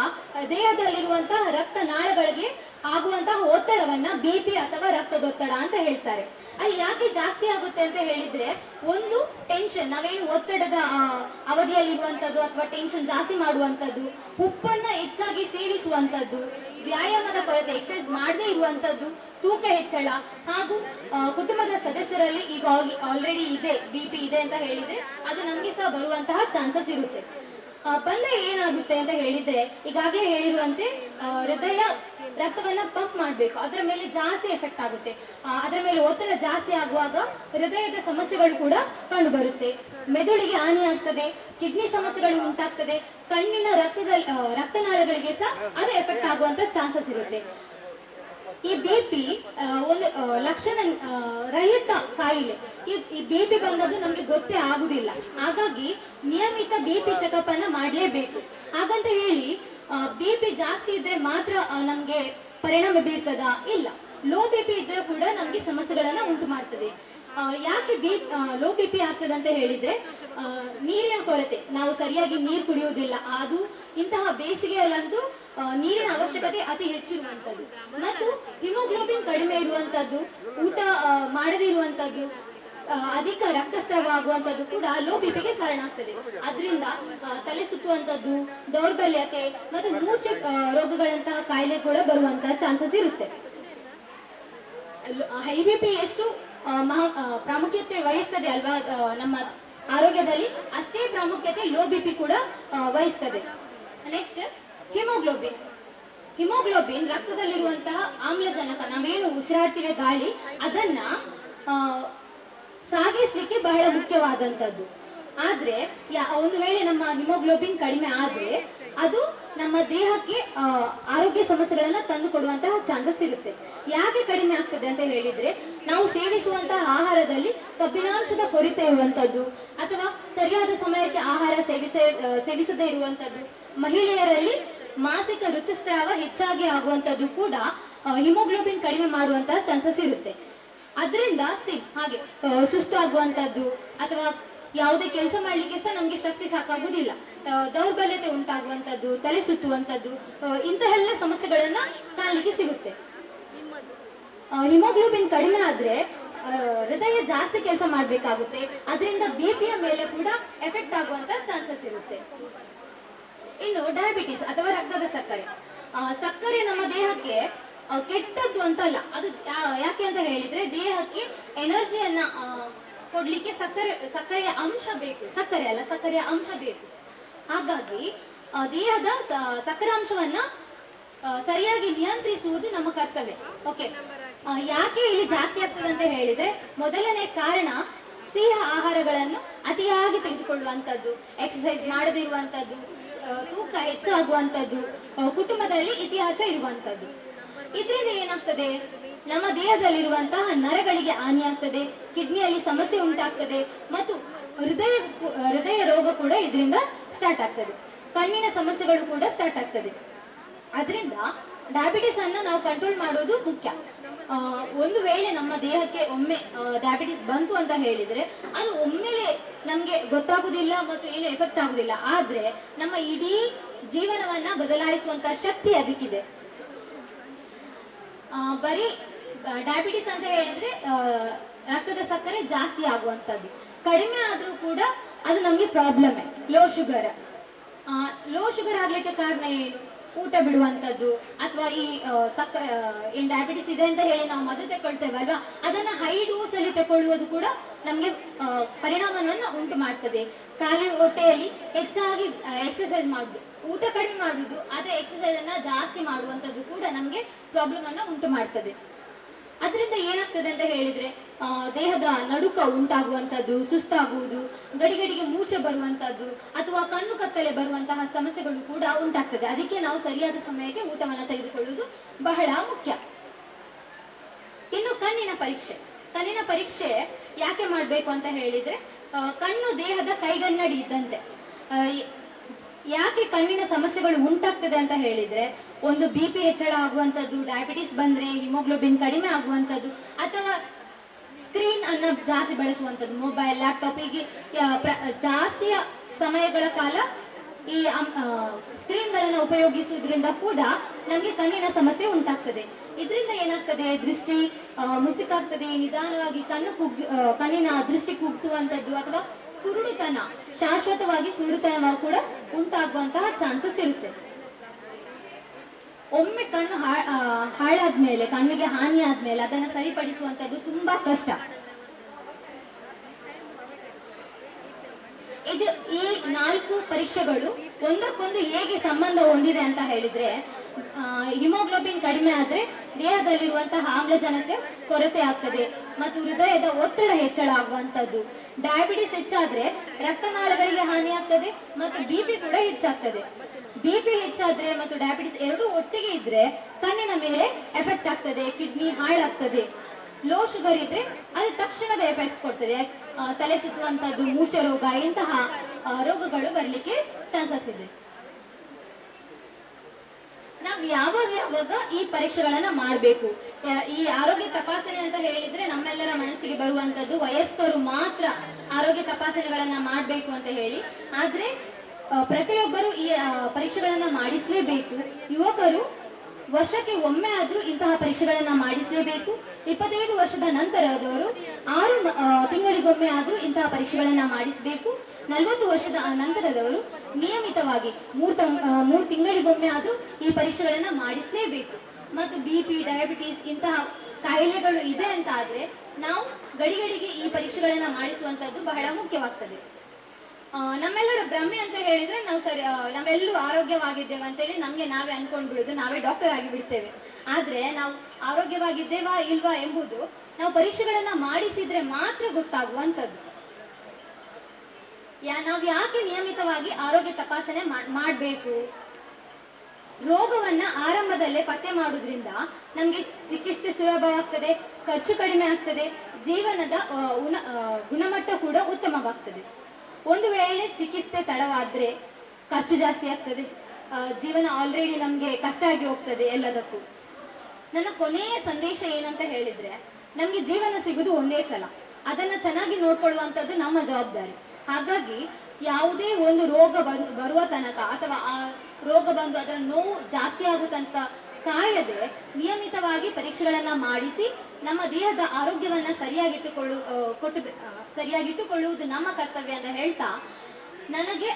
ದೇಹದಲ್ಲಿರುವಂತಹ ರಕ್ತನಾಳಗಳಿಗೆ ಆಗುವಂತಹ ಒತ್ತಡವನ್ನ BP ಅಥವಾ ರಕ್ತದೊತ್ತಡ ಅಂತ ಹೇಳ್ತಾರೆ. ಅದು ಯಾಕೆ ಜಾಸ್ತಿ ಆಗುತ್ತೆ ಅಂತ ಹೇಳಿದ್ರೆ, ಒಂದು ಟೆನ್ಷನ್, ನಾವೇನು ಒತ್ತಡದ ಅವಧಿಯಲ್ಲಿರುವಂಥದ್ದು ಅಥವಾ ಟೆನ್ಷನ್ ಜಾಸ್ತಿ ಮಾಡುವಂಥದ್ದು, ಉಪ್ಪನ್ನ ಹೆಚ್ಚಾಗಿ ಸೇವಿಸುವಂಥದ್ದು, ವ್ಯಾಯಾಮದ ಕೊರತೆ, ಎಕ್ಸರ್ಸೈಸ್ ಮಾಡದೇ ಇರುವಂಥದ್ದು, ತೂಕ ಹೆಚ್ಚಳ ಹಾಗೂ ಕುಟುಂಬದ ಸದಸ್ಯರಲ್ಲಿ ಈಗ ಆಲ್ರೆಡಿ ಇದೆ BP ಇದೆ ಅಂತ ಹೇಳಿದ್ರೆ ಅದು ನಮ್ಗೆ ಸಹ ಬರುವಂತಹ ಚಾನ್ಸಸ್ ಇರುತ್ತೆ. ಬಂದ್ರೆ ಏನಾಗುತ್ತೆ ಅಂತ ಹೇಳಿದ್ರೆ, ಈಗಾಗಲೇ ಹೇಳಿರುವಂತೆ ಹೃದಯ ರಕ್ತವನ್ನ ಪಂಪ್ ಮಾಡಬೇಕು, ಅದರ ಮೇಲೆ ಜಾಸ್ತಿ ಎಫೆಕ್ಟ್ ಆಗುತ್ತೆ. ಅದರ ಮೇಲೆ ಒತ್ತಡ ಜಾಸ್ತಿ ಆಗುವಾಗ ಹೃದಯದ ಸಮಸ್ಯೆಗಳು ಕೂಡ ಕಂಡು ಬರುತ್ತೆ. ಮೆದುಳಿಗೆ ಹಾನಿ ಆಗ್ತದೆ, ಕಿಡ್ನಿ ಸಮಸ್ಯೆಗಳು ಉಂಟಾಗ್ತದೆ, ಕಣ್ಣಿನ ರಕ್ತನಾಳಗಳಿಗೆ ಸಹ ಅದು ಎಫೆಕ್ಟ್ ಆಗುವಂತ ಚಾನ್ಸಸ್ ಇರುತ್ತೆ. ಈ BP ಒಂದು ಲಕ್ಷಣ ರಹಿತ ಕಾಯಿಲೆ. ಈ BP ಬಂದದ್ದು ನಮ್ಗೆ ಗೊತ್ತೇ ಆಗುದಿಲ್ಲ. ಹಾಗಾಗಿ ನಿಯಮಿತ BP ಚೆಕಪ್ ಅನ್ನ ಮಾಡ್ಲೇಬೇಕು. ಹಾಗಂತ ಹೇಳಿ BP ಜಾಸ್ತಿ ಇದ್ರೆ ಮಾತ್ರ ನಮ್ಗೆ ಪರಿಣಾಮ ಬೀರ್ತದಾ? ಇಲ್ಲ. ಲೋ BP ಇದ್ರೆ ಕೂಡ ನಮ್ಗೆ ಸಮಸ್ಯೆಗಳನ್ನ ಉಂಟು ಮಾಡ್ತದೆ. ಯಾಕೆ ಲೋ BP ಆಗ್ತದೆ ಅಂತ ಹೇಳಿದ್ರೆ, ನೀರಿನ ಕೊರತೆ, ನಾವು ಸರಿಯಾಗಿ ನೀರು ಕುಡಿಯುವುದಿಲ್ಲ. ಅದು ಇಂತಹ ಬೇಸಿಗೆಯಲ್ಲಂತೂ ನೀರಿನ ಅವಶ್ಯಕತೆ ಅತಿ ಹೆಚ್ಚಿರುವಂತದ್ದು. ಮತ್ತು ಹಿಮೋಗ್ಲೋಬಿನ್ ಕಡಿಮೆ ಇರುವಂತದ್ದು, ಊಟ ಮಾಡದೇ ಇರುವಂತದ್ದು, ಅಧಿಕ ರಕ್ತಸ್ರಾವ ಆಗುವಂತದ್ದು ಕೂಡ ಲೋ BPಗೆ ಕಾರಣ ಆಗ್ತದೆ. ಅದರಿಂದ ತಲೆ ಸುತ್ತುವಂತದ್ದು, ದೌರ್ಬಲ್ಯತೆ ಮತ್ತು ಮೂರ್ಛೆ ರೋಗಗಳಂತಹ ಕಾಯಿಲೆ ಕೂಡ ಬರುವಂತಹ ಚಾನ್ಸಸ್ ಇರುತ್ತೆ. ಹೈ BP ಎಷ್ಟು ಪ್ರಾಮುಖ್ಯತೆ ವಹಿಸ್ತದೆ ಅಲ್ವಾ ನಮ್ಮ ಆರೋಗ್ಯದಲ್ಲಿ, ಅಷ್ಟೇ ಪ್ರಾಮುಖ್ಯತೆ ಲೋ BP ಕೂಡ ವಹಿಸ್ತದೆ. Next haemoglobin. ಹಿಮೋಗ್ಲೋಬಿನ್ ರಕ್ತದಲ್ಲಿರುವಂತಹ ಆಮ್ಲಜನಕ, ನಾವೇನು ಉಸಿರಾಡ್ತೀವಿ ಗಾಳಿ, ಅದನ್ನ ಸಾಗಿಸ್ಲಿಕ್ಕೆ ಬಹಳ ಮುಖ್ಯವಾದಂಥದ್ದು. ಆದ್ರೆ ಒಂದು ವೇಳೆ ನಮ್ಮ ಹಿಮೋಗ್ಲೋಬಿನ್ ಕಡಿಮೆ ಆದ್ರೆ ಅದು ನಮ್ಮ ದೇಹಕ್ಕೆ ಆರೋಗ್ಯ ಸಮಸ್ಯೆಗಳನ್ನ ತಂದು ಕೊಡುವಂತಹ ಚಾನ್ಸಸ್ ಇರುತ್ತೆ. ಯಾಕೆ ಕಡಿಮೆ ಆಗ್ತದೆ ಅಂತ ಹೇಳಿದ್ರೆ, ನಾವು ಸೇವಿಸುವಂತಹ ಆಹಾರದಲ್ಲಿ ಕಬ್ಬಿನಾಂಶದ ಕೊರತೆ ಇರುವಂತದ್ದು, ಅಥವಾ ಸರಿಯಾದ ಸಮಯಕ್ಕೆ ಆಹಾರ ಸೇವಿಸದೇ ಇರುವಂತದ್ದು, ಮಹಿಳೆಯರಲ್ಲಿ ಮಾಸಿಕ ಋತುಸ್ರಾವ ಹೆಚ್ಚಾಗಿ ಆಗುವಂತದ್ದು ಕೂಡ ಹಿಮೋಗ್ಲೋಬಿನ್ ಕಡಿಮೆ ಮಾಡುವಂತಹ ಚಾನ್ಸಸ್ ಇರುತ್ತೆ. ಅದರಿಂದ ಹಾಗೆ ಸುಸ್ತು ಆಗುವಂತದ್ದು ಅಥವಾ ಯಾವುದೇ ಕೆಲಸ ಮಾಡ್ಲಿಕ್ಕೆ ಸಹ ನಮ್ಗೆ ಶಕ್ತಿ ಸಾಕಾಗುದಿಲ್ಲ. ದೌರ್ಬಲ್ಯತೆ ಉಂಟಾಗುವಂತದ್ದು, ತಲೆ ಸುತ್ತುವಂತದ್ದು, ಇಂತಹೆಲ್ಲ ಸಮಸ್ಯೆಗಳನ್ನ ಕಾಣಲಿಕ್ಕೆ ಸಿಗುತ್ತೆ. ಹಿಮೋಗ್ಲೋಬಿನ್ ಕಡಿಮೆ ಆದ್ರೆ ಹೃದಯ ಜಾಸ್ತಿ ಕೆಲಸ ಮಾಡ್ಬೇಕಾಗುತ್ತೆ. ಅದರಿಂದ ಬಿಪಿಯ ಮೇಲೆ ಕೂಡ ಎಫೆಕ್ಟ್ ಆಗುವಂತ ಚಾನ್ಸಸ್ ಇರುತ್ತೆ. ಇನ್ನು ಡಯಾಬಿಟಿಸ್ ಅಥವಾ ರಕ್ತದ ಸಕ್ಕರೆ. ಸಕ್ಕರೆ ನಮ್ಮ ದೇಹಕ್ಕೆ ಕೆಟ್ಟದ್ದು ಅಂತಲ್ಲ, ಅದು ಯಾಕೆ ಅಂತ ಹೇಳಿದ್ರೆ ದೇಹಕ್ಕೆ ಎನರ್ಜಿಯನ್ನ ಕೊಡ್ಲಿಕ್ಕೆ ಸಕ್ಕರೆಯ ಅಂಶ ಬೇಕು. ಸಕ್ಕರೆ ಅಲ್ಲ, ಸಕ್ಕರೆಯ ಅಂಶ ಬೇಕು. ಹಾಗಾಗಿ ದೇಹದ ಸಕ್ಕರೆ ಅಂಶವನ್ನ ಸರಿಯಾಗಿ ನಿಯಂತ್ರಿಸುವುದು ನಮ್ಮ ಕರ್ತವ್ಯ. ಓಕೆ, ಯಾಕೆ ಇಲ್ಲಿ ಜಾಸ್ತಿ ಆಗ್ತದೆ ಅಂತ ಹೇಳಿದ್ರೆ ಮೊದಲನೇ ಕಾರಣ ಸಿಹಿ ಆಹಾರಗಳನ್ನು ಅತಿಯಾಗಿ ತೆಗೆದುಕೊಳ್ಳುವಂಥದ್ದು, ಎಕ್ಸಸೈಸ್ ಮಾಡದಿರುವಂಥದ್ದು, ತೂಕ ಹೆಚ್ಚಾಗುವಂಥದ್ದು, ಕುಟುಂಬದಲ್ಲಿ ಇತಿಹಾಸ ಇರುವಂಥದ್ದು. ಇದರಿಂದ ಏನಾಗ್ತದೆ, ನಮ್ಮ ದೇಹದಲ್ಲಿರುವಂತಹ ನರಗಳಿಗೆ ಹಾನಿಯಾಗ್ತದೆ, ಕಿಡ್ನಿಯಲ್ಲಿ ಸಮಸ್ಯೆ ಉಂಟಾಗ್ತದೆ ಮತ್ತು ಹೃದಯ ರೋಗ ಕೂಡ ಇದರಿಂದ ಸ್ಟಾರ್ಟ್ ಆಗ್ತದೆ. ಕಣ್ಣಿನ ಸಮಸ್ಯೆಗಳು ಕೂಡ ಸ್ಟಾರ್ಟ್ ಆಗ್ತದೆ. ಅದರಿಂದ ಡಯಾಬಿಟಿಸ್ ಅನ್ನ ನಾವು ಕಂಟ್ರೋಲ್ ಮಾಡೋದು ಮುಖ್ಯ. ಒಂದು ವೇಳೆ ನಮ್ಮ ದೇಹಕ್ಕೆ ಒಮ್ಮೆ ಡಯಾಬಿಟಿಸ್ ಬಂತು ಅಂತ ಹೇಳಿದ್ರೆ ಅದು ಒಮ್ಮೆಲೆ ನಮ್ಗೆ ಗೊತ್ತಾಗುದಿಲ್ಲ ಮತ್ತು ಏನು ಎಫೆಕ್ಟ್ ಆಗುದಿಲ್ಲ. ಆದ್ರೆ ನಮ್ಮ ಇಡೀ ಜೀವನವನ್ನ ಬದಲಾಯಿಸುವಂತ ಶಕ್ತಿ ಅದಕ್ಕಿದೆ. ಬರೀ ಡಯಾಬಿಟಿಸ್ ಅಂತ ಹೇಳಿದ್ರೆ ರಕ್ತದ ಸಕ್ಕರೆ ಜಾಸ್ತಿ ಆಗುವಂತದ್ದು. ಕಡಿಮೆ ಆದ್ರೂ ಕೂಡ ಅದು ನಮ್ಗೆ ಪ್ರಾಬ್ಲಮ್. ಲೋ ಶುಗರ್ ಆಗ್ಲಿಕ್ಕೆ ಕಾರಣ ಏನು? ಊಟ ಬಿಡುವಂತದ್ದು, ಅಥವಾ ಈ ಸಕ್ಕರೆ ಏನ್ ಡಯಾಬಿಟಿಸ್ ಇದೆ ಅಂತ ಹೇಳಿ ನಾವು ಮದ್ದು ತಗೊಳ್ತೇವಲ್ವಾ, ಅದನ್ನ ಹೈ ಡೋಸ್ ಅಲ್ಲಿ ತಗೊಳ್ಳುವುದು ಕೂಡ ನಮ್ಗೆ ಪರಿಣಾಮವನ್ನು ಉಂಟು ಮಾಡ್ತದೆ. ಖಾಲಿ ಹೊಟ್ಟೆಯಲ್ಲಿ ಹೆಚ್ಚಾಗಿ ಎಕ್ಸರ್ಸೈಸ್ ಮಾಡುದು, ಊಟ ಕಡಿಮೆ ಮಾಡುದು, ಆದ್ರೆ ಎಕ್ಸರ್ಸೈಸ್ ಅನ್ನ ಜಾಸ್ತಿ ಮಾಡುವಂತದ್ದು ಕೂಡ ನಮ್ಗೆ ಪ್ರಾಬ್ಲಮ್ ಅನ್ನ ಉಂಟು ಮಾಡ್ತದೆ. ಅದರಿಂದ ಏನಾಗ್ತದೆ ಅಂತ ಹೇಳಿದ್ರೆ ದೇಹದ ನಡುಕ ಉಂಟಾಗುವಂತದ್ದು, ಸುಸ್ತಾಗುವುದು, ಗಡಿಗಡಿಗೆ ಮೂಚೆ ಬರುವಂತದ್ದು ಅಥವಾ ಕಣ್ಣು ಕತ್ತಲೆ ಬರುವಂತಹ ಸಮಸ್ಯೆಗಳು ಕೂಡ ಉಂಟಾಗ್ತದೆ. ಅದಕ್ಕೆ ನಾವು ಸರಿಯಾದ ಸಮಯಕ್ಕೆ ಊಟವನ್ನು ತೆಗೆದುಕೊಳ್ಳುವುದು ಬಹಳ ಮುಖ್ಯ. ಇನ್ನು ಕಣ್ಣಿನ ಪರೀಕ್ಷೆ ಯಾಕೆ ಮಾಡಬೇಕು ಅಂತ ಹೇಳಿದ್ರೆ ಕಣ್ಣು ದೇಹದ ಕೈಗನ್ನಡಿ ಇದ್ದಂತೆ. ಯಾಕೆ ಕಣ್ಣಿನ ಸಮಸ್ಯೆಗಳು ಉಂಟಾಗ್ತದೆ ಅಂತ ಹೇಳಿದ್ರೆ ಒಂದು BP ಹೆಚ್ಚಳ ಆಗುವಂಥದ್ದು, ಡಯಾಬಿಟಿಸ್ ಬಂದ್ರೆ ಹಿಮೋಗ್ಲೋಬಿನ್ ಕಡಿಮೆ ಆಗುವಂಥದ್ದು, ಅಥವಾ ಸ್ಕ್ರೀನ್ ಅನ್ನ ಜಾಸ್ತಿ ಬಳಸುವಂಥದ್ದು, ಮೊಬೈಲ್, ಲ್ಯಾಪ್ಟಾಪ್, ಹೀಗೆ ಜಾಸ್ತಿಯ ಸಮಯಗಳ ಕಾಲ ಈ ಸ್ಕ್ರೀನ್ಗಳನ್ನು ಉಪಯೋಗಿಸುವುದರಿಂದ ಕೂಡ ನಮಗೆ ಕಣ್ಣಿನ ಸಮಸ್ಯೆ ಉಂಟಾಗ್ತದೆ. ಇದರಿಂದ ಏನಾಗ್ತದೆ, ದೃಷ್ಟಿ ಮುಸುಕಾಗ್ತದೆ, ನಿಧಾನವಾಗಿ ಕಣ್ಣಿನ ದೃಷ್ಟಿ ಕುಗ್ಗುವಂಥದ್ದು ಅಥವಾ ಕುರುಡುತನ, ಶಾಶ್ವತವಾಗಿ ಕುರುಡುತನ ಕೂಡ ಉಂಟಾಗುವಂತಹ ಚಾನ್ಸಸ್ ಇರುತ್ತೆ. ಒಮ್ಮೆ ಕಣ್ಣು ಹಾಳಾದ್ಮೇಲೆ, ಕಣ್ಣಿಗೆ ಹಾನಿ ಆದ್ಮೇಲೆ ಅದನ್ನ ಸರಿಪಡಿಸುವಂತದ್ದು ತುಂಬಾ ಕಷ್ಟ. ಈ 4 ಪರೀಕ್ಷೆಗಳು ಒಂದಕ್ಕೊಂದು ಹೇಗೆ ಸಂಬಂಧ ಹೊಂದಿದೆ ಅಂತ ಹೇಳಿದ್ರೆ ಹಿಮೋಗ್ಲೋಬಿನ್ ಕಡಿಮೆ ಆದ್ರೆ ದೇಹದಲ್ಲಿರುವಂತಹ ಆಮ್ಲಜನಕ ಕೊರತೆ ಆಗ್ತದೆ ಮತ್ತು ಹೃದಯದ ಒತ್ತಡ ಹೆಚ್ಚಳ ಆಗುವಂತದ್ದು. ಡಯಾಬಿಟಿಸ್ ಹೆಚ್ಚಾದ್ರೆ ರಕ್ತನಾಳಗಳಿಗೆ ಹಾನಿ ಆಗ್ತದೆ ಮತ್ತು BP ಕೂಡ ಹೆಚ್ಚಾಗ್ತದೆ. BP ಹೆಚ್ಚಾದ್ರೆ ಮತ್ತು ಡಯಾಬಿಟಿಸ್ ಎರಡೂ ಒಟ್ಟಿಗೆ ಇದ್ರೆ ಕಣ್ಣಿನ ಮೇಲೆ ಎಫೆಕ್ಟ್ ಆಗ್ತದೆ, ಕಿಡ್ನಿ ಹಾಳಾಗ್ತದೆ. ಲೋ ಶುಗರ್ ಇದ್ರೆ ಅದು ತಕ್ಷಣದ ಎಫೆಕ್ಟ್ಸ್ ಕೊಡ್ತದೆ, ತಲೆ ಸುತ್ತುವಂತದ್ದು, ಮೂರ್ಛೆ ರೋಗ, ಇಂತಹ ರೋಗಗಳು ಬರ್ಲಿಕ್ಕೆ ಚಾನ್ಸಸ್ ಇದೆ. ನಾವು ಯಾವಾಗ ಈ ಪರೀಕ್ಷೆಗಳನ್ನ ಮಾಡಬೇಕು? ಈ ಆರೋಗ್ಯ ತಪಾಸಣೆ ಅಂತ ಹೇಳಿದ್ರೆ ನಮ್ಮೆಲ್ಲರ ಮನಸ್ಸಿಗೆ ಬರುವಂತದ್ದು ವಯಸ್ಕರು ಮಾತ್ರ ಆರೋಗ್ಯ ತಪಾಸಣೆಗಳನ್ನ ಮಾಡಬೇಕು ಅಂತ ಹೇಳಿ. ಆದ್ರೆ ಪ್ರತಿಯೊಬ್ಬರು ಈ ಪರೀಕ್ಷೆಗಳನ್ನ ಮಾಡಿಸ್ಲೇಬೇಕು. ಯುವಕರು ವರ್ಷಕ್ಕೆ ಒಮ್ಮೆ ಆದ್ರೂ ಇಂತಹ ಪರೀಕ್ಷೆಗಳನ್ನ ಮಾಡಿಸ್ಲೇಬೇಕು. 25 ವರ್ಷದ ನಂತರದವರು 6 ತಿಂಗಳಿಗೊಮ್ಮೆ ಆದ್ರೂ ಇಂತಹ ಪರೀಕ್ಷೆಗಳನ್ನ ಮಾಡಿಸಬೇಕು. 40 ವರ್ಷದ ನಂತರದವರು ನಿಯಮಿತವಾಗಿ 3 ತಿಂಗಳಿಗೊಮ್ಮೆ ಆದ್ರೂ ಈ ಪರೀಕ್ಷೆಗಳನ್ನ ಮಾಡಿಸಲೇಬೇಕು. ಮತ್ತು BP, ಡಯಾಬಿಟಿಸ್ ಇಂತಹ ಕಾಯಿಲೆಗಳು ಇದೆ ಅಂತ ಆದ್ರೆ ನಾವು ಗಡಿಗಡಿಗೆ ಈ ಪರೀಕ್ಷೆಗಳನ್ನ ಮಾಡಿಸುವಂತದ್ದು ಬಹಳ ಮುಖ್ಯವಾಗ್ತದೆ. ನಮ್ಮೆಲ್ಲರ ಭ್ರಮೆ ಅಂತ ಹೇಳಿದ್ರೆ ನಾವೆಲ್ಲರೂ ಆರೋಗ್ಯವಾಗಿದ್ದೇವೆ ಅಂತೇಳಿ ನಮ್ಗೆ ನಾವೇ ಅನ್ಕೊಂಡ್ ಬಿಡುದು, ನಾವೇ ಡಾಕ್ಟರ್ ಆಗಿ ಬಿಡ್ತೇವೆ. ಆದ್ರೆ ನಾವು ಆರೋಗ್ಯವಾಗಿದ್ದೇವಾ ಇಲ್ವಾ ಎಂಬುದು ನಾವು ಪರೀಕ್ಷೆಗಳನ್ನ ಮಾಡಿಸಿದ್ರೆ ಮಾತ್ರ ಗೊತ್ತಾಗುವಂತದ್ದು. ನಾವು ಯಾಕೆ ನಿಯಮಿತವಾಗಿ ಆರೋಗ್ಯ ತಪಾಸಣೆ ಮಾಡಬೇಕು? ರೋಗವನ್ನ ಆರಂಭದಲ್ಲೇ ಪತ್ತೆ ಮಾಡುವುದರಿಂದ ನಮ್ಗೆ ಚಿಕಿತ್ಸೆ ಸುಲಭವಾಗ್ತದೆ, ಖರ್ಚು ಕಡಿಮೆ ಆಗ್ತದೆ, ಜೀವನದ ಗುಣಮಟ್ಟ ಕೂಡ ಉತ್ತಮವಾಗ್ತದೆ. ಒಂದು ವೇಳೆ ಚಿಕಿತ್ಸೆ ತಡವಾದ್ರೆ ಖರ್ಚು ಜಾಸ್ತಿ ಆಗ್ತದೆ, ಜೀವನ ಆಲ್ರೆಡಿ ನಮ್ಗೆ ಕಷ್ಟ ಆಗಿ ಹೋಗ್ತದೆ ಎಲ್ಲದಕ್ಕೂ. ನನ್ನ ಕೊನೆಯ ಸಂದೇಶ ಏನಂತ ಹೇಳಿದ್ರೆ ನಮ್ಗೆ ಜೀವನ ಸಿಗುದು ಒಂದೇ ಸಲ, ಅದನ್ನ ಚೆನ್ನಾಗಿ ನೋಡ್ಕೊಳ್ಳುವಂಥದ್ದು ನಮ್ಮ ಜವಾಬ್ದಾರಿ. ಹಾಗಾಗಿ ಯಾವುದೇ ಒಂದು ರೋಗ ಬರುವ ತನಕ ಅಥವಾ ಆ ರೋಗ ಬಂದು ಅದರ ನೋವು ಜಾಸ್ತಿ ಆಗುವ ತನಕ ಕಾಯದೆ ನಿಯಮಿತವಾಗಿ ಪರೀಕ್ಷೆಗಳನ್ನ ಮಾಡಿಸಿ ನಮ್ಮ ದೇಹದ ಆರೋಗ್ಯವನ್ನ ಸರಿಯಾಗಿಟ್ಟುಕೊಳ್ಳುವುದು ನಮ್ಮ ಕರ್ತವ್ಯ ಅಂತ ಹೇಳ್ತಾ, ನನಗೆ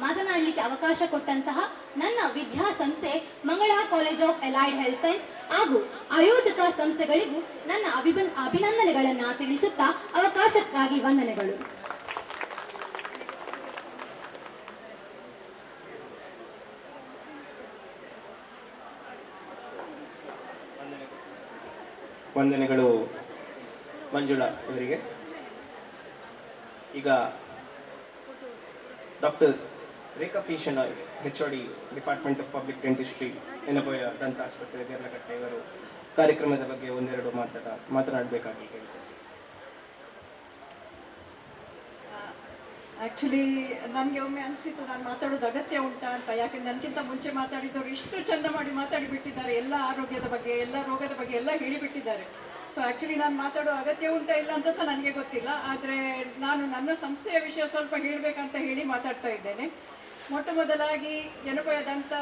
ಮಾತನಾಡಲಿಕ್ಕೆ ಅವಕಾಶ ಕೊಟ್ಟಂತಹ ನನ್ನ ವಿದ್ಯಾಸಂಸ್ಥೆ Mangala college of allied health science ಹಾಗೂ ಆಯೋಜಕ ಸಂಸ್ಥೆಗಳಿಗೂ ನನ್ನ ಅಭಿನಂದನೆಗಳನ್ನ ತಿಳಿಸುತ್ತಾ ಅವಕಾಶಕ್ಕಾಗಿ ವಂದನೆಗಳು. ವಂದನೆಗಳು ಮಂಜುಳಾ ಇವರಿಗೆ. ಈಗ doctor Rekha P Shenoy, HOD department of public dentistry, Yenepoya ದಂತ ಆಸ್ಪತ್ರೆ, ದೇರ್ಲಕಟ್ಟೆ, ಇವರು ಕಾರ್ಯಕ್ರಮದ ಬಗ್ಗೆ ಒಂದೆರಡು ಮಾತನಾಡಬೇಕಾಗಿ ಕೇಳ್ತಾರೆ. ಆ್ಯಕ್ಚುಲಿ ನನಗೆ ಒಮ್ಮೆ ಅನಿಸಿತು ನಾನು ಮಾತಾಡೋದು ಅಗತ್ಯ ಉಂಟಾ ಅಂತ. ಯಾಕೆಂದ್ರೆ ನನಗಿಂತ ಮುಂಚೆ ಮಾತಾಡಿದವರು ಇಷ್ಟು ಚಂದ ಮಾಡಿ ಮಾತಾಡಿಬಿಟ್ಟಿದ್ದಾರೆ, ಎಲ್ಲ ಆರೋಗ್ಯದ ಬಗ್ಗೆ, ಎಲ್ಲ ರೋಗದ ಬಗ್ಗೆ ಎಲ್ಲ ಹೇಳಿಬಿಟ್ಟಿದ್ದಾರೆ. ಸೊ ಆ್ಯಕ್ಚುಲಿ ನಾನು ಮಾತಾಡೋ ಅಗತ್ಯ ಉಂಟಾ ಇಲ್ಲ ಅಂತ ಸಹ ನನಗೆ ಗೊತ್ತಿಲ್ಲ. ಆದರೆ ನಾನು ನನ್ನ ಸಂಸ್ಥೆಯ ವಿಷಯ ಸ್ವಲ್ಪ ಹೇಳಬೇಕಂತ ಹೇಳಿ ಮಾತಾಡ್ತಾ ಇದ್ದೇನೆ. ಮೊಟ್ಟ ಮೊದಲಾಗಿ ಎನಬೋಯ ದಂತ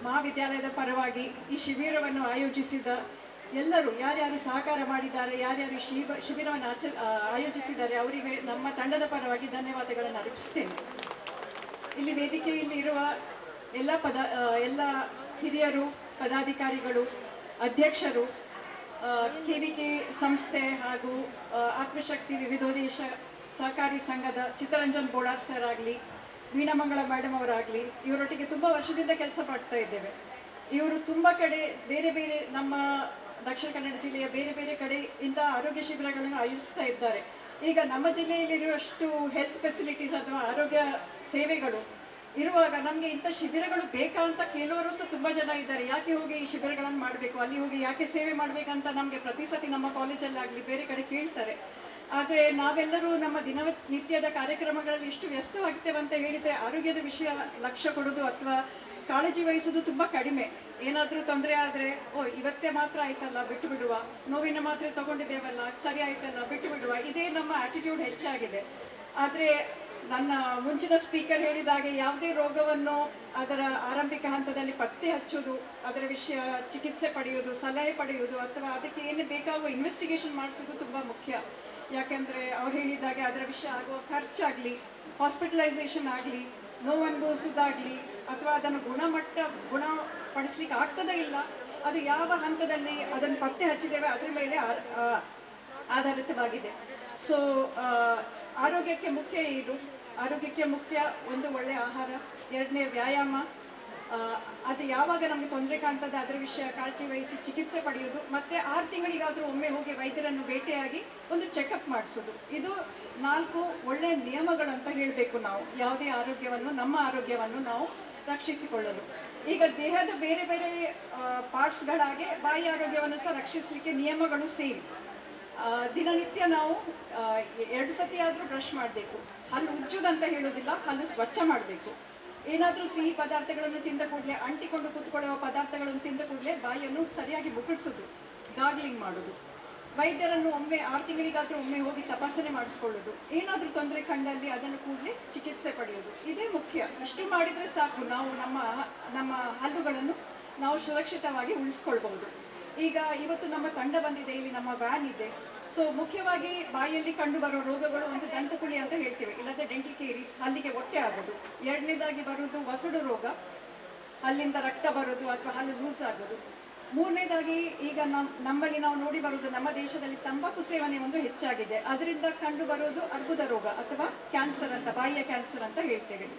ಮಹಾವಿದ್ಯಾಲಯದ ಪರವಾಗಿ ಈ ಶಿಬಿರವನ್ನು ಆಯೋಜಿಸಿದ ಎಲ್ಲರೂ ಯಾರ್ಯಾರು ಸಹಕಾರ ಮಾಡಿದ್ದಾರೆ, ಯಾರ್ಯಾರು ಶಿಬಿರವನ್ನು ಆಯೋಜಿಸಿದ್ದಾರೆ, ಅವರಿಗೆ ನಮ್ಮ ತಂಡದ ಪರವಾಗಿ ಧನ್ಯವಾದಗಳನ್ನು ಅರ್ಪಿಸ್ತೇನೆ. ಇಲ್ಲಿ ವೇದಿಕೆಯಲ್ಲಿ ಇರುವ ಎಲ್ಲ ಹಿರಿಯರು, ಪದಾಧಿಕಾರಿಗಳು, ಅಧ್ಯಕ್ಷರು, KVK ಸಂಸ್ಥೆ ಹಾಗೂ ಆತ್ಮಶಕ್ತಿ ವಿವಿಧೋದ್ದೇಶ ಸಹಕಾರಿ ಸಂಘದ ಚಿತ್ತರಂಜನ್ ಬೋಡಾರ್ ಸರ್ ಆಗಲಿ, ವೀಣಾಮಂಗಳ ಮೇಡಮ್ ಅವರಾಗಲಿ, ಇವರೊಟ್ಟಿಗೆ ತುಂಬ ವರ್ಷದಿಂದ ಕೆಲಸ ಮಾಡ್ತಾ ಇದ್ದೇವೆ. ಇವರು ತುಂಬ ಕಡೆ ಬೇರೆ ಬೇರೆ ನಮ್ಮ ದಕ್ಷಿಣ ಕನ್ನಡ ಜಿಲ್ಲೆಯ ಬೇರೆ ಬೇರೆ ಕಡೆ ಇಂಥ ಆರೋಗ್ಯ ಶಿಬಿರಗಳನ್ನು ಆಯೋಜಿಸ್ತಾ ಇದ್ದಾರೆ. ಈಗ ನಮ್ಮ ಜಿಲ್ಲೆಯಲ್ಲಿರುವಷ್ಟು ಹೆಲ್ತ್ ಫೆಸಿಲಿಟೀಸ್ ಅಥವಾ ಆರೋಗ್ಯ ಸೇವೆಗಳು ಇರುವಾಗ ನಮಗೆ ಇಂಥ ಶಿಬಿರಗಳು ಬೇಕಾ ಅಂತ ಕೇಳುವವರು ಸಹ ತುಂಬ ಜನ ಇದ್ದಾರೆ. ಯಾಕೆ ಹೋಗಿ ಈ ಶಿಬಿರಗಳನ್ನು ಮಾಡಬೇಕು, ಅಲ್ಲಿ ಹೋಗಿ ಯಾಕೆ ಸೇವೆ ಮಾಡಬೇಕಂತ ನಮಗೆ ಪ್ರತಿ ಸತಿ ನಮ್ಮ ಕಾಲೇಜಲ್ಲಾಗಲಿ ಬೇರೆ ಕಡೆ ಕೇಳ್ತಾರೆ. ಆದರೆ ನಾವೆಲ್ಲರೂ ನಮ್ಮ ದಿನನಿತ್ಯದ ಕಾರ್ಯಕ್ರಮಗಳಲ್ಲಿ ಎಷ್ಟು ವ್ಯಸ್ತವಾಗ್ತೇವೆ ಅಂತ ಹೇಳಿದರೆ ಆರೋಗ್ಯದ ವಿಷಯ ಲಕ್ಷ್ಯ ಕೊಡೋದು ಅಥವಾ ಕಾಳಜಿ ವಹಿಸೋದು ತುಂಬ ಕಡಿಮೆ. ಏನಾದರೂ ತೊಂದರೆ ಆದರೆ ಇವತ್ತೇ ಮಾತ್ರ ಆಯ್ತಲ್ಲ ಬಿಟ್ಟು ಬಿಡುವ, ನೋವಿನ ಮಾತ್ರೆ ತಗೊಂಡಿದ್ದೇವಲ್ಲ ಸರಿ ಆಯ್ತಲ್ಲ ಬಿಟ್ಟು ಬಿಡುವ, ಇದೇ ನಮ್ಮ ಆಟಿಟ್ಯೂಡ್ ಹೆಚ್ಚಾಗಿದೆ. ಆದರೆ ನನ್ನ ಮುಂಚಿನ ಸ್ಪೀಕರ್ ಹೇಳಿದಾಗೆ ಯಾವುದೇ ರೋಗವನ್ನು ಅದರ ಆರಂಭಿಕ ಹಂತದಲ್ಲಿ ಪತ್ತೆ ಹಚ್ಚೋದು, ಅದರ ವಿಷಯ ಚಿಕಿತ್ಸೆ ಪಡೆಯೋದು, ಸಲಹೆ ಪಡೆಯೋದು ಅಥವಾ ಅದಕ್ಕೆ ಏನು ಬೇಕಾಗುವ ಇನ್ವೆಸ್ಟಿಗೇಷನ್ ಮಾಡಿಸೋದು ತುಂಬ ಮುಖ್ಯ. ಯಾಕೆಂದರೆ ಅವ್ರು ಹೇಳಿದಾಗೆ ಅದರ ವಿಷಯ ಆಗುವ ಖರ್ಚಾಗಲಿ, ಹಾಸ್ಪಿಟಲೈಸೇಷನ್ ಆಗಲಿ, ನೋವು ಅನುಭವಿಸೋದಾಗಲಿ ಅಥವಾ ಅದನ್ನು ಗುಣಪಡಿಸ್ಲಿಕ್ಕೆ ಆಗ್ತದೇ ಇಲ್ಲ, ಅದು ಯಾವ ಹಂತದಲ್ಲಿ ಅದನ್ನು ಪತ್ತೆ ಹಚ್ಚಿದ್ದೇವೆ ಅದರ ಮೇಲೆ ಆಧಾರಿತವಾಗಿದೆ. ಸೊ ಆರೋಗ್ಯಕ್ಕೆ ಮುಖ್ಯ ಇದು. ಆರೋಗ್ಯಕ್ಕೆ ಮುಖ್ಯ ಒಂದು ಒಳ್ಳೆಯ ಆಹಾರ, ಎರಡನೇ ವ್ಯಾಯಾಮ. ಅದು ಯಾವಾಗ ನಮಗೆ ತೊಂದರೆ ಕಾಣ್ತದೆ ಅದರ ವಿಷಯ ಕಾಳಜಿ ವಹಿಸಿ ಚಿಕಿತ್ಸೆ ಪಡೆಯೋದು, ಮತ್ತು 6 ತಿಂಗಳಿಗಾದರೂ ಒಮ್ಮೆ ಹೋಗಿ ವೈದ್ಯರನ್ನು ಭೇಟಿಯಾಗಿ ಒಂದು ಚೆಕಪ್ ಮಾಡಿಸೋದು. ಇದು 4 ಒಳ್ಳೆಯ ನಿಯಮಗಳು ಅಂತ ಹೇಳಬೇಕು ನಾವು ಯಾವುದೇ ಆರೋಗ್ಯವನ್ನು, ನಮ್ಮ ಆರೋಗ್ಯವನ್ನು ನಾವು ರಕ್ಷಿಸಿಕೊಳ್ಳಲು. ಈಗ ದೇಹದ ಬೇರೆ ಬೇರೆ ಪಾರ್ಟ್ಸ್ಗಳಾಗೆ ಬಾಯಿ ಆರೋಗ್ಯವನ್ನು ಸಹ ರಕ್ಷಿಸಲಿಕ್ಕೆ ನಿಯಮಗಳು ಸೇರಿ ದಿನನಿತ್ಯ ನಾವು 2 ಸತಿ ಆದರೂ ಬ್ರಷ್ ಮಾಡಬೇಕು. ಹಲ್ಲು ಉಜ್ಜುದಂತ ಹೇಳೋದಿಲ್ಲ, ಹಲ್ಲು ಸ್ವಚ್ಛ ಮಾಡಬೇಕು. ಏನಾದರೂ ಸಿಹಿ ಪದಾರ್ಥಗಳನ್ನು ತಿಂದ ಕೂಡಲೇ, ಅಂಟಿಕೊಂಡು ಕೂತ್ಕೊಳ್ಳುವ ಪದಾರ್ಥಗಳನ್ನು ತಿಂದ ಕೂಡಲೇ ಬಾಯಿಯನ್ನು ಸರಿಯಾಗಿ ಮುಕ್ಕಳಿಸೋದು, ಗಾರ್ಗ್ಲಿಂಗ್ ಮಾಡೋದು. ವೈದ್ಯರನ್ನು 6 ತಿಂಗಳಿಗಾದರೂ ಒಮ್ಮೆ ಹೋಗಿ ತಪಾಸಣೆ ಮಾಡಿಸ್ಕೊಳ್ಳೋದು. ಏನಾದರೂ ತೊಂದರೆ ಕಂಡಲ್ಲಿ ಅದನ್ನು ಕೂಡಲೇ ಚಿಕಿತ್ಸೆ ಪಡೆಯೋದು, ಇದೇ ಮುಖ್ಯ. ಇಷ್ಟು ಮಾಡಿದರೆ ಸಾಕು, ನಾವು ನಮ್ಮ ಹಲ್ಲುಗಳನ್ನು ನಾವು ಸುರಕ್ಷಿತವಾಗಿ ಉಳಿಸ್ಕೊಳ್ಬಹುದು. ಈಗ ಇವತ್ತು ನಮ್ಮ ತಂಡ ಬಂದಿದೆ, ಇಲ್ಲಿ ನಮ್ಮ ವ್ಯಾನ್ ಇದೆ. ಸೊ ಮುಖ್ಯವಾಗಿ ಬಾಯಿಯಲ್ಲಿ ಕಂಡು ಬರೋ ರೋಗಗಳು ಒಂದು ದಂತಕುಳಿ ಅಂತ ಹೇಳ್ತೇವೆ, ಇಲ್ಲದೆ ಡೆಂಟಲ್ ಕೇರಿಸ್, ಹಲ್ಲಿಗೆ ಒಟ್ಟೆ ಆಗೋದು. ಎರಡನೇದಾಗಿ ಬರೋದು ವಸಡು ರೋಗ, ಹಲ್ಲಿಂದ ರಕ್ತ ಬರೋದು ಅಥವಾ ಹಲ್ಲು ಲೂಸ್ ಆಗೋದು. ಮೂರನೇದಾಗಿ ಈಗ ನಮ್ಮಲ್ಲಿ ನಾವು ನೋಡಿ ಬರೋದು, ನಮ್ಮ ದೇಶದಲ್ಲಿ ತಂಬಾಕು ಸೇವನೆ ಒಂದು ಹೆಚ್ಚಾಗಿದೆ, ಅದರಿಂದ ಕಂಡು ಬರೋದು ಅರ್ಬುದ ರೋಗ ಅಥವಾ ಕ್ಯಾನ್ಸರ್ ಅಂತ, ಬಾಯಿಯ ಕ್ಯಾನ್ಸರ್ ಅಂತ ಹೇಳ್ತೇವೆ.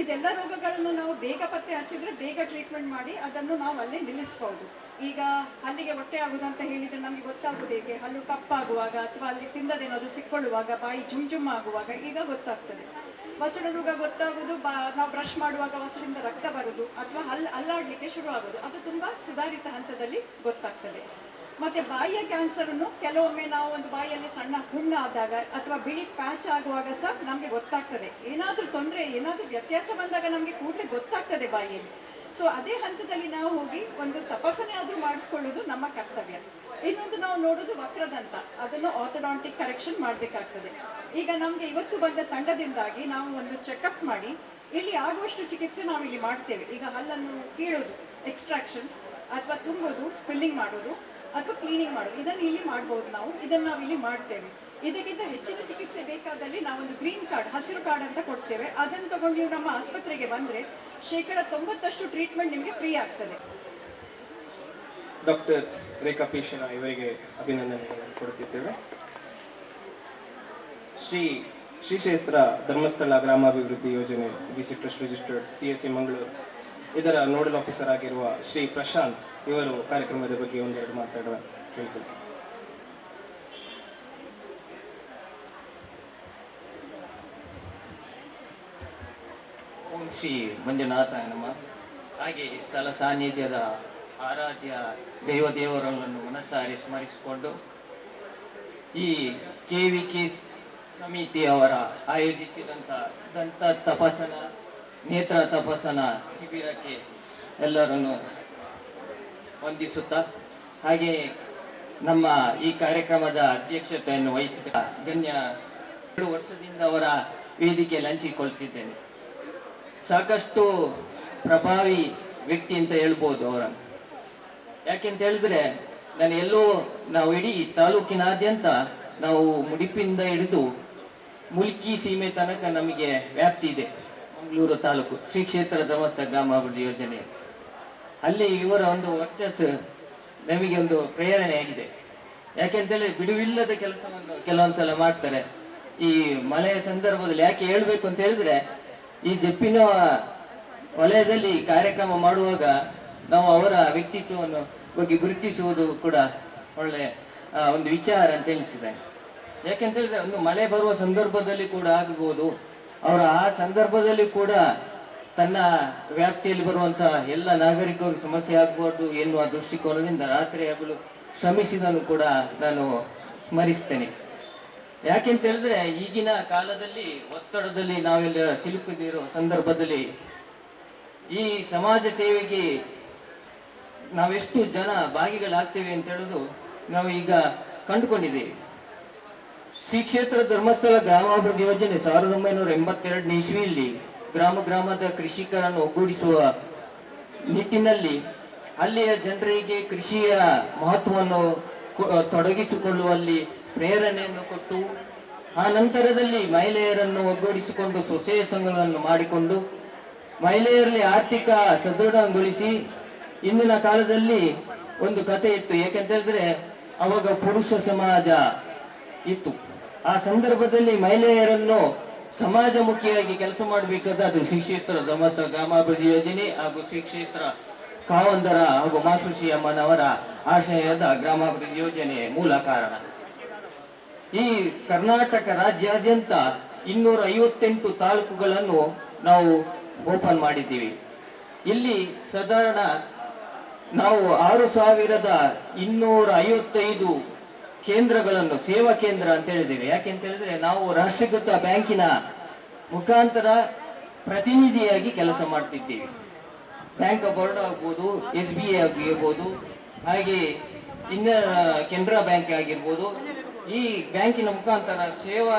ಇದೆಲ್ಲ ರೋಗಗಳನ್ನು ನಾವು ಬೇಗ ಪತ್ತೆ ಹಚ್ಚಿದ್ರೆ ಬೇಗ ಟ್ರೀಟ್ಮೆಂಟ್ ಮಾಡಿ ಅದನ್ನು ನಾವು ಅಲ್ಲೇ ನಿಲ್ಲಿಸ್ಬೋದು. ಈಗ ಹಲ್ಲಿಗೆ ಹೊಟ್ಟೆ ಆಗುದು ಅಂತ ಹೇಳಿದ್ರೆ ನಮಗೆ ಗೊತ್ತಾಗುವುದು ಹೇಗೆ? ಹಲ್ಲು ಕಪ್ಪಾಗುವಾಗ ಅಥವಾ ಅಲ್ಲಿ ತಿಂದದೇನಾದ್ರು ಸಿಕ್ಕೊಳ್ಳುವಾಗ, ಬಾಯಿ ಜುಮ್ ಆಗುವಾಗ ಈಗ ಗೊತ್ತಾಗ್ತದೆ. ವಸಡು ರೋಗ ಗೊತ್ತಾಗೋದು ನಾವು ಬ್ರಷ್ ಮಾಡುವಾಗ ವಸಡಿಂದ ರಕ್ತ ಬರುದು ಅಥವಾ ಅಲ್ಲಾಡ್ಲಿಕ್ಕೆ ಶುರು ಆಗೋದು, ಅದು ತುಂಬಾ ಸುಧಾರಿತ ಹಂತದಲ್ಲಿ ಗೊತ್ತಾಗ್ತದೆ. ಮತ್ತೆ ಬಾಯಿಯ ಕ್ಯಾನ್ಸರನ್ನು ಕೆಲವೊಮ್ಮೆ ನಾವು ಒಂದು ಬಾಯಿಯಲ್ಲಿ ಸಣ್ಣ ಹುಣ್ಣಾದಾಗ ಅಥವಾ ಬಿಳಿ ಪ್ಯಾಚ್ ಆಗುವಾಗ ಸಹ ನಮಗೆ ಗೊತ್ತಾಗ್ತದೆ. ಏನಾದರೂ ತೊಂದರೆ, ಏನಾದರೂ ವ್ಯತ್ಯಾಸ ಬಂದಾಗ ನಮಗೆ ಕೂಡಲೇ ಗೊತ್ತಾಗ್ತದೆ ಬಾಯಿಯಲ್ಲಿ. ಸೊ ಅದೇ ಹಂತದಲ್ಲಿ ನಾವು ಹೋಗಿ ಒಂದು ತಪಾಸಣೆ ಆದ್ರೂ ಮಾಡಿಸ್ಕೊಳ್ಳೋದು ನಮ್ಮ ಕರ್ತವ್ಯ. ಇನ್ನೊಂದು ನಾವು ನೋಡೋದು ವಕ್ರದಂತ, ಅದನ್ನು ಆರ್ಥೋಡಾಂಟಿಕ್ ಕರೆಕ್ಷನ್ ಮಾಡಬೇಕಾಗ್ತದೆ. ಈಗ ನಮ್ಗೆ ಇವತ್ತು ಬಂದ ತಂಡದಿಂದಾಗಿ ನಾವು ಒಂದು ಚೆಕಪ್ ಮಾಡಿ ಇಲ್ಲಿ ಆಗುವಷ್ಟು ಚಿಕಿತ್ಸೆ ನಾವು ಇಲ್ಲಿ ಮಾಡ್ತೇವೆ. ಈಗ ಹಲ್ಲನ್ನು ಕೀಳೋದು, ಎಕ್ಸ್ಟ್ರಾಕ್ಷನ್ ಅಥವಾ ತುಂಬೋದು, ಫಿಲ್ಲಿಂಗ್ ಮಾಡೋದು ಅಥವಾ ಕ್ಲೀನಿಂಗ್ ಮಾಡೋದು, ಇದನ್ನು ಇಲ್ಲಿ ಮಾಡ್ಬೋದು. ಇದನ್ನು ನಾವು ಇಲ್ಲಿ ಮಾಡ್ತೇವೆ. ಇದಕ್ಕಿಂತ ಹೆಚ್ಚಿನ ಚಿಕಿತ್ಸೆ ಬೇಕಾದಲ್ಲಿ ನಾವೊಂದು ಗ್ರೀನ್ ಕಾರ್ಡ್, ಹಸಿರು ಕಾರ್ಡ್ ಅಂತ ಕೊಡ್ತೇವೆ. ಅದನ್ನು ತಗೊಂಡು ನೀವು ನಮ್ಮ ಆಸ್ಪತ್ರೆಗೆ ಬಂದರೆ 90% ಟ್ರೀಟ್ಮೆಂಟ್ ನಿಮಗೆ ಫ್ರೀ ಆಗ್ತದೆ. ಡಾಕ್ಟರ್ ರೇಖಾ ಪೀಶನ ಇವರಿಗೆ ಅಭಿನಂದನೆಗಳನ್ನು ಕೊಡುತ್ತಿದ್ದೇವೆ. ಶ್ರೀ ಕ್ಷೇತ್ರ ಧರ್ಮಸ್ಥಳ ಗ್ರಾಮಾಭಿವೃದ್ಧಿ ಯೋಜನೆ BC trust registered CSE Mangaluru ಇದರ ನೋಡಲ್ ಆಫೀಸರ್ ಆಗಿರುವ ಶ್ರೀ ಪ್ರಶಾಂತ್ ಇವರು ಕಾರ್ಯಕ್ರಮದ ಬಗ್ಗೆ ಒಂದೆರಡು ಮಾತಾಡುವ ಕೇಳ್ಕೊಳ್ತೀನಿ. ಓಂ ಶ್ರೀ ಮಂಜುನಾಥಾಯ ನಮಃ. ಹಾಗೆ ಸ್ಥಳ ಸಾನ್ನಿಧ್ಯದ ಆರಾಧ್ಯ ದೇವರನ್ನು ಮನಸ್ಸಾರಿ ಸ್ಮರಿಸಿಕೊಂಡು ಈ KVK ಸಮಿತಿಯವರ ಆಯೋಜಿಸಿದಂಥ ದಂತ ತಪಾಸಣಾ, ನೇತ್ರ ತಪಾಸಣಾ ಶಿಬಿರಕ್ಕೆ ಎಲ್ಲರನ್ನು ವಂದಿಸುತ್ತಾ, ಹಾಗೆ ನಮ್ಮ ಈ ಕಾರ್ಯಕ್ರಮದ ಅಧ್ಯಕ್ಷತೆಯನ್ನು ವಹಿಸಿದ ಗಣ್ಯ 2 ವರ್ಷದಿಂದ ಅವರ ವೇದಿಕೆಯಲ್ಲಿ ಹಂಚಿಕೊಳ್ತಿದ್ದೇನೆ. ಸಾಕಷ್ಟು ಪ್ರಭಾವಿ ವ್ಯಕ್ತಿ ಅಂತ ಹೇಳ್ಬೋದು ಅವರನ್ನು. ಯಾಕೆಂತ ಹೇಳಿದ್ರೆ ನಾವು ಇಡೀ ತಾಲೂಕಿನಾದ್ಯಂತ ನಾವು ಮುಡಿಪಿಂದ ಹಿಡಿದು ಮುಲ್ಕಿ ಸೀಮೆ ತನಕ ನಮಗೆ ವ್ಯಾಪ್ತಿ ಇದೆ. ಮಂಗಳೂರು ತಾಲೂಕು ಶ್ರೀ ಕ್ಷೇತ್ರ ಧರ್ಮಸ್ಥಳ ಗ್ರಾಮಾಭಿವೃದ್ಧಿ ಯೋಜನೆ, ಅಲ್ಲಿ ಇವರ ಒಂದು ವರ್ಚಸ್ಸು ನಮಗೆ ಒಂದು ಪ್ರೇರಣೆಯಾಗಿದೆ. ಯಾಕೆಂತೇಳಿ ಬಿಡುವಿಲ್ಲದ ಕೆಲಸವನ್ನು ಕೆಲವೊಂದ್ಸಲ ಮಾಡ್ತಾರೆ. ಈ ಮಳೆಯ ಸಂದರ್ಭದಲ್ಲಿ ಯಾಕೆ ಹೇಳ್ಬೇಕು ಅಂತ ಹೇಳಿದ್ರೆ, ಈ ಜಪ್ಪಿನ ವಲಯದಲ್ಲಿ ಕಾರ್ಯಕ್ರಮ ಮಾಡುವಾಗ ನಾವು ಅವರ ವ್ಯಕ್ತಿತ್ವವನ್ನು ಬಗ್ಗೆ ಗುರುತಿಸುವುದು ಕೂಡ ಒಳ್ಳೆ ಒಂದು ವಿಚಾರ ಅಂತ ಎನಿಸಿದೆ. ಯಾಕೆಂತ ಹೇಳಿದ್ರೆ, ಒಂದು ಮಳೆ ಬರುವ ಸಂದರ್ಭದಲ್ಲಿ ಕೂಡ ಆಗಬಹುದು, ಅವರ ಆ ಸಂದರ್ಭದಲ್ಲಿ ಕೂಡ ತನ್ನ ವ್ಯಾಪ್ತಿಯಲ್ಲಿ ಬರುವಂತಹ ಎಲ್ಲ ನಾಗರಿಕರಿಗೆ ಸಮಸ್ಯೆ ಆಗಬಾರ್ದು ಎನ್ನುವ ದೃಷ್ಟಿಕೋನದಿಂದ ರಾತ್ರಿ ಹಗಲು ಶ್ರಮಿಸಿದನ್ನು ಕೂಡ ನಾನು ಸ್ಮರಿಸ್ತೇನೆ. ಯಾಕೆಂತ ಹೇಳಿದ್ರೆ, ಈಗಿನ ಕಾಲದಲ್ಲಿ ಒತ್ತಡದಲ್ಲಿ ನಾವೆಲ್ಲ ಸಿಲುಕದಿರೋ ಸಂದರ್ಭದಲ್ಲಿ ಈ ಸಮಾಜ ಸೇವೆಗೆ ನಾವೆಷ್ಟು ಜನ ಭಾಗಿಗಳಾಗ್ತೇವೆ ಅಂತ ಹೇಳೋದು ನಾವು ಈಗ ಕಂಡುಕೊಂಡಿದ್ದೇವೆ. ಶ್ರೀ ಕ್ಷೇತ್ರ ಧರ್ಮಸ್ಥಳ ಗ್ರಾಮಾಭಿವೃದ್ಧಿ ಯೋಜನೆ 1982 ಇಸ್ವಿಯಲ್ಲಿ ಗ್ರಾಮದ ಕೃಷಿಕರನ್ನು ಒಗ್ಗೂಡಿಸುವ ನಿಟ್ಟಿನಲ್ಲಿ ಅಲ್ಲಿಯ ಜನರಿಗೆ ಕೃಷಿಯ ಮಹತ್ವವನ್ನು ತೊಡಗಿಸಿಕೊಳ್ಳುವಲ್ಲಿ ಪ್ರೇರಣೆಯನ್ನು ಕೊಟ್ಟು, ಆ ನಂತರದಲ್ಲಿ ಮಹಿಳೆಯರನ್ನು ಒಗ್ಗೂಡಿಸಿಕೊಂಡು ಸ್ವಸಹಾಯ ಸಂಘಗಳನ್ನು ಮಾಡಿಕೊಂಡು ಮಹಿಳೆಯರಲ್ಲಿ ಆರ್ಥಿಕ ಸದೃಢಗೊಳಿಸಿ, ಇಂದಿನ ಕಾಲದಲ್ಲಿ ಒಂದು ಕತೆ ಇತ್ತು. ಯಾಕೆಂತ ಹೇಳಿದ್ರೆ ಅವಾಗ ಪುರುಷ ಸಮಾಜ ಇತ್ತು. ಆ ಸಂದರ್ಭದಲ್ಲಿ ಮಹಿಳೆಯರನ್ನು ಸಮಾಜಮುಖಿಯಾಗಿ ಕೆಲಸ ಮಾಡಬೇಕಾದ ಶ್ರೀ ಕ್ಷೇತ್ರ ಧರ್ಮಸ್ಥಳ ಗ್ರಾಮಾಭಿವೃದ್ಧಿ ಯೋಜನೆ ಹಾಗೂ ಶ್ರೀ ಕ್ಷೇತ್ರ ಕಾವಂದರ ಹಾಗೂ ಮಾಸುಶ್ರೀ ಅಮ್ಮನವರ ಆಶಯದ ಗ್ರಾಮಾಭಿವೃದ್ಧಿ ಯೋಜನೆ ಮೂಲ ಕಾರಣ. ಈ ಕರ್ನಾಟಕ ರಾಜ್ಯಾದ್ಯಂತ 258 ತಾಲೂಕುಗಳನ್ನು ನಾವು ಓಪನ್ ಮಾಡಿದ್ದೀವಿ. ಇಲ್ಲಿ ಸಾಧಾರಣ ನಾವು 6255 ಕೇಂದ್ರಗಳನ್ನು ಸೇವಾ ಕೇಂದ್ರ ಅಂತ ಹೇಳಿದ್ದೇವೆ. ಯಾಕೆಂತ ಹೇಳಿದ್ರೆ, ನಾವು ರಾಷ್ಟ್ರೀಕೃತ ಬ್ಯಾಂಕಿನ ಮುಖಾಂತರ ಪ್ರತಿನಿಧಿಯಾಗಿ ಕೆಲಸ ಮಾಡ್ತಿದ್ದೀವಿ. ಬ್ಯಾಂಕ್ ಆಫ್ ಬರೋಡಾ ಆಗ್ಬೋದು, SBI ಆಗಿರ್ಬೋದು, ಹಾಗೆ ಕೆನರಾ ಬ್ಯಾಂಕ್ ಆಗಿರ್ಬೋದು. ಈ ಬ್ಯಾಂಕಿನ ಮುಖಾಂತರ ಸೇವಾ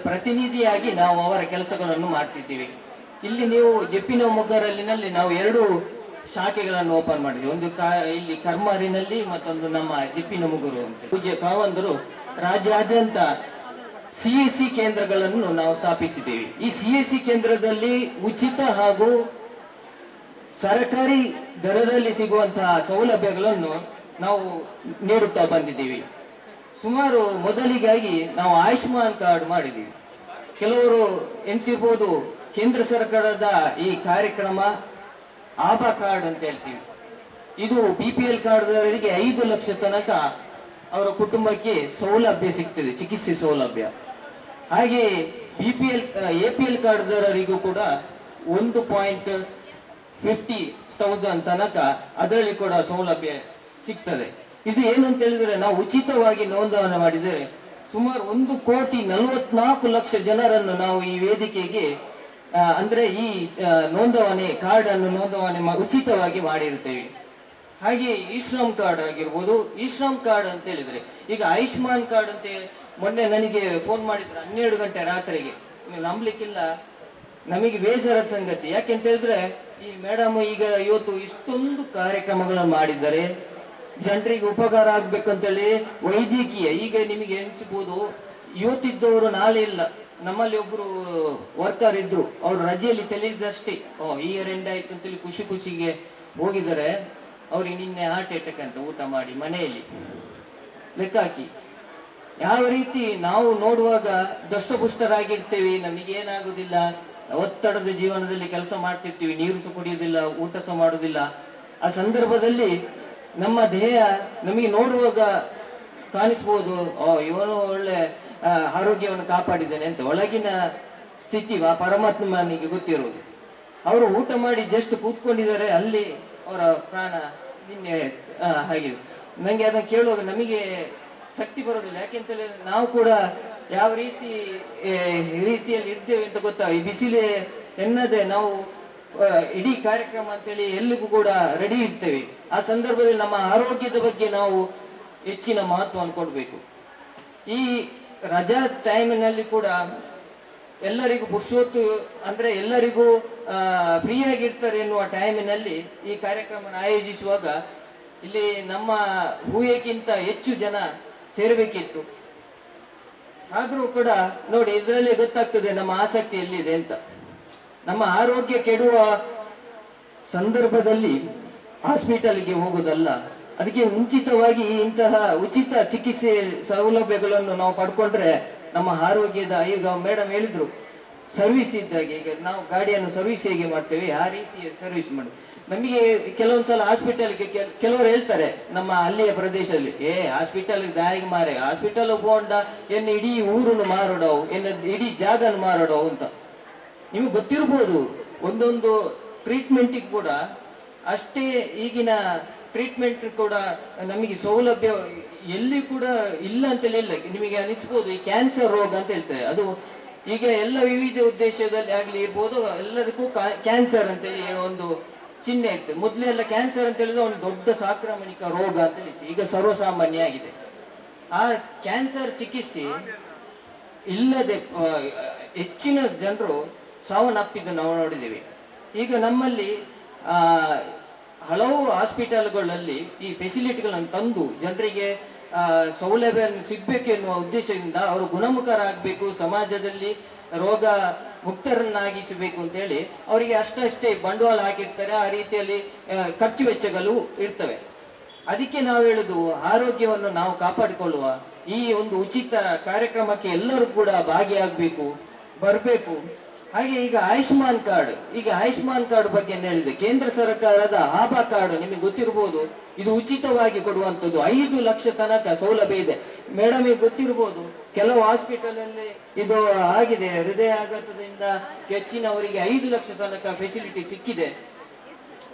ಪ್ರತಿನಿಧಿಯಾಗಿ ನಾವು ಅವರ ಕೆಲಸಗಳನ್ನು ಮಾಡ್ತಿದ್ದೀವಿ. ಇಲ್ಲಿ ನೀವು ಜೆಪಿನ ಮೊಗ್ಗರಲ್ಲಿನಲ್ಲಿ ನಾವು 2 ಶಾಖೆಗಳನ್ನು ಓಪನ್ ಮಾಡಿದ್ವಿ. ಒಂದು ಇಲ್ಲಿ ಕರ್ಮಾರಿನಲ್ಲಿ, ಮತ್ತೊಂದು ನಮ್ಮ ಜೆಪಿನ ಮುಗುರು ಅಂತ. ಪೂಜ್ಯ ಕಾವಂದರು ರಾಜ್ಯಾದ್ಯಂತ CSC ಕೇಂದ್ರಗಳನ್ನು ನಾವು ಸ್ಥಾಪಿಸಿದ್ದೇವೆ. ಈ CSC ಕೇಂದ್ರದಲ್ಲಿ ಉಚಿತ ಹಾಗೂ ಸರ್ಕಾರಿ ದರದಲ್ಲಿ ಸಿಗುವಂತಹ ಸೌಲಭ್ಯಗಳನ್ನು ನಾವು ನೀಡುತ್ತಾ ಬಂದಿದ್ದೀವಿ. ಸುಮಾರು ಮೊದಲಿಗಾಗಿ ನಾವು ಆಯುಷ್ಮಾನ್ ಕಾರ್ಡ್ ಮಾಡಿದ್ದೀವಿ. ಕೆಲವರು ಎನಿಸಿರ್ಬೋದು, ಕೇಂದ್ರ ಸರ್ಕಾರದ ಈ ಕಾರ್ಯಕ್ರಮ ಆಭಾ ಕಾರ್ಡ್ ಅಂತ ಹೇಳ್ತೀವಿ. ಇದು BPL ಕಾರ್ಡ್ದವರಿಗೆ 5 ಲಕ್ಷ ತನಕ ಅವರ ಕುಟುಂಬಕ್ಕೆ ಸೌಲಭ್ಯ ಸಿಗ್ತದೆ, ಚಿಕಿತ್ಸೆ ಸೌಲಭ್ಯ. ಹಾಗೆ APL ಕಾರ್ಡ್ದವರಿಗೂ ಕೂಡ 1,50,000 ತನಕ ಅದರಲ್ಲಿ ಕೂಡ ಸೌಲಭ್ಯ ಸಿಗ್ತದೆ. ಇದು ಏನು ಅಂತ ಹೇಳಿದ್ರೆ, ನಾವು ಉಚಿತವಾಗಿ ನೋಂದಣಿ ಮಾಡಿದರೆ ಸುಮಾರು 1,44,00,000 ಜನರನ್ನು ನಾವು ಈ ವೇದಿಕೆಗೆ ಅಂದ್ರೆ ಈ ನೋಂದಣಿ ಕಾರ್ಡ್ ಅನ್ನು ನೋಂದಣಿ ಉಚಿತವಾಗಿ ಮಾಡಿರ್ತೇವೆ. ಹಾಗೆ ಈ ಶ್ರಮ್ ಕಾರ್ಡ್ ಆಗಿರ್ಬೋದು. ಈ ಶ್ರಮ್ ಕಾರ್ಡ್ ಅಂತ ಹೇಳಿದ್ರೆ ಈಗ ಆಯುಷ್ಮಾನ್ ಕಾರ್ಡ್ ಅಂತ ಮೊನ್ನೆ ನನಗೆ ಫೋನ್ ಮಾಡಿದ್ರು 12 ಗಂಟೆ ರಾತ್ರಿಗೆ. ನೀವು ನಂಬಲಿಕ್ಕಿಲ್ಲ, ನಮಗೆ ಬೇಸರದ ಸಂಗತಿ. ಯಾಕೆಂತ ಹೇಳಿದ್ರೆ ಈ ಮೇಡಮ್ ಈಗ ಇವತ್ತು ಇಷ್ಟೊಂದು ಕಾರ್ಯಕ್ರಮಗಳನ್ನು ಮಾಡಿದ್ದಾರೆ, ಜನರಿಗೆ ಉಪಕಾರ ಆಗ್ಬೇಕಂತೇಳಿ. ವೈದ್ಯಕೀಯ ಈಗ ನಿಮಗೆ ಎನಿಸಬಹುದು, ಇವತ್ತಿದ್ದವರು ನಾಳೆ ಇಲ್ಲ. ನಮ್ಮಲ್ಲಿ ಒಬ್ರು ವರ್ಕರ್ ಇದ್ರು, ಅವ್ರು ರಜೆಯಲ್ಲಿ ತಿಳಿದಷ್ಟೇ ಇಯರ್ ಎಂಡ್ ಆಯ್ತು ಅಂತೇಳಿ ಖುಷಿ ಖುಷಿಗೆ ಹೋಗಿದ್ದಾರೆ. ಅವ್ರಿಗೆ ನಿನ್ನೆ ಹಾರ್ಟ್ ಅಟ್ಯಾಕ್ ಅಂತ ಊಟ ಮಾಡಿ ಮನೆಯಲ್ಲಿ ಲೆಕ್ಕ ಹಾಕಿ. ಯಾವ ರೀತಿ ನಾವು ನೋಡುವಾಗ ದಷ್ಟಪುಷ್ಟರಾಗಿರ್ತೇವೆ, ನಮಗೇನಾಗುದಿಲ್ಲ, ಒತ್ತಡದ ಜೀವನದಲ್ಲಿ ಕೆಲಸ ಮಾಡ್ತಿರ್ತೀವಿ, ನೀರು ಸಹ ಕುಡಿಯೋದಿಲ್ಲ, ಊಟ ಸಹ ಮಾಡೋದಿಲ್ಲ. ಆ ಸಂದರ್ಭದಲ್ಲಿ ನಮ್ಮ ದೇಹ ನಮಗೆ ನೋಡುವಾಗ ಕಾಣಿಸ್ಬೋದು, ಇವನು ಒಳ್ಳೆ ಆರೋಗ್ಯವನ್ನು ಕಾಪಾಡಿದ್ದಾನೆ ಅಂತ. ಒಳಗಿನ ಸ್ಥಿತಿ ಪರಮಾತ್ಮನಿಗೆ ಗೊತ್ತಿರೋದು. ಅವರು ಊಟ ಮಾಡಿ ಜಸ್ಟ್ ಕೂತ್ಕೊಂಡಿದ್ದಾರೆ, ಅಲ್ಲಿ ಅವರ ಪ್ರಾಣ ನಿನ್ನೆ ಹಾಗೆ. ನನಗೆ ಅದನ್ನು ಕೇಳುವಾಗ ನಮಗೆ ಶಕ್ತಿ ಬರೋದಿಲ್ಲ. ಯಾಕೆಂತೇಳಿ ನಾವು ಕೂಡ ಯಾವ ರೀತಿಯಲ್ಲಿ ಇರ್ತೇವೆ ಅಂತ ಗೊತ್ತಾ. ಈ ಬಿಸಿಲೇ ಎನ್ನದೆ ನಾವು ಇಡೀ ಕಾರ್ಯಕ್ರಮ ಅಂತೇಳಿ ಎಲ್ಲಿಗೂ ಕೂಡ ರೆಡಿ ಇರ್ತೇವೆ. ಆ ಸಂದರ್ಭದಲ್ಲಿ ನಮ್ಮ ಆರೋಗ್ಯದ ಬಗ್ಗೆ ನಾವು ಹೆಚ್ಚಿನ ಮಹತ್ವವನ್ನು ಕೊಡಬೇಕು. ಈ ರಜಾ ಟೈಮಿನಲ್ಲಿ ಕೂಡ ಎಲ್ಲರಿಗೂ ಪುರುಷೋತ್ತು ಅಂದ್ರೆ ಎಲ್ಲರಿಗೂ ಫ್ರೀ ಆಗಿರ್ತಾರೆ ಎನ್ನುವ ಟೈಮಿನಲ್ಲಿ ಈ ಕಾರ್ಯಕ್ರಮ ಆಯೋಜಿಸುವಾಗ ಇಲ್ಲಿ ನಮ್ಮ ಊಹೆಗಿಂತ ಹೆಚ್ಚು ಜನ ಸೇರಬೇಕಿತ್ತು. ಆದ್ರೂ ಕೂಡ ನೋಡಿ, ಇದರಲ್ಲಿ ಗೊತ್ತಾಗ್ತದೆ ನಮ್ಮ ಆಸಕ್ತಿ ಎಲ್ಲಿದೆ ಅಂತ. ನಮ್ಮ ಆರೋಗ್ಯ ಕೆಡುವ ಸಂದರ್ಭದಲ್ಲಿ ಹಾಸ್ಪಿಟಲ್ಗೆ ಹೋಗುವುದಲ್ಲ, ಅದಕ್ಕೆ ಮುಂಚಿತವಾಗಿ ಇಂತಹ ಉಚಿತ ಚಿಕಿತ್ಸೆ ಸೌಲಭ್ಯಗಳನ್ನು ನಾವು ಪಡ್ಕೊಂಡ್ರೆ ನಮ್ಮ ಆರೋಗ್ಯದ, ಈಗ ಮೇಡಮ್ ಹೇಳಿದ್ರು ಸರ್ವಿಸ್ ಇದ್ದಾಗೆ. ಈಗ ನಾವು ಗಾಡಿಯನ್ನು ಸರ್ವಿಸ್ ಹೇಗೆ ಮಾಡ್ತೇವೆ ಆ ರೀತಿಯ ಸರ್ವಿಸ್ ಮಾಡಿ. ನಮಗೆ ಕೆಲವೊಂದ್ಸಲ ಹಾಸ್ಪಿಟಲ್ಗೆ ಕೆಲವರು ಹೇಳ್ತಾರೆ ನಮ್ಮ ಅಲ್ಲಿಯ ಪ್ರದೇಶದಲ್ಲಿ, ಹಾಸ್ಪಿಟಲ್ಗೆ ದಾರಿಗೆ ಮಾರೆ, ಹಾಸ್ಪಿಟಲ್ ಹೋಗೊಂಡ ಎನ್ನು ಇಡೀ ಊರನ್ನು ಮಾರೋಡವು, ಇಡೀ ಜಾಗನ್ನು ಮಾರೋಡವು ಅಂತ. ನಿಮಗೆ ಗೊತ್ತಿರ್ಬೋದು, ಒಂದೊಂದು ಟ್ರೀಟ್ಮೆಂಟಿಗೆ ಕೂಡ ಅಷ್ಟೇ ಈಗಿನ ಟ್ರೀಟ್ಮೆಂಟ್ ಕೂಡ ನಮಗೆ ಸೌಲಭ್ಯ ಎಲ್ಲಿ ಕೂಡ ಇಲ್ಲ ಅಂತೇಳಿ ಇಲ್ಲ. ನಿಮಗೆ ಅನಿಸ್ಬೋದು ಈ ಕ್ಯಾನ್ಸರ್ ರೋಗ ಅಂತ ಹೇಳ್ತಾರೆ, ಅದು ಈಗ ಎಲ್ಲ ವಿವಿಧ ಉದ್ದೇಶದಲ್ಲಿ ಆಗ್ಲಿ ಇರ್ಬೋದು, ಎಲ್ಲದಕ್ಕೂ ಕ್ಯಾನ್ಸರ್ ಅಂತೇಳಿ ಒಂದು ಚಿಹ್ನೆ ಇತ್ತು. ಮೊದಲೆಲ್ಲ ಕ್ಯಾನ್ಸರ್ ಅಂತ ಹೇಳಿದ್ರೆ ಒಂದು ದೊಡ್ಡ ಸಾಂಕ್ರಾಮಿಕ ರೋಗ ಅಂತ ಹೇಳಿತ್ತು, ಈಗ ಸರ್ವಸಾಮಾನ್ಯ ಆಗಿದೆ. ಆ ಕ್ಯಾನ್ಸರ್ ಚಿಕಿತ್ಸೆ ಇಲ್ಲದೆ ಹೆಚ್ಚಿನ ಜನರು ಸಾವನ್ನಪ್ಪಿದ್ದು ನಾವು ನೋಡಿದ್ದೇವೆ. ಈಗ ನಮ್ಮಲ್ಲಿ ಹಲವು ಹಾಸ್ಪಿಟಲ್ಗಳಲ್ಲಿ ಈ ಫೆಸಿಲಿಟಿಗಳನ್ನು ತಂದು ಜನರಿಗೆ ಸೌಲಭ್ಯವನ್ನು ಸಿಗ್ಬೇಕು ಎನ್ನುವ ಉದ್ದೇಶದಿಂದ ಅವರು ಗುಣಮುಖರಾಗಬೇಕು, ಸಮಾಜದಲ್ಲಿ ರೋಗ ಮುಕ್ತರನ್ನಾಗಿಸಬೇಕು ಅಂತ ಹೇಳಿ ಅವರಿಗೆ ಅಷ್ಟೇ ಬಂಡವಾಳ ಹಾಕಿರ್ತಾರೆ. ಆ ರೀತಿಯಲ್ಲಿ ಖರ್ಚು ವೆಚ್ಚಗಳು ಇರ್ತವೆ. ಅದಕ್ಕೆ ನಾವು ಹೇಳುದು, ಆರೋಗ್ಯವನ್ನು ನಾವು ಕಾಪಾಡಿಕೊಳ್ಳುವ ಈ ಒಂದು ಉಚಿತ ಕಾರ್ಯಕ್ರಮಕ್ಕೆ ಎಲ್ಲರೂ ಕೂಡ ಭಾಗಿಯಾಗಬೇಕು, ಬರಬೇಕು. ಹಾಗೆ ಈಗ ಆಯುಷ್ಮಾನ್ ಕಾರ್ಡ್ ಬಗ್ಗೆ ಹೇಳಿದೆ. ಕೇಂದ್ರ ಸರ್ಕಾರದ ಆಭಾ ಕಾರ್ಡ್ ನಿಮಗೆ ಗೊತ್ತಿರಬಹುದು, ಇದು ಉಚಿತವಾಗಿ ಕೊಡುವಂಥದ್ದು. 5 ಲಕ್ಷ ತನಕ ಸೌಲಭ್ಯ ಇದೆ. ಮೇಡಮ್ ಗೊತ್ತಿರ್ಬೋದು, ಕೆಲವು ಹಾಸ್ಪಿಟಲ್ ಅಲ್ಲಿ ಇದು ಆಗಿದೆ, ಹೃದಯಾಘಾತದಿಂದ ಹೆಚ್ಚಿನವರಿಗೆ 5 ಲಕ್ಷ ತನಕ ಫೆಸಿಲಿಟಿ ಸಿಕ್ಕಿದೆ.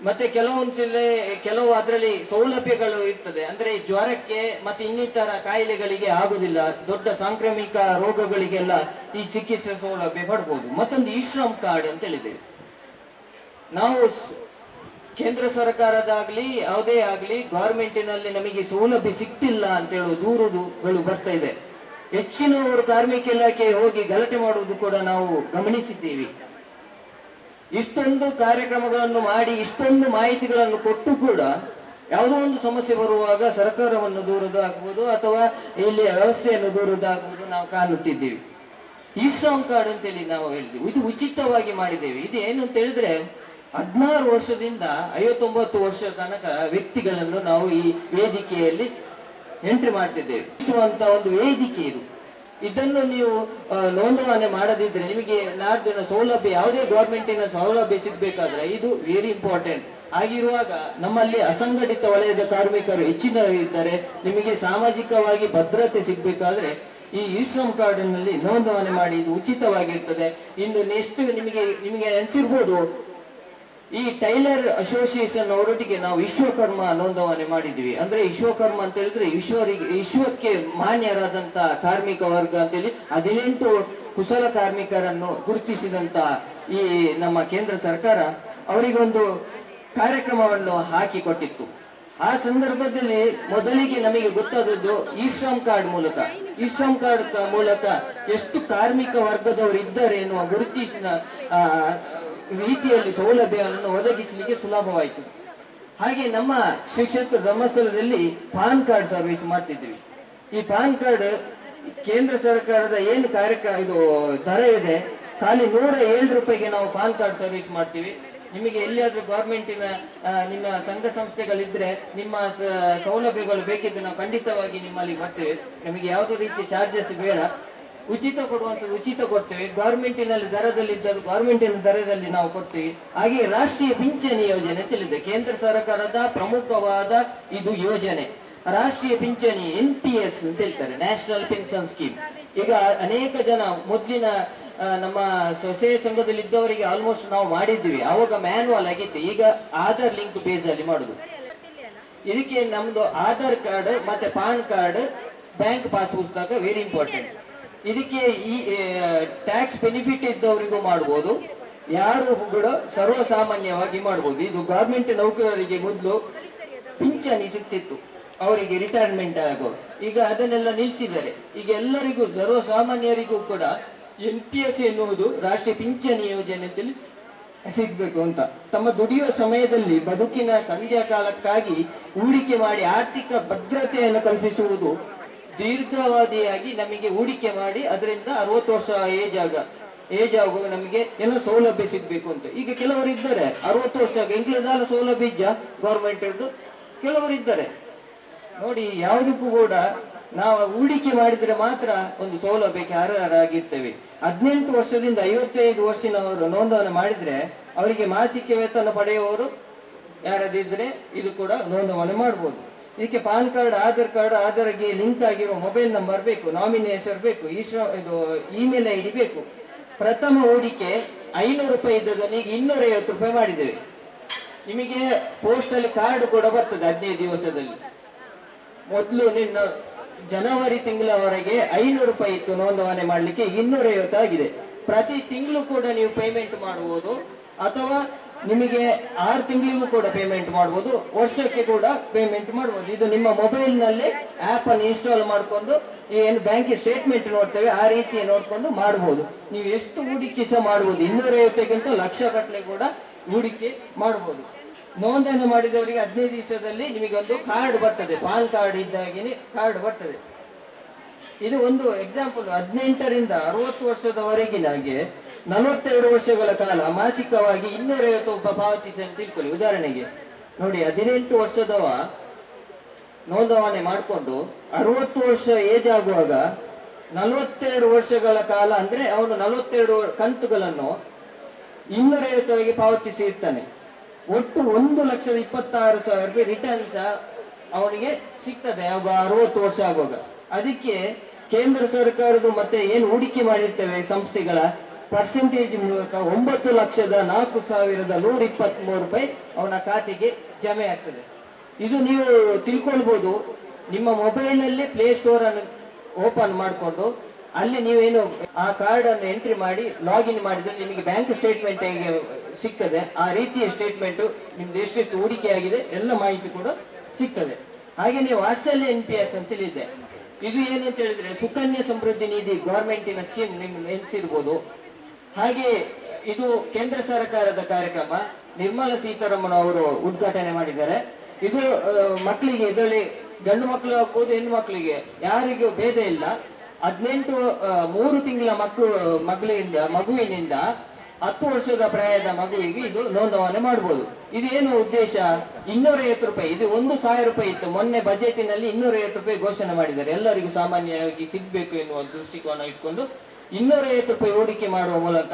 ಮತ್ತೆ ಕೆಲವು ಅದರಲ್ಲಿ ಸೌಲಭ್ಯಗಳು ಇರ್ತದೆ, ಅಂದ್ರೆ ಜ್ವರಕ್ಕೆ ಮತ್ತೆ ಇನ್ನಿತರ ಕಾಯಿಲೆಗಳಿಗೆ ಆಗುದಿಲ್ಲ, ದೊಡ್ಡ ಸಾಂಕ್ರಾಮಿಕ ರೋಗಗಳಿಗೆಲ್ಲ ಈ ಚಿಕಿತ್ಸೆ ಸೌಲಭ್ಯ ಪಡ್ಬೋದು. ಮತ್ತೊಂದು ಈ ಶ್ರಮ್ ಕಾರ್ಡ್ ಅಂತ ಹೇಳಿದ್ದೇವೆ ನಾವು. ಕೇಂದ್ರ ಸರ್ಕಾರದಾಗ್ಲಿ ಯಾವುದೇ ಆಗ್ಲಿ ಗವರ್ಮೆಂಟಿನಲ್ಲಿ ನಮಗೆ ಸೌಲಭ್ಯ ಸಿಗ್ತಿಲ್ಲ ಅಂತ ಹೇಳುವ ದೂರುಗಳು ಬರ್ತಾ ಇದೆ. ಹೆಚ್ಚಿನವರು ಕಾರ್ಮಿಕ ಇಲಾಖೆ ಹೋಗಿ ಗಲಾಟೆ ಮಾಡುವುದು ಕೂಡ ನಾವು ಗಮನಿಸಿದ್ದೀವಿ. ಇಷ್ಟೊಂದು ಕಾರ್ಯಕ್ರಮಗಳನ್ನು ಮಾಡಿ ಇಷ್ಟೊಂದು ಮಾಹಿತಿಗಳನ್ನು ಕೊಟ್ಟು ಕೂಡ ಯಾವುದೋ ಒಂದು ಸಮಸ್ಯೆ ಬರುವಾಗ ಸರ್ಕಾರವನ್ನು ದೂರುವುದಾಗ್ಬೋದು ಅಥವಾ ಇಲ್ಲಿ ವ್ಯವಸ್ಥೆಯನ್ನು ದೂರುವುದಾಗ್ಬೋದು ನಾವು ಕಾಣುತ್ತಿದ್ದೀವಿ. ಈ ಶ್ರಮ್ ಕಾರ್ಡ್ ಅಂತೇಳಿ ನಾವು ಹೇಳಿದ್ವಿ, ಇದು ಉಚಿತವಾಗಿ ಮಾಡಿದ್ದೇವೆ. ಇದು ಏನು ಅಂತ ಹೇಳಿದ್ರೆ 16 ವರ್ಷದಿಂದ 59 ವರ್ಷ ತನಕ ವ್ಯಕ್ತಿಗಳನ್ನು ನಾವು ಈ ವೇದಿಕೆಯಲ್ಲಿ ಎಂಟ್ರಿ ಮಾಡ್ತಿದ್ದೇವೆ. ಅಂತ ಒಂದು ವೇದಿಕೆ ಇದು. ಇದನ್ನು ನೀವು ನೋಂದಣಿ ಮಾಡದಿದ್ರೆ ನಿಮಗೆ ನಾಡ್ದಿನ ಸೌಲಭ್ಯ, ಯಾವುದೇ ಗವರ್ಮೆಂಟಿನ ಸೌಲಭ್ಯ ಸಿಗ್ಬೇಕಾದ್ರೆ ಇದು ವೆರಿ ಇಂಪಾರ್ಟೆಂಟ್ ಆಗಿರುವಾಗ ನಮ್ಮಲ್ಲಿ ಅಸಂಘಟಿತ ವಲಯದ ಕಾರ್ಮಿಕರು ಹೆಚ್ಚಿನವರಿದ್ದಾರೆ. ನಿಮಗೆ ಸಾಮಾಜಿಕವಾಗಿ ಭದ್ರತೆ ಸಿಗ್ಬೇಕಾದ್ರೆ ಈ ಶ್ರಮ್ ಕಾರ್ಡಿನಲ್ಲಿ ನೋಂದಣಿ ಮಾಡಿ, ಇದು ಉಚಿತವಾಗಿರ್ತದೆ. ಇನ್ನು ನೆಕ್ಸ್ಟ್ ನಿಮಗೆ ಅನ್ಸಿರ್ಬೋದು, ಈ ಟೈಲರ್ ಅಸೋಸಿಯೇಷನ್ ಅವರೊಟ್ಟಿಗೆ ನಾವು ವಿಶ್ವಕರ್ಮ ನೋಂದಣಿ ಮಾಡಿದ್ವಿ. ಅಂದ್ರೆ ವಿಶ್ವಕರ್ಮ ಅಂತ ಹೇಳಿದ್ರೆ ವಿಶ್ವಕ್ಕೆ ಮಾನ್ಯರಾದಂತ ಕಾರ್ಮಿಕ ವರ್ಗ ಅಂತೇಳಿ 18 ಕುಶಲ ಕಾರ್ಮಿಕರನ್ನು ಗುರುತಿಸಿದಂತ ಈ ನಮ್ಮ ಕೇಂದ್ರ ಸರ್ಕಾರ ಅವರಿಗೊಂದು ಕಾರ್ಯಕ್ರಮವನ್ನು ಹಾಕಿಕೊಟ್ಟಿತ್ತು. ಆ ಸಂದರ್ಭದಲ್ಲಿ ಮೊದಲಿಗೆ ನಮಗೆ ಗೊತ್ತಾದದ್ದು ಈ ಶ್ರಮ್ ಕಾರ್ಡ್ ಮೂಲಕ. ಈ ಶ್ರಮ್ ಕಾರ್ಡ್ ಮೂಲಕ ಎಷ್ಟು ಕಾರ್ಮಿಕ ವರ್ಗದವರು ಇದ್ದಾರೆ ಎನ್ನುವ ಗುರುತಿನ ರೀತಿಯಲ್ಲಿ ಸೌಲಭ್ಯವನ್ನು ಒದಗಿಸಲಿಕ್ಕೆ ಸುಲಭವಾಯಿತು. ಹಾಗೆ ನಮ್ಮ ಶ್ರೀ ಕ್ಷೇತ್ರ ಧರ್ಮಸ್ಥಳದಲ್ಲಿ ಪಾನ್ ಕಾರ್ಡ್ ಸರ್ವಿಸ್ ಮಾಡ್ತಿದ್ದೀವಿ. ಈ ಪಾನ್ ಕಾರ್ಡ್ ಕೇಂದ್ರ ಸರ್ಕಾರದ ಏನು ಇದು ದರ ಇದೆ, ಖಾಲಿ 107 ರೂಪಾಯಿಗೆ ನಾವು ಪಾನ್ ಕಾರ್ಡ್ ಸರ್ವಿಸ್ ಮಾಡ್ತೀವಿ. ನಿಮಗೆ ಎಲ್ಲಿಯಾದ್ರೂ ಗೌರ್ಮೆಂಟಿನ ನಿಮ್ಮ ಸಂಘ ಸಂಸ್ಥೆಗಳಿದ್ರೆ ನಿಮ್ಮ ಸೌಲಭ್ಯಗಳು ಬೇಕಿದ್ರೆ ನಾವು ಖಂಡಿತವಾಗಿ ನಿಮ್ಮಲ್ಲಿ ಬರ್ತೇವೆ. ನಮಗೆ ಯಾವುದೇ ರೀತಿಯ ಚಾರ್ಜಸ್ ಬೇಡ, ಉಚಿತ ಕೊಡುವಂಥದ್ದು ಉಚಿತ ಕೊಡ್ತೇವೆ. ಗೌರ್ಮೆಂಟಿನಲ್ಲಿ ದರದಲ್ಲಿದ್ದದ್ದು ಗೌರ್ಮೆಂಟಿನ ದರದಲ್ಲಿ ನಾವು ಕೊಡ್ತೀವಿ. ಹಾಗೆ ರಾಷ್ಟ್ರೀಯ ಪಿಂಚಣಿ ಯೋಜನೆ ತಿಳಿದೆ, ಕೇಂದ್ರ ಸರ್ಕಾರದ ಪ್ರಮುಖವಾದ ಇದು ಯೋಜನೆ. ರಾಷ್ಟ್ರೀಯ ಪಿಂಚಣಿ NPS ಅಂತ ಹೇಳ್ತಾರೆ, ನ್ಯಾಷನಲ್ ಪೆನ್ಷನ್ ಸ್ಕೀಮ್. ಈಗ ಅನೇಕ ಜನ ಮೊದಲಿನ ನಮ್ಮ ಸ್ವಸಹಾಯ ಸಂಘದಲ್ಲಿ ಇದ್ದವರಿಗೆ ಆಲ್ಮೋಸ್ಟ್ ನಾವು ಮಾಡಿದ್ವಿ. ಅವಾಗ ಮ್ಯಾನ್ಯುವಲ್ ಆಗಿತ್ತು, ಈಗ ಆಧಾರ್ ಲಿಂಕ್ ಬೇಸ್ ಅಲ್ಲಿ ಮಾಡುದು. ಇದಕ್ಕೆ ನಮ್ದು ಆಧಾರ್ ಕಾರ್ಡ್ ಮತ್ತೆ ಪಾನ್ ಕಾರ್ಡ್, ಬ್ಯಾಂಕ್ ಪಾಸ್ ಪುಸ್ತಕ ವೆರಿ ಇಂಪಾರ್ಟೆಂಟ್. ಇದಕ್ಕೆ ಈ ಟ್ಯಾಕ್ಸ್ ಬೆನಿಫಿಟ್ ಇದ್ದವರಿಗೂ ಮಾಡ್ಬೋದು, ಯಾರು ಕೂಡ ಸರ್ವಸಾಮಾನ್ಯವಾಗಿ ಮಾಡ್ಬೋದು. ಇದು ಗವರ್ಮೆಂಟ್ ನೌಕರರಿಗೆ ಮೊದಲು ಪಿಂಚಣಿ ಸಿಗ್ತಿತ್ತು, ಅವರಿಗೆ ರಿಟೈರ್ಮೆಂಟ್ ಆಗೋ. ಈಗ ಅದನ್ನೆಲ್ಲ ನಿಲ್ಲಿಸಿದ್ದಾರೆ. ಈಗ ಎಲ್ಲರಿಗೂ ಸರ್ವಸಾಮಾನ್ಯರಿಗೂ ಕೂಡ NPS ಎನ್ನುವುದು ರಾಷ್ಟ್ರೀಯ ಪಿಂಚಣಿ ಯೋಜನೆ ಸಿಗ್ಬೇಕು ಅಂತ. ತಮ್ಮ ದುಡಿಯುವ ಸಮಯದಲ್ಲಿ ಬದುಕಿನ ಸಂಧ್ಯಾ ಕಾಲಕ್ಕಾಗಿ ಹೂಡಿಕೆ ಮಾಡಿ ಆರ್ಥಿಕ ಭದ್ರತೆಯನ್ನು ಕಲ್ಪಿಸುವುದು. ದೀರ್ಘಾವಧಿಯಾಗಿ ನಮಗೆ ಹೂಡಿಕೆ ಮಾಡಿ ಅದರಿಂದ 60 ವರ್ಷ ಏಜ್ ಆಗುವಾಗ ನಮಗೆ ಎಲ್ಲ ಸೌಲಭ್ಯ ಸಿಗ್ಬೇಕು ಅಂತ. ಈಗ ಕೆಲವರು ಇದ್ದಾರೆ 60 ವರ್ಷ ಎಂಕ್ಲದಾಲ ಸೌಲಭ್ಯ ಇಜ್ಜ ಗೌರ್ಮೆಂಟ್ ಕೆಲವರು ಇದ್ದಾರೆ ನೋಡಿ. ಯಾವುದಕ್ಕೂ ಕೂಡ ನಾವು ಹೂಡಿಕೆ ಮಾಡಿದ್ರೆ ಮಾತ್ರ ಒಂದು ಸೌಲಭ್ಯಕ್ಕೆ ಅರ್ಹರಾಗಿರ್ತೇವೆ. 18 ವರ್ಷದಿಂದ 55 ವರ್ಷದವರು ನೋಂದಣಿ ಮಾಡಿದ್ರೆ ಅವರಿಗೆ ಮಾಸಿಕ ವೇತನ ಪಡೆಯುವವರು ಯಾರದಿದ್ರೆ ಇದು ಕೂಡ ನೋಂದಣಿ ಮಾಡ್ಬೋದು. ಇದಕ್ಕೆ ಪಾನ್ ಕಾರ್ಡ್, ಆಧಾರ್ ಕಾರ್ಡ್, ಆಧಾರ್ಗೆ ಲಿಂಕ್ ಆಗಿರೋ ಮೊಬೈಲ್ ನಂಬರ್ ಬೇಕು, ನಾಮಿನಿ ಹೆಸರು ಬೇಕು, ಇದು ಇಮೇಲ್ ID ಬೇಕು. ಪ್ರಥಮ ಹೂಡಿಕೆ 500 ರೂಪಾಯಿ ಇದ್ದದನ್ನು ಈಗ 250 ರೂಪಾಯಿ ಮಾಡಿದ್ದೇವೆ. ನಿಮಗೆ ಪೋಸ್ಟ್ ಅಲ್ಲಿ ಕಾರ್ಡ್ ಕೂಡ ಬರ್ತದೆ 15 ದಿವಸದಲ್ಲಿ. ಮೊದಲು ನಿನ್ನ ಜನವರಿ ತಿಂಗಳವರೆಗೆ 500 ರೂಪಾಯಿ ಇತ್ತು ನೋಂದಣಿ ಮಾಡ್ಲಿಕ್ಕೆ, 250 ಆಗಿದೆ. ಪ್ರತಿ ತಿಂಗಳು ಕೂಡ ನೀವು ಪೇಮೆಂಟ್ ಮಾಡಬಹುದು, ಅಥವಾ ನಿಮಗೆ 6 ತಿಂಗಳಿಗೂ ಕೂಡ ಪೇಮೆಂಟ್ ಮಾಡಬಹುದು, ವರ್ಷಕ್ಕೆ ಕೂಡ ಪೇಮೆಂಟ್ ಮಾಡಬಹುದು. ಇದು ನಿಮ್ಮ ಮೊಬೈಲ್ ನಲ್ಲಿ ಆಪ್ ಅನ್ನು ಇನ್ಸ್ಟಾಲ್ ಮಾಡಿಕೊಂಡು ಏನು ಬ್ಯಾಂಕ್ ಸ್ಟೇಟ್ಮೆಂಟ್ ನೋಡ್ತೇವೆ ಆ ರೀತಿ ನೋಡ್ಕೊಂಡು ಮಾಡಬಹುದು. ನೀವು ಎಷ್ಟು ಹೂಡಿಕೆ ಸಹ ಮಾಡಬಹುದು, 250ಕ್ಕಿಂತ ಲಕ್ಷ ಗಟ್ಟಲೆ ಕೂಡ ಹೂಡಿಕೆ ಮಾಡಬಹುದು. ನೋಂದಣಿ ಮಾಡಿದವರಿಗೆ 15 ದಿವಸದಲ್ಲಿ ನಿಮಗೆ ಒಂದು ಕಾರ್ಡ್ ಬರ್ತದೆ, ಪಾನ್ ಕಾರ್ಡ್ ಇದ್ದಾಗಿನೇ ಕಾರ್ಡ್ ಬರ್ತದೆ. ಇದು ಒಂದು ಎಕ್ಸಾಂಪಲ್. 18ರಿಂದ 60 ವರ್ಷದವರೆಗಿನಾಗೆ 42 ವರ್ಷಗಳ ಕಾಲ ಮಾಸಿಕವಾಗಿ 250 ರೂಪಾಯಿ ಪಾವತಿಸಿ ಅಂತ ತಿಳ್ಕೊಳ್ಳಿ. ಉದಾಹರಣೆಗೆ ನೋಡಿ, 18 ವರ್ಷದವ ನೋಂದಣಿ ಮಾಡಿಕೊಂಡು 60 ವರ್ಷ ಏಜ್ ಆಗುವಾಗ 42 ವರ್ಷಗಳ ಕಾಲ ಅಂದ್ರೆ ಅವನು 42 ಕಂತುಗಳನ್ನು 250 ಪಾವತಿಸಿ ಇರ್ತಾನೆ. ಒಟ್ಟು 1,26,000 ರೂಪಾಯಿ ರಿಟರ್ನ್ಸ್ ಅವನಿಗೆ ಸಿಗ್ತದೆ ಅವಾಗ 60 ವರ್ಷ ಆಗುವಾಗ. ಅದಕ್ಕೆ ಕೇಂದ್ರ ಸರ್ಕಾರದ ಮತ್ತೆ ಏನು ಹೂಡಿಕೆ ಮಾಡಿರ್ತೇವೆ ಸಂಸ್ಥೆಗಳ ಪರ್ಸೆಂಟೇಜ್ ಮೂಲಕ 9,04,123 ರೂಪಾಯಿ ಅವನ ಖಾತೆಗೆ ಜಮೆ ಆಗ್ತದೆ. ಇದು ನೀವು ತಿಳ್ಕೊಳ್ಬಹುದು. ನಿಮ್ಮ ಮೊಬೈಲ್ ಅಲ್ಲಿ ಪ್ಲೇ ಸ್ಟೋರ್ ಅನ್ನು ಓಪನ್ ಮಾಡಿಕೊಂಡು ಅಲ್ಲಿ ನೀವೇನು ಆ ಕಾರ್ಡ್ ಅನ್ನು ಎಂಟ್ರಿ ಮಾಡಿ ಲಾಗಿನ್ ಮಾಡಿದ್ರೆ ನಿಮಗೆ ಬ್ಯಾಂಕ್ ಸ್ಟೇಟ್ಮೆಂಟ್ ಹೇಗೆ ಸಿಗ್ತದೆ ಆ ರೀತಿಯ ಸ್ಟೇಟ್ಮೆಂಟ್ ನಿಮ್ದು ಎಷ್ಟೆಷ್ಟು ಹೂಡಿಕೆ ಆಗಿದೆ ಎಲ್ಲ ಮಾಹಿತಿ ಕೂಡ ಸಿಗ್ತದೆ. ಹಾಗೆ ನೀವು ವಾತ್ಸಲ್ಯ NPS ಅಂತ ಹೇಳಿದೆ. ಇದು ಏನಂತ ಹೇಳಿದ್ರೆ ಸುಕನ್ಯಾ ಸಮೃದ್ಧಿ ನಿಧಿ ಗವರ್ಮೆಂಟಿನ ಸ್ಕೀಮ್ ನಿಮ್ಗೆ ನೆನೆಸಿರ್ಬೋದು. ಹಾಗೆ ಇದು ಕೇಂದ್ರ ಸರ್ಕಾರದ ಕಾರ್ಯಕ್ರಮ. ನಿರ್ಮಲಾ ಸೀತಾರಾಮನ್ ಅವರು ಉದ್ಘಾಟನೆ ಮಾಡಿದ್ದಾರೆ. ಇದು ಮಕ್ಕಳಿಗೆ, ಇದರಲ್ಲಿ ಗಂಡು ಮಕ್ಕಳು ಆಗ್ಬೋದು ಹೆಣ್ಣು ಮಕ್ಕಳಿಗೆ ಯಾರಿಗೂ ಭೇದ ಇಲ್ಲ. 3 ತಿಂಗಳ ಮಗುವಿನಿಂದ 10 ವರ್ಷದ ಪ್ರಾಯದ ಮಗುವಿಗೆ ಇದು ನೋಂದಣಿ ಮಾಡಬಹುದು. ಇದೇನು ಉದ್ದೇಶ? 250 ರೂಪಾಯಿ. ಇದು 1,000 ರೂಪಾಯಿ ಇತ್ತು, ಮೊನ್ನೆ ಬಜೆಟಿನಲ್ಲಿ 250 ರೂಪಾಯಿ ಘೋಷಣೆ ಮಾಡಿದ್ದಾರೆ. ಎಲ್ಲರಿಗೂ ಸಾಮಾನ್ಯವಾಗಿ ಸಿಗ್ಬೇಕು ಎನ್ನುವ ದೃಷ್ಟಿಕೋನ ಇಟ್ಕೊಂಡು 250 ರೂಪಾಯಿ ಹೂಡಿಕೆ ಮಾಡುವ ಮೂಲಕ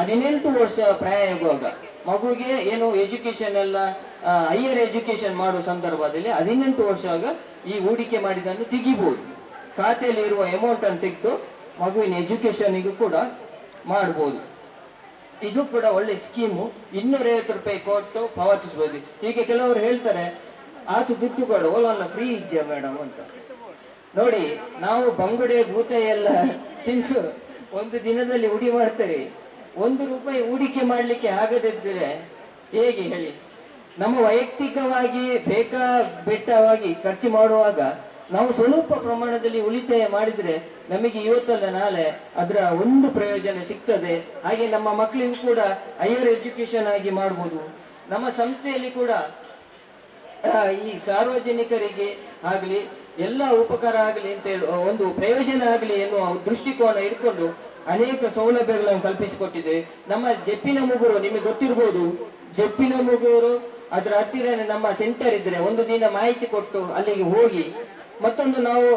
18 ವರ್ಷ ಪ್ರಾಯ ಆಗುವಾಗ ಮಗುವಿಗೆ ಏನು ಎಜುಕೇಶನ್ ಎಲ್ಲ ಹೈಯರ್ ಎಜುಕೇಶನ್ ಮಾಡುವ ಸಂದರ್ಭದಲ್ಲಿ 18 ವರ್ಷ ಆಗ ಈ ಹೂಡಿಕೆ ಮಾಡಿದ್ದನ್ನು ತೆಗಿಬಹುದು. ಖಾತೆಯಲ್ಲಿ ಇರುವ ಅಮೌಂಟ್ ಅನ್ನು ತೆಗೆದು ಮಗುವಿನ ಎಜುಕೇಶನ್ಗೂ ಕೂಡ ಮಾಡಬಹುದು. ಇದು ಕೂಡ ಒಳ್ಳೆ ಸ್ಕೀಮು. 250 ರೂಪಾಯಿ ಕೊಟ್ಟು ಪಾವತಿಸಬಹುದು. ಹೀಗೆ ಕೆಲವರು ಹೇಳ್ತಾರೆ ಆತು ದುಡ್ಡು ಕೊಡು ಓಲನ್ನ ಫ್ರೀ ಇದೆಯಾ ಮೇಡಮ್ ಅಂತ. ನೋಡಿ, ನಾವು ಬಂಗುಡೆ ಭೂತ ಎಲ್ಲ ತಿಂದು ಒಂದು ದಿನದಲ್ಲಿ ಉಡಿ ಮಾಡ್ತೇವೆ. ₹1 ಹೂಡಿಕೆ ಮಾಡಲಿಕ್ಕೆ ಆಗದಿದ್ದರೆ ಹೇಗೆ ಹೇಳಿ? ನಮ್ಮ ವೈಯಕ್ತಿಕವಾಗಿ ಬೆಟ್ಟವಾಗಿ ಖರ್ಚು ಮಾಡುವಾಗ ನಾವು ಸ್ವಲ್ಪ ಪ್ರಮಾಣದಲ್ಲಿ ಉಳಿತಾಯ ಮಾಡಿದ್ರೆ ನಮಗೆ ಇವತ್ತಲ್ಲ ನಾಳೆ ಅದರ ಒಂದು ಪ್ರಯೋಜನ ಸಿಗ್ತದೆ. ಹಾಗೆ ನಮ್ಮ ಮಕ್ಕಳಿಗೂ ಕೂಡ ಹೈಯರ್ ಎಜುಕೇಶನ್ ಆಗಿ ಮಾಡ್ಬೋದು. ನಮ್ಮ ಸಂಸ್ಥೆಯಲ್ಲಿ ಕೂಡ ಈ ಸಾರ್ವಜನಿಕರಿಗೆ ಆಗಲಿ ಎಲ್ಲ ಉಪಕಾರ ಆಗಲಿ ಅಂತ ಹೇಳಿ ಒಂದು ಪ್ರಯೋಜನ ಆಗಲಿ ಎನ್ನುವ ದೃಷ್ಟಿಕೋನ ಇಟ್ಕೊಂಡು ಅನೇಕ ಸೌಲಭ್ಯಗಳನ್ನು ಕಲ್ಪಿಸಿಕೊಟ್ಟಿದ್ದೇವೆ. ನಮ್ಮ ಜೆಪ್ಪಿನ ಮುಗುರು ನಿಮಗೆ ಗೊತ್ತಿರ್ಬೋದು. ಜೆಪ್ಪಿನ ಮುಗುರು ಅದರ ಹತ್ತಿರನೇ ನಮ್ಮ ಸೆಂಟರ್ ಇದ್ರೆ ಒಂದು ದಿನ ಮಾಹಿತಿ ಕೊಟ್ಟು ಅಲ್ಲಿಗೆ ಹೋಗಿ, ಮತ್ತೊಂದು ನಾವು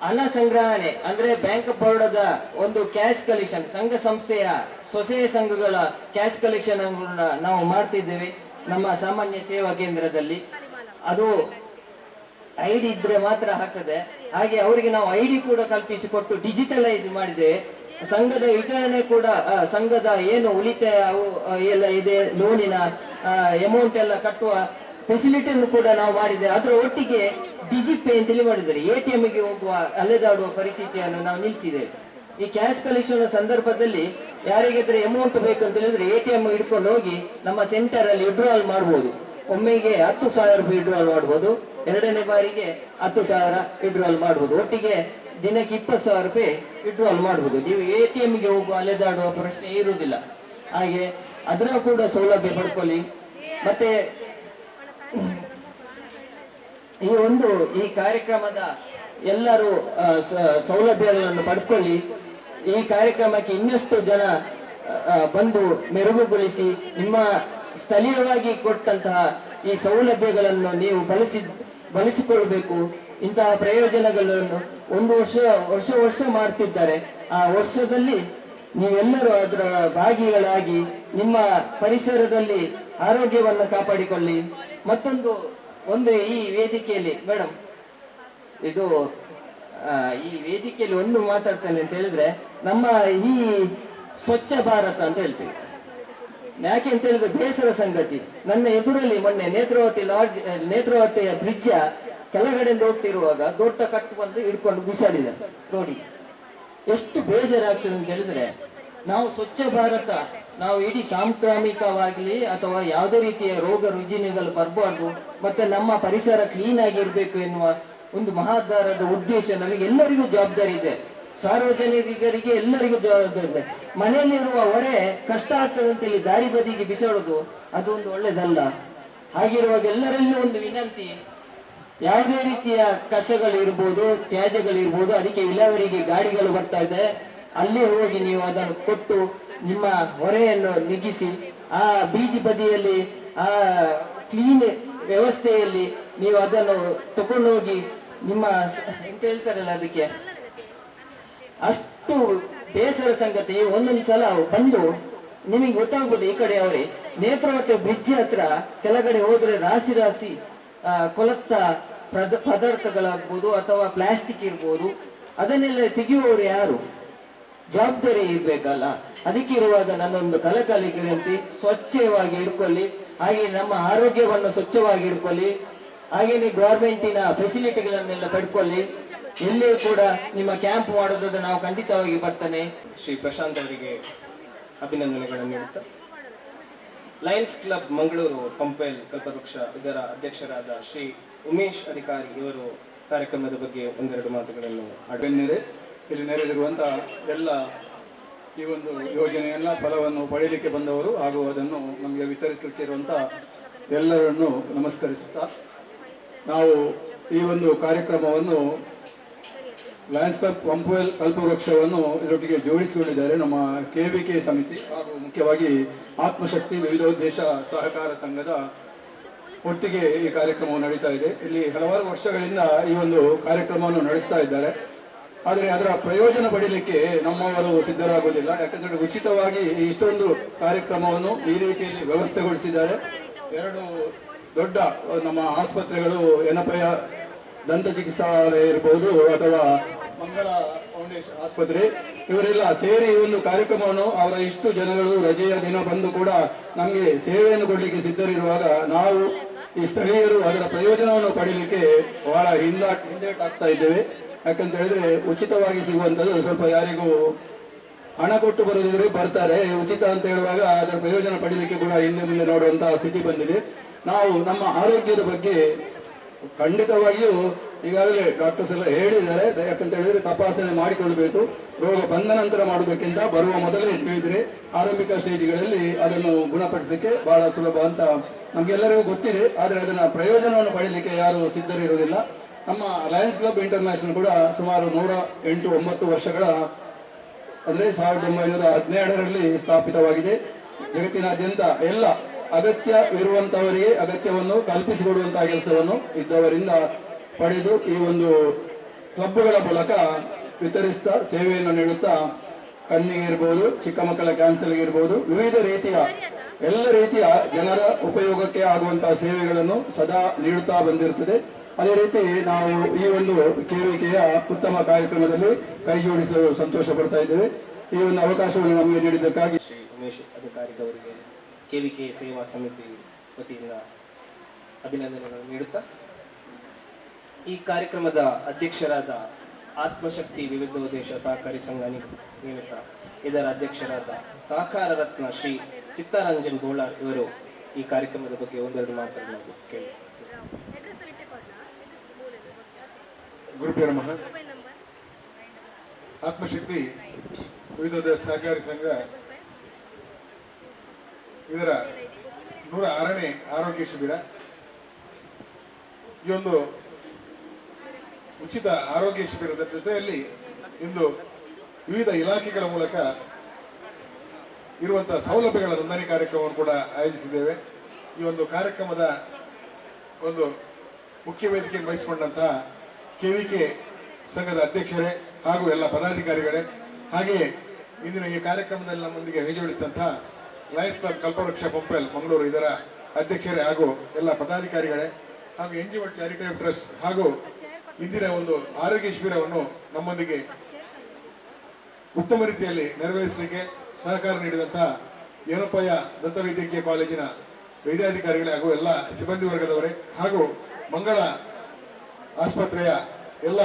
ಹಣ ಸಂಗ್ರಹಣೆ ಅಂದ್ರೆ ಬ್ಯಾಂಕ್ ಆಫ್ ಬರೋಡದ ಒಂದು ಕ್ಯಾಶ್ ಕಲೆಕ್ಷನ್, ಸಂಘ ಸಂಸ್ಥೆಯ ಸ್ವಸಹಾಯ ಸಂಘಗಳ ಕ್ಯಾಶ್ ಕಲೆಕ್ಷನ್ ನಾವು ಮಾಡ್ತಿದ್ದೇವೆ ನಮ್ಮ ಸಾಮಾನ್ಯ ಸೇವಾ ಕೇಂದ್ರದಲ್ಲಿ. ಅದು ID ಇದ್ರೆ ಮಾತ್ರ ಆಗ್ತದೆ. ಹಾಗೆ ಅವರಿಗೆ ನಾವು ID ಕೂಡ ಕಲ್ಪಿಸಿಕೊಟ್ಟು ಡಿಜಿಟಲೈಸ್ ಮಾಡಿದ್ದೇವೆ. ಸಂಘದ ವಿತರಣೆ ಕೂಡ ಸಂಘದ ಏನು ಉಳಿತಾಯ ಎಲ್ಲ ಇದೆ, ಲೋನಿನ ಅಮೌಂಟ್ ಎಲ್ಲ ಕಟ್ಟುವ ಫೆಸಿಲಿಟಿಯನ್ನು ಕೂಡ ನಾವು ಮಾಡಿದ್ದೇವೆ. ಅದರ ಒಟ್ಟಿಗೆ ಡಿಜಿಪೇ ಅಂತೇಳಿ ಮಾಡಿದ್ದಾರೆ. ATMಗೆ ಹೋಗುವ ಅಲೆದಾಡುವ ಪರಿಸ್ಥಿತಿಯನ್ನು ನಾವು ನಿಲ್ಲಿಸಿದ್ದೇವೆ. ಈ ಕ್ಯಾಶ್ ಕಲೆಕ್ಷನ್ ಸಂದರ್ಭದಲ್ಲಿ ಯಾರಿಗಾದ್ರೆ ಅಮೌಂಟ್ ಬೇಕು ಅಂತ ಹೇಳಿದ್ರೆ ATM ಹಿಡ್ಕೊಂಡು ಹೋಗಿ ನಮ್ಮ ಸೆಂಟರ್ ಅಲ್ಲಿ ವಿಡ್ರಾಲ್ ಮಾಡ್ಬೋದು. ಒಮ್ಮೆಗೆ 10,000 ರೂಪಾಯಿ ವಿಡ್ರಾಲ್ ಮಾಡ್ಬೋದು, ಎರಡನೇ ಬಾರಿಗೆ 10,000 ವಿಡ್ರಾಲ್ ಮಾಡ್ಬೋದು, ಒಟ್ಟಿಗೆ ದಿನಕ್ಕೆ 20,000 ರೂಪಾಯಿ ವಿಡ್ರಾಲ್ ಮಾಡ್ಬೋದು. ನೀವು ATMಗೆ ಹೋಗುವ ಅಲೆದಾಡುವ ಪ್ರಶ್ನೆ ಇರುವುದಿಲ್ಲ. ಹಾಗೆ ಅದರ ಕೂಡ ಸೌಲಭ್ಯ ಪಡ್ಕೊಳ್ಳಿ. ಮತ್ತೆ ಈ ಕಾರ್ಯಕ್ರಮದ ಎಲ್ಲರೂ ಸೌಲಭ್ಯಗಳನ್ನು ಪಡ್ಕೊಳ್ಳಿ. ಈ ಕಾರ್ಯಕ್ರಮಕ್ಕೆ ಇನ್ನಷ್ಟು ಜನ ಬಂದು ಮೆರುಗುಗೊಳಿಸಿ ನಿಮ್ಮ ಸ್ಥಳೀಯವಾಗಿ ಕೊಟ್ಟಂತಹ ಈ ಸೌಲಭ್ಯಗಳನ್ನು ನೀವು ಬಳಸಿಕೊಳ್ಳಬೇಕು. ಇಂತಹ ಪ್ರಯೋಜನಗಳನ್ನು ಒಂದು ವರ್ಷ ಮಾಡ್ತಿದ್ದಾರೆ. ಆ ವರ್ಷದಲ್ಲಿ ನೀವೆಲ್ಲರೂ ಅದರ ಭಾಗಿಗಳಾಗಿ ನಿಮ್ಮ ಪರಿಸರದಲ್ಲಿ ಆರೋಗ್ಯವನ್ನು ಕಾಪಾಡಿಕೊಳ್ಳಿ. ಮತ್ತೊಂದು ಈ ವೇದಿಕೆಯಲ್ಲಿ ಮೇಡಮ್ ಈ ವೇದಿಕೆಯಲ್ಲಿ ಒಂದು ಮಾತಾಡ್ತೇನೆ ಅಂತ ಹೇಳಿದ್ರೆ, ನಮ್ಮ ಈ ಸ್ವಚ್ಛ ಭಾರತ ಅಂತ ಹೇಳ್ತೀವಿ. ಯಾಕೆ ಅಂತ ಹೇಳಿದ್ರೆ ಬೇಸರ ಸಂಗತಿ, ನನ್ನ ಎದುರಲ್ಲಿ ಮೊನ್ನೆ ನೇತ್ರಾವತಿಯ ಬ್ರಿಡ್ಜ್ ಕೆಳಗಡೆಯಿಂದ ಹೋಗ್ತಿರುವಾಗ ದೊಡ್ಡ ಕಟ್ಟು ಬಂದು ಹಿಡ್ಕೊಂಡು ಬಿಸಾಡಿದ ನೋಡಿ. ಎಷ್ಟು ಬೇಸರ ಆಗ್ತದೆ ಅಂತ ಹೇಳಿದ್ರೆ, ನಾವು ಸ್ವಚ್ಛ ಭಾರತ ನಾವು ಇಡೀ ಸಾಂಕ್ರಾಮಿಕವಾಗಲಿ ಅಥವಾ ಯಾವುದೇ ರೀತಿಯ ರೋಗ ರುಜಿನಗಳು ಬರಬಾರ್ದು, ಮತ್ತೆ ನಮ್ಮ ಪರಿಸರ ಕ್ಲೀನ್ ಆಗಿರ್ಬೇಕು ಎನ್ನುವ ಒಂದು ಮಹಾಧಾರದ ಉದ್ದೇಶ ನಮಗೆಲ್ಲರಿಗೂ ಜವಾಬ್ದಾರಿ ಇದೆ. ಸಾರ್ವಜನಿಕರಿಗೆ ಎಲ್ಲರಿಗೂ ಜವಾಬ್ದಾರಿ ಇದೆ. ಮನೆಯಲ್ಲಿರುವ ಹೊರೆ ಕಷ್ಟ ಆಗ್ತದೆ ಅಂತ ಹೇಳಿ ದಾರಿ ಬದಿಗೆ ಬಿಸಾಡೋದು ಅದೊಂದು ಒಳ್ಳೇದಲ್ಲ. ಹಾಗಿರುವಾಗ ಎಲ್ಲರಲ್ಲೂ ಒಂದು ವಿನಂತಿ, ಯಾವುದೇ ರೀತಿಯ ಕಸಗಳಿರ್ಬೋದು, ತ್ಯಾಜ್ಯಗಳಿರ್ಬೋದು, ಅದಕ್ಕೆ ವಿಲೇವಾರಿಗೆ ಗಾಡಿಗಳು ಬರ್ತಾ ಇದೆ, ಅಲ್ಲಿ ಹೋಗಿ ನೀವು ಅದನ್ನು ಕೊಟ್ಟು ನಿಮ್ಮ ಹೊರೆಯನ್ನು ನೀಗಿಸಿ ಆ ಬೀದಿ ಬದಿಯಲ್ಲಿ ಆ ಕ್ಲೀನ್ ವ್ಯವಸ್ಥೆಯಲ್ಲಿ ನೀವು ಅದನ್ನು ತಕೊಂಡು ಹೋಗಿ ನಿಮ್ಮ ಎಂತ ಹೇಳ್ತಾರಲ್ಲ ಅದಕ್ಕೆ ಅಷ್ಟು ಬೇಸರ ಸಂಗತಿ. ಒಂದೊಂದು ಸಲ ಬಂದು ನಿಮಗೆ ಗೊತ್ತಾಗ್ಬೋದು, ಈ ಕಡೆ ಅವರೇ ನೇತ್ರಾವತಿ ಬ್ರಿಡ್ಜ್ ಹತ್ರ ಕೆಳಗಡೆ ಹೋದ್ರೆ ರಾಶಿ ಕೊಳತ ಪದಾರ್ಥಗಳಾಗ್ಬೋದು ಅಥವಾ ಪ್ಲಾಸ್ಟಿಕ್ ಇರ್ಬೋದು, ಅದನ್ನೆಲ್ಲ ತೆಗೆಯುವವರು ಯಾರು? ಜವಾಬ್ದಾರಿ ಇರ್ಬೇಕಲ್ಲ. ಅದಕ್ಕಿರುವಾಗ ನನ್ನೊಂದು ಕಳಕಳಿ ವಿನಂತಿ, ಸ್ವಚ್ಛವಾಗಿ ಇಟ್ಕೊಳ್ಳಿ. ಹಾಗೆ ನಮ್ಮ ಆರೋಗ್ಯವನ್ನು ಸ್ವಚ್ಛವಾಗಿ ಇಟ್ಕೊಳ್ಳಿ. ಹಾಗೇನೆ ಗೌರ್ಮೆಂಟಿನ ಫೆಸಿಲಿಟಿಗಳನ್ನೆಲ್ಲ ಪಡ್ಕೊಳ್ಳಿ. ಎಲ್ಲಿ ಕೂಡ ನಿಮ್ಮ ಕ್ಯಾಂಪ್ ಮಾಡೋದಾದ್ರೆ ನಾವು ಖಂಡಿತವಾಗಿ ಬರ್ತೇನೆ. ಶ್ರೀ ಪ್ರಶಾಂತ್ ಅವರಿಗೆ ಅಭಿನಂದನೆಗಳನ್ನು ನೀಡುತ್ತಾ, ಲಯನ್ಸ್ ಕ್ಲಬ್ ಮಂಗಳೂರು ಪಂಪೆಲ್ ಕಲ್ಪವೃಕ್ಷ ಇದರ ಅಧ್ಯಕ್ಷರಾದ ಶ್ರೀ ಉಮೇಶ್ ಅಧಿಕಾರಿ ಇವರು ಕಾರ್ಯಕ್ರಮದ ಬಗ್ಗೆ ಒಂದೆರಡು ಮಾತುಗಳನ್ನು ಇಲ್ಲಿ ನೆರೆದಿರುವಂತಹ ಎಲ್ಲ ಈ ಒಂದು ಯೋಜನೆಯನ್ನ ಫಲವನ್ನು ಪಡೆಯಲಿಕ್ಕೆ ಬಂದವರು ಹಾಗೂ ಅದನ್ನು ನಮಗೆ ವಿತರಿಸುತ್ತಿರುವಂತಹ ಎಲ್ಲರನ್ನು ನಮಸ್ಕರಿಸುತ್ತಾ, ನಾವು ಈ ಒಂದು ಕಾರ್ಯಕ್ರಮವನ್ನು ಲಯನ್ಸ್ ಕ್ಲಬ್ ಪಂಪೆಲ್ ಕಲ್ಪವೃಕ್ಷವನ್ನು ಇದರೊಟ್ಟಿಗೆ ಜೋಡಿಸಿಕೊಂಡಿದ್ದಾರೆ ನಮ್ಮ KVK ಸಮಿತಿ ಹಾಗೂ ಮುಖ್ಯವಾಗಿ ಆತ್ಮಶಕ್ತಿ ವಿವಿಧೋದ್ದೇಶ ಸಹಕಾರ ಸಂಘದ ಒಟ್ಟಿಗೆ ಈ ಕಾರ್ಯಕ್ರಮವು ನಡೀತಾ ಇದೆ. ಇಲ್ಲಿ ಹಲವಾರು ವರ್ಷಗಳಿಂದ ಈ ಒಂದು ಕಾರ್ಯಕ್ರಮವನ್ನು ನಡೆಸ್ತಾ ಇದ್ದಾರೆ. ಆದರೆ ಅದರ ಪ್ರಯೋಜನ ಪಡೀಲಿಕ್ಕೆ ನಮ್ಮವರು ಸಿದ್ಧರಾಗುವುದಿಲ್ಲ. ಯಾಕಂದ್ರೆ ಉಚಿತವಾಗಿ ಇಷ್ಟೊಂದು ಕಾರ್ಯಕ್ರಮವನ್ನು ಈ ರೀತಿಯಲ್ಲಿ ವ್ಯವಸ್ಥೆಗೊಳಿಸಿದ್ದಾರೆ. 2 ದೊಡ್ಡ ನಮ್ಮ ಆಸ್ಪತ್ರೆಗಳು, ಎನಪಯ ದಂತ ಚಿಕಿತ್ಸಾಲಯ ಇರಬಹುದು ಅಥವಾ ಮಂಗಳ ಫೌಂಡೇಶನ್ ಆಸ್ಪತ್ರೆ, ಇವರೆಲ್ಲ ಸೇರಿ ಈ ಒಂದು ಕಾರ್ಯಕ್ರಮವನ್ನು ಅವರ ಇಷ್ಟು ಜನಗಳು ರಜೆಯ ದಿನ ಬಂದು ಕೂಡ ನಮಗೆ ಸೇವೆಯನ್ನು ಕೊಡಲಿಕ್ಕೆ ಸಿದ್ಧರಿರುವಾಗ ನಾವು ಈ ಸ್ಥಳೀಯರು ಅದರ ಪ್ರಯೋಜನವನ್ನು ಪಡೀಲಿಕ್ಕೆ ಬಹಳ ಹಿಂದೇಟಾಗ್ತಾ ಇದ್ದೇವೆ. ಯಾಕಂತ ಹೇಳಿದ್ರೆ ಉಚಿತವಾಗಿ ಸಿಗುವಂಥದ್ದು ಸ್ವಲ್ಪ ಯಾರಿಗೂ ಹಣ ಕೊಟ್ಟು ಬರೋದಿದ್ರೆ ಬರ್ತಾರೆ, ಉಚಿತ ಅಂತ ಹೇಳುವಾಗ ಅದರ ಪ್ರಯೋಜನ ಪಡೀಲಿಕ್ಕೆ ಕೂಡ ಹಿಂದೆ ಮುಂದೆ ನೋಡುವಂತಹ ಸ್ಥಿತಿ ಬಂದಿದೆ. ನಾವು ನಮ್ಮ ಆರೋಗ್ಯದ ಬಗ್ಗೆ ಖಂಡಿತವಾಗಿಯೂ ಈಗಾಗಲೇ ಡಾಕ್ಟರ್ಸ್ ಎಲ್ಲ ಹೇಳಿದ್ದಾರೆ. ಯಾಕಂತ ಹೇಳಿದ್ರೆ ತಪಾಸಣೆ ಮಾಡಿಕೊಳ್ಬೇಕು. ರೋಗ ಬಂದ ನಂತರ ಮಾಡೋದಕ್ಕಿಂತ ಬರುವ ಮೊದಲೇ ತಿಳಿದ್ರೆ ಆರಂಭಿಕ ಸ್ಟೇಜ್ಗಳಲ್ಲಿ ಅದನ್ನು ಗುಣಪಡಿಸಲಿಕ್ಕೆ ಬಹಳ ಸುಲಭ ಅಂತ ನಮ್ಗೆಲ್ಲರಿಗೂ ಗೊತ್ತಿದೆ. ಆದರೆ ಅದನ್ನ ಪ್ರಯೋಜನವನ್ನು ಪಡೀಲಿಕ್ಕೆ ಯಾರು ಸಿದ್ಧರಿರುವುದಿಲ್ಲ. ನಮ್ಮ ಲಯನ್ಸ್ ಕ್ಲಬ್ ಇಂಟರ್ನ್ಯಾಷನಲ್ ಕೂಡ ಸುಮಾರು 108-9 ವರ್ಷಗಳ ಅಂದ್ರೆ 1917ರಲ್ಲಿ ಸ್ಥಾಪಿತವಾಗಿದೆ. ಜಗತ್ತಿನಾದ್ಯಂತ ಎಲ್ಲ ಅಗತ್ಯವಿರುವಂತವರಿಗೆ ಅಗತ್ಯವನ್ನು ಕಲ್ಪಿಸಿಕೊಡುವಂತಹ ಕೆಲಸವನ್ನು ಇದ್ದವರಿಂದ ಪಡೆದು ಈ ಒಂದು ಕ್ಲಬ್ಗಳ ಮೂಲಕ ವಿತರಿಸ್ತಾ ಸೇವೆಯನ್ನು ನೀಡುತ್ತಾ ಕಣ್ಣಿಗೆ ಇರ್ಬೋದು, ಚಿಕ್ಕ ಮಕ್ಕಳ ಕ್ಯಾನ್ಸರ್ಗೆ ಇರ್ಬೋದು, ವಿವಿಧ ರೀತಿಯ ಎಲ್ಲ ರೀತಿಯ ಜನರ ಉಪಯೋಗಕ್ಕೆ ಆಗುವಂತಹ ಸೇವೆಗಳನ್ನು ಸದಾ ನೀಡುತ್ತಾ ಬಂದಿರುತ್ತದೆ. ಅದೇ ರೀತಿ ನಾವು ಈ ಒಂದು KVKಯ ಉತ್ತಮ ಕಾರ್ಯಕ್ರಮದಲ್ಲಿ ಕೈ ಜೋಡಿಸಲು ಸಂತೋಷ ಪಡ್ತಾ ಇದ್ದೇವೆ. ಈ ಒಂದು ಅವಕಾಶವನ್ನು ನಮಗೆ ನೀಡಿದ್ದಕ್ಕಾಗಿ ಶ್ರೀ ಉಮೇಶ್ ಅಧಿಕಾರಿಯವರಿಗೆ KVK ಸೇವಾ ಸಮಿತಿ ವತಿಯಿಂದ ಅಭಿನಂದನೆಗಳನ್ನು ನೀಡುತ್ತಾ ಈ ಕಾರ್ಯಕ್ರಮದ ಅಧ್ಯಕ್ಷರಾದ ಆತ್ಮಶಕ್ತಿ ವಿವಿಧೋದ್ದೇಶ ಸಹಕಾರಿ ಸಂಘ ನಿಮಿತ್ತ ಇದರ ಅಧ್ಯಕ್ಷರಾದ ಸಹಕಾರ ರತ್ನ ಶ್ರೀ ಚಿತ್ತರಂಜನ್ ಗೋಳಾರ್ ಇವರು ಈ ಕಾರ್ಯಕ್ರಮದ ಬಗ್ಗೆ ಒಂದೆರಡು ಮಾತನಾಡಲು ಕೇಳಿ. ಗುರುಪೇ ನಮಃ. ಆತ್ಮಶಕ್ತಿ ವಿವಿಧೋದ್ದೇಶ ಸಹಕಾರಿ ಸಂಘ ಇದರ 106ನೇ ಆರೋಗ್ಯ ಶಿಬಿರ. ಈ ಒಂದು ಉಚಿತ ಆರೋಗ್ಯ ಶಿಬಿರದ ಜೊತೆಯಲ್ಲಿ ಇಂದು ವಿವಿಧ ಇಲಾಖೆಗಳ ಮೂಲಕ ಇರುವಂತಹ ಸೌಲಭ್ಯಗಳ ನೋಂದಣಿ ಕಾರ್ಯಕ್ರಮವನ್ನು ಕೂಡ ಆಯೋಜಿಸಿದ್ದೇವೆ. ಈ ಒಂದು ಕಾರ್ಯಕ್ರಮದ ಒಂದು ಮುಖ್ಯ ವೇದಿಕೆಯನ್ನು ವಹಿಸಿಕೊಂಡಂತಹ KVK ಸಂಘದ ಅಧ್ಯಕ್ಷರೇ ಹಾಗೂ ಎಲ್ಲ ಪದಾಧಿಕಾರಿಗಳೇ, ಹಾಗೆಯೇ ಇಂದಿನ ಈ ಕಾರ್ಯಕ್ರಮದಲ್ಲಿ ನಮ್ಮೊಂದಿಗೆ ಕೈಜೋಡಿಸಿದಂತಹ ಲಯನ್ಸ್ ಕ್ಲಬ್ ಕಲ್ಪವೃಕ್ಷ ಪಂಪೆಲ್ ಮಂಗಳೂರು ಇದರ ಅಧ್ಯಕ್ಷರೇ ಹಾಗೂ ಎಲ್ಲ ಪದಾಧಿಕಾರಿಗಳೇ ಹಾಗೂ NGO ಚಾರಿಟೇಬಲ್ ಟ್ರಸ್ಟ್ ಹಾಗೂ ಇಂದಿನ ಒಂದು ಆರೋಗ್ಯ ಶಿಬಿರವನ್ನು ನಮ್ಮೊಂದಿಗೆ ಉತ್ತಮ ರೀತಿಯಲ್ಲಿ ನೆರವೇರಿಸಲಿಕ್ಕೆ ಸಹಕಾರ ನೀಡಿದಂತಹ ಏನಪ್ಪಯ್ಯ ದಂತವೈದ್ಯಕೀಯ ಕಾಲೇಜಿನ ವೈದ್ಯಾಧಿಕಾರಿಗಳೇ ಹಾಗೂ ಎಲ್ಲ ಸಿಬ್ಬಂದಿ ವರ್ಗದವರೇ ಹಾಗೂ ಮಂಗಳ ಆಸ್ಪತ್ರೆಯ ಎಲ್ಲ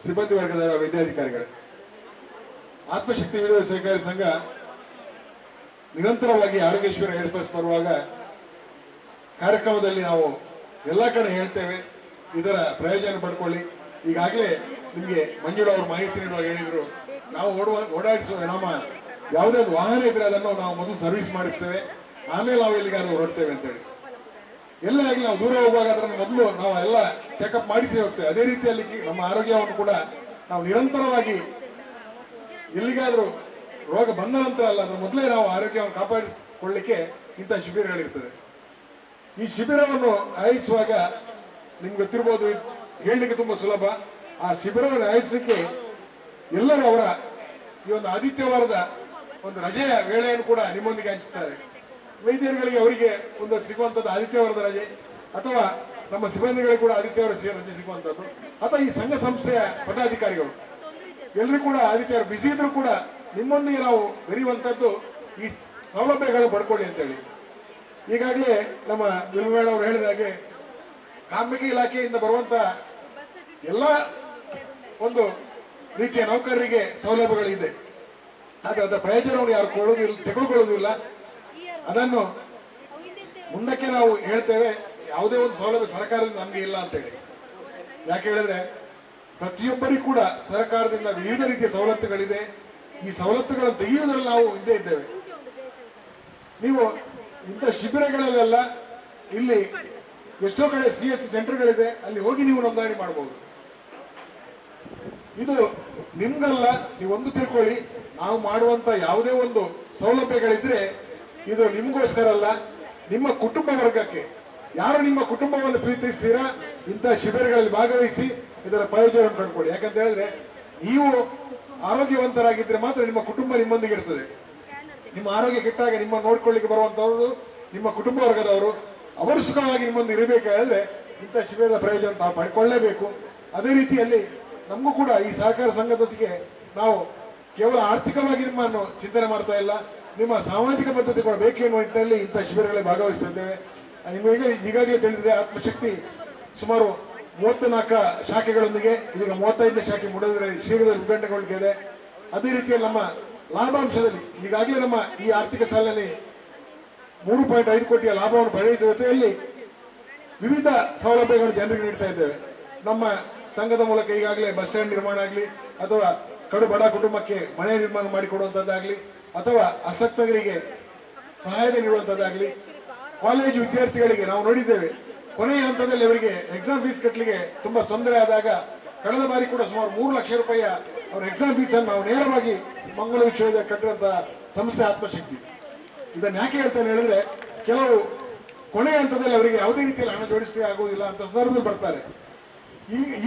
ಸಿಬ್ಬಂದಿ ವರ್ಗದ ವೈದ್ಯಾಧಿಕಾರಿಗಳೇ, ಆತ್ಮಶಕ್ತಿ ವಿವಿಧ ಸಹಕಾರಿ ಸಂಘ ನಿರಂತರವಾಗಿ ಆರೋಗ್ಯ ಶಿಬಿರ ಏರ್ಪಡಿಸಿ ಬರುವಾಗ ಕಾರ್ಯಕ್ರಮದಲ್ಲಿ ನಾವು ಎಲ್ಲ ಕಡೆ ಹೇಳ್ತೇವೆ, ಇದರ ಪ್ರಯೋಜನ ಪಡ್ಕೊಳ್ಳಿ. ಈಗಾಗಲೇ ನಿಮಗೆ ಮಂಜುಳಾ ಅವರು ಮಾಹಿತಿ ನೀಡುವಾಗ ಹೇಳಿದ್ರು, ನಾವು ಓಡಾಡಿಸುವ ನಮ್ಮ ಯಾವುದೇ ಒಂದು ವಾಹನ ಇದ್ರೆ ಅದನ್ನು ನಾವು ಮೊದಲು ಸರ್ವಿಸ್ ಮಾಡಿಸ್ತೇವೆ, ಆಮೇಲೆ ನಾವು ಎಲ್ಲಿಗಾದ್ರೂ ಹೊರಡ್ತೇವೆ ಅಂತೇಳಿ. ಎಲ್ಲೇ ಆಗಲಿ ನಾವು ದೂರ ಹೋಗುವಾಗ ಅದನ್ನು ಮೊದಲು ನಾವು ಎಲ್ಲ ಚೆಕಪ್ ಮಾಡಿಸಿ ಹೋಗ್ತೇವೆ. ಅದೇ ರೀತಿಯಲ್ಲಿ ನಮ್ಮ ಆರೋಗ್ಯವನ್ನು ಕೂಡ ನಾವು ನಿರಂತರವಾಗಿ ಎಲ್ಲಿಗಾದ್ರೂ ರೋಗ ಬಂದ ನಂತರ ಅಲ್ಲ, ಅದರ ಮೊದಲೇ ನಾವು ಆರೋಗ್ಯವನ್ನು ಕಾಪಾಡಿಸಿಕೊಳ್ಳಿಕ್ಕೆ ಇಂಥ ಶಿಬಿರಗಳಿರ್ತದೆ. ಈ ಶಿಬಿರವನ್ನು ಆಯೋಜಿಸುವಾಗ ನಿಮ್ಗೆ ಗೊತ್ತಿರ್ಬೋದು, ಹೇಳಲಿಕ್ಕೆ ತುಂಬಾ ಸುಲಭ. ಆ ಶಿಬಿರವನ್ನು ಆಯೋಜಿಸಲಿಕ್ಕೆ ಎಲ್ಲರೂ ಅವರ ಈ ಒಂದು ಆದಿತ್ಯವಾರದ ಒಂದು ರಜೆಯ ವೇಳೆಯನ್ನು ಕೂಡ ನಿಮ್ಮೊಂದಿಗೆ ಹಂಚುತ್ತಾರೆ. ವೈದ್ಯರುಗಳಿಗೆ ಅವರಿಗೆ ಒಂದು ಸಿಗುವಂಥದ್ದು ಆದಿತ್ಯವಾರದ ರಜೆ, ಅಥವಾ ನಮ್ಮ ಸಿಬ್ಬಂದಿಗಳಿಗೆ ಕೂಡ ಆದಿತ್ಯವಾರ ರಜೆ ಸಿಗುವಂಥದ್ದು, ಅಥವಾ ಈ ಸಂಘ ಸಂಸ್ಥೆಯ ಪದಾಧಿಕಾರಿಗಳು ಎಲ್ಲರೂ ಕೂಡ ಆದಿತ್ಯವಾರ ಬಿಸಿ ಇದ್ರೂ ಕೂಡ ನಿಮ್ಮೊಂದಿಗೆ ನಾವು ಬೆರೆಯುವಂಥದ್ದು ಈ ಸೌಲಭ್ಯಗಳು ಪಡ್ಕೊಳ್ಳಿ ಅಂತೇಳಿ. ಈಗಾಗಲೇ ನಮ್ಮ ವಿಲ್ಮೇಳ ಅವರು ಹೇಳಿದ ಹಾಗೆ ಕಾರ್ಮಿಕ ಇಲಾಖೆಯಿಂದ ಬರುವಂತ ಎಲ್ಲ ಒಂದು ರೀತಿಯ ನೌಕರರಿಗೆ ಸೌಲಭ್ಯಗಳಿದೆ. ಆದರೆ ಅದರ ಪ್ರಯೋಜನವನ್ನು ಯಾರು ತೆಗೆದುಕೊಳ್ಳುವುದಿಲ್ಲ. ಅದನ್ನು ಮುಂದಕ್ಕೆ ನಾವು ಹೇಳ್ತೇವೆ, ಯಾವುದೇ ಒಂದು ಸೌಲಭ್ಯ ಸರ್ಕಾರದಿಂದ ನಮ್ಗೆ ಇಲ್ಲ ಅಂತೇಳಿ. ಯಾಕೆ ಹೇಳಿದ್ರೆ ಪ್ರತಿಯೊಬ್ಬರಿಗೂ ಕೂಡ ಸರ್ಕಾರದಿಂದ ವಿವಿಧ ರೀತಿಯ ಸವಲತ್ತುಗಳಿದೆ. ಈ ಸವಲತ್ತುಗಳನ್ನು ತೆಗೆಯುವುದರಲ್ಲಿ ನಾವು ಇದ್ದೇ ಇದ್ದೇವೆ. ನೀವು ಇಂಥ ಶಿಬಿರಗಳಲ್ಲೆಲ್ಲ ಇಲ್ಲಿ ಎಷ್ಟೋ ಕಡೆ CSC ಸೆಂಟರ್ಗಳಿದೆ, ಅಲ್ಲಿ ಹೋಗಿ ನೀವು ನೋಂದಣಿ ಮಾಡಬಹುದು. ಇದು ನಿಮ್ಗಲ್ಲ, ನೀವೊಂದು ತಿಳ್ಕೊಳ್ಳಿ, ನಾವು ಮಾಡುವಂತ ಯಾವುದೇ ಒಂದು ಸೌಲಭ್ಯಗಳಿದ್ರೆ ಇದು ನಿಮ್ಗೋಸ್ಕರ ಅಲ್ಲ, ನಿಮ್ಮ ಕುಟುಂಬ ವರ್ಗಕ್ಕೆ. ಯಾರು ನಿಮ್ಮ ಕುಟುಂಬವನ್ನು ಪ್ರೀತಿಸ್ತೀರಾ ಇಂಥ ಶಿಬಿರಗಳಲ್ಲಿ ಭಾಗವಹಿಸಿ ಇದರ ಪ್ರಯೋಜನ ಕಂಡುಕೊಳ್ಳಿ. ಯಾಕಂತ ಹೇಳಿದ್ರೆ ನೀವು ಆರೋಗ್ಯವಂತರಾಗಿದ್ರೆ ಮಾತ್ರ ನಿಮ್ಮ ಕುಟುಂಬ ನಿಮ್ಮೊಂದಿಗೆ ಇರ್ತದೆ. ನಿಮ್ಮ ಆರೋಗ್ಯ ಕೆಟ್ಟಾಗ ನಿಮ್ಮ ನೋಡ್ಕೊಳ್ಳಿಕ್ಕೆ ಬರುವಂತವರು ನಿಮ್ಮ ಕುಟುಂಬ ವರ್ಗದವರು, ಅವರು ಸುಖವಾಗಿ ನಿಮ್ಮೊಂದಿಗೆ ಇರಬೇಕು ಹೇಳಿದ್ರೆ ಇಂಥ ಶಿಬಿರದ ಪ್ರಯೋಜನ ತಾವು ಪಡ್ಕೊಳ್ಳೇಬೇಕು. ಅದೇ ರೀತಿಯಲ್ಲಿ ನಮಗೂ ಕೂಡ ಈ ಸಹಕಾರ ಸಂಘದೊಂದಿಗೆ ನಾವು ಕೇವಲ ಆರ್ಥಿಕವಾಗಿ ನಿಮ್ಮನ್ನು ಚಿಂತನೆ ಮಾಡ್ತಾ ಇಲ್ಲ, ನಿಮ್ಮ ಸಾಮಾಜಿಕ ಬದ್ಧತೆ ಕೂಡ ಬೇಕೆನ್ನುವ ನಿಟ್ಟಿನಲ್ಲಿ ಇಂಥ ಶಿಬಿರಗಳಲ್ಲಿ ಭಾಗವಹಿಸುತ್ತಿದ್ದೇವೆ. ನಿಮಗೆ ಈಗಾಗಲೇ ತಿಳಿದಿದೆ, ಆತ್ಮಶಕ್ತಿ ಸುಮಾರು 34 ಶಾಖೆಗಳೊಂದಿಗೆ ಇದೀಗ 35ನೇ ಶಾಖೆ ಮೂಡಬಿದ್ರೆ ಶೀಘ್ರದಲ್ಲಿ ಉದ್ಘಾಟನೆಗೊಳ್ಳಲಿದೆ. ಅದೇ ರೀತಿಯಲ್ಲಿ ನಮ್ಮ ಲಾಭಾಂಶದಲ್ಲಿ ಈಗಾಗಲೇ ನಮ್ಮ ಈ ಆರ್ಥಿಕ ಸಾಲಿನಲ್ಲಿ 3.5 ಕೋಟಿಯ ಲಾಭವನ್ನು ಪಡೆಯುವ ಜೊತೆಯಲ್ಲಿ ವಿವಿಧ ಸೌಲಭ್ಯಗಳನ್ನು ಜನರಿಗೆ ನೀಡ್ತಾ ಇದ್ದೇವೆ. ನಮ್ಮ ಸಂಘದ ಮೂಲಕ ಈಗಾಗಲೇ ಬಸ್ ಸ್ಟ್ಯಾಂಡ್ ನಿರ್ಮಾಣ ಆಗಲಿ, ಅಥವಾ ಕಡು ಬಡ ಕುಟುಂಬಕ್ಕೆ ಮನೆ ನಿರ್ಮಾಣ ಮಾಡಿಕೊಡುವಂಥದ್ದಾಗಲಿ, ಅಥವಾ ಆಸಕ್ತರಿಗೆ ಸಹಾಯಧನ ನೀಡುವಂಥದ್ದಾಗಲಿ, ಕಾಲೇಜು ವಿದ್ಯಾರ್ಥಿಗಳಿಗೆ ನಾವು ನೋಡಿದ್ದೇವೆ ಕೊನೆಯ ಹಂತದಲ್ಲಿ ಅವರಿಗೆ ಎಕ್ಸಾಮ್ ಫೀಸ್ ಕಟ್ಟಲಿಕ್ಕೆ ತುಂಬಾ ತೊಂದರೆ ಆದಾಗ ಕಳೆದ ಬಾರಿ ಕೂಡ ಸುಮಾರು 3 ಲಕ್ಷ ರೂಪಾಯಿಯ ಅವರ ಎಕ್ಸಾಮ್ ಫೀಸ್ ಅನ್ನು ನಾವು ನೇರವಾಗಿ ಮಂಗಳೂರು ವಿಶ್ವವಿದ್ಯಾಲಯ ಕಟ್ಟಿರುವಂತಹ ಸಂಸ್ಥೆ ಆತ್ಮಶಕ್ತಿ. ಇದನ್ನು ಯಾಕೆ ಹೇಳ್ತಾನೆ ಹೇಳಿದ್ರೆ, ಕೆಲವು ಕೊನೆಯ ಹಂತದಲ್ಲಿ ಅವರಿಗೆ ಯಾವುದೇ ರೀತಿಯಲ್ಲಿ ಹಣ ಜೋಡಿಸಲಿಕ್ಕೆ ಆಗುವುದಿಲ್ಲ ಅಂತ ಸಂದರ್ಭದಲ್ಲಿ ಬರ್ತಾರೆ.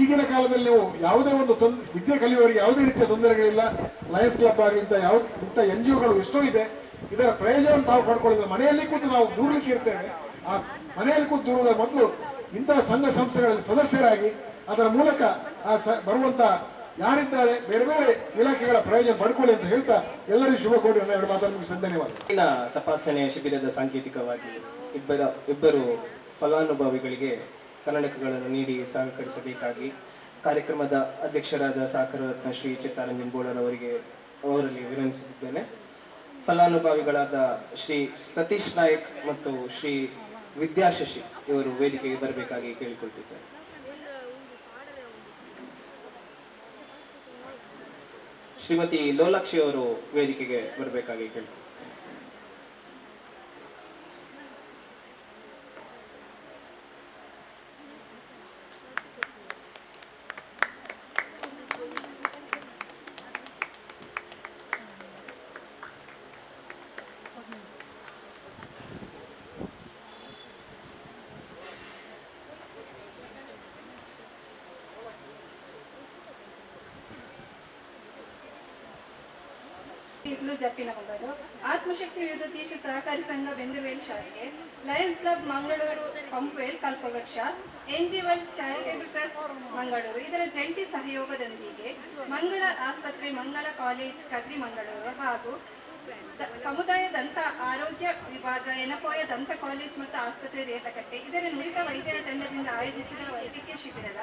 ಈಗಿನ ಕಾಲದಲ್ಲಿ ನೀವು ಯಾವುದೇ ಒಂದು ವಿದ್ಯೆ ಕಲಿಯುವವರಿಗೆ ಯಾವುದೇ ರೀತಿಯ ತೊಂದರೆಗಳಿಲ್ಲ. ಲಯನ್ಸ್ ಕ್ಲಬ್ ಆಗಲಿ ಇಂಥ NGO ಗಳು ಎಷ್ಟೋ ಇದೆ. ಇದರ ಪ್ರಯೋಜನವನ್ನು ತಾವು ಪಡ್ಕೊಳ್ಳೋದು ಮನೆಯಲ್ಲಿ ಕೂತು ನಾವು ದೂರಲಿಕ್ಕೆ ಇರ್ತೇವೆ. ಆ ಮನೆಯಲ್ಲಿ ಕೂತು ದೂರುವುದರ ಮೊದಲು ಇಂತಹ ಸಂಘ ಸಂಸ್ಥೆಗಳಲ್ಲಿ ಸದಸ್ಯರಾಗಿ ಅದರ ಮೂಲಕ ಬರುವಂತ ಯಾರಿದ್ದಾರೆ ಬೇರೆ ಬೇರೆ ಇಲಾಖೆಗಳ ಪ್ರಯೋಜನ ಪಡ್ಕೊಳ್ಳಿ ಅಂತ ಹೇಳ್ತಾ ಎಲ್ಲರಿಗೂ ಶುಭ ಕೋರಿ. ಎರಡು ಮಾತನ್ನು ಧನ್ಯವಾದ. ತಪಾಸಣೆಯ ಶಿಬಿರದ ಸಾಂಕೇತಿಕವಾಗಿ ಇಬ್ಬರು ಫಲಾನುಭವಿಗಳಿಗೆ ಕನ್ನಡಕಗಳನ್ನು ನೀಡಿ ಸಹಕರಿಸಬೇಕಾಗಿ ಕಾರ್ಯಕ್ರಮದ ಅಧ್ಯಕ್ಷರಾದ ಸಹಕಾರ ರತ್ನ ಶ್ರೀ ಚಿತ್ತರಂಜನ್ ಬೋಳರ್ ಅವರಲ್ಲಿ ವಿನಂತಿಸುತ್ತಿದ್ದೇನೆ. ಫಲಾನುಭವಿಗಳಾದ ಶ್ರೀ ಸತೀಶ್ ನಾಯಕ್ ಮತ್ತು ಶ್ರೀ ವಿದ್ಯಾಶಶಿ ಇವರು ವೇದಿಕೆಗೆ ಬರಬೇಕಾಗಿ ಕೇಳಿಕೊಳ್ತಿದ್ದಾರೆ. ಶ್ರೀಮತಿ ಲೋಲಾಕ್ಷಿ ಅವರು ವೇದಿಕೆಗೆ ಬರಬೇಕಾಗಿ ಕೇಳಿಕೊಳ್ತಾರೆ. ಜಪ್ಪಿನಮಗಲು ಆತ್ಮಶಕ್ತಿ ವಿವಿಧೋದ್ದೇಶ ಸಹಕಾರಿ ಸಂಘ ಬೆಂದರವೇಲ್ ಶಾಲೆಗೆ ಲಯನ್ಸ್ ಕ್ಲಬ್ ಮಂಗಳೂರು ಪಂಪ್ವೆಲ್ ಕಲ್ಪವೃಕ್ಷ NGWorld ಚಾರಿಟೇಬಲ್ ಟ್ರಸ್ಟ್ ಮಂಗಳೂರು ಇದರ ಜಂಟಿ ಸಹಯೋಗದೊಂದಿಗೆ ಮಂಗಳ ಆಸ್ಪತ್ರೆ, ಮಂಗಳ ಕಾಲೇಜ್ ಕದ್ರಿ ಮಂಗಳೂರು ಹಾಗೂ ಸಮುದಾಯ ದಂತ ಆರೋಗ್ಯ ವಿಭಾಗ, ಎನಪೋಯ ದಂತ ಕಾಲೇಜ್ ಮತ್ತು ಆಸ್ಪತ್ರೆ ರೇತಕಟ್ಟೆ ಇದರ ನುರಿತ ವೈದ್ಯರ ತಂಡದಿಂದ ಆಯೋಜಿಸಿದ ವೈದ್ಯಕೀಯ ಶಿಬಿರದ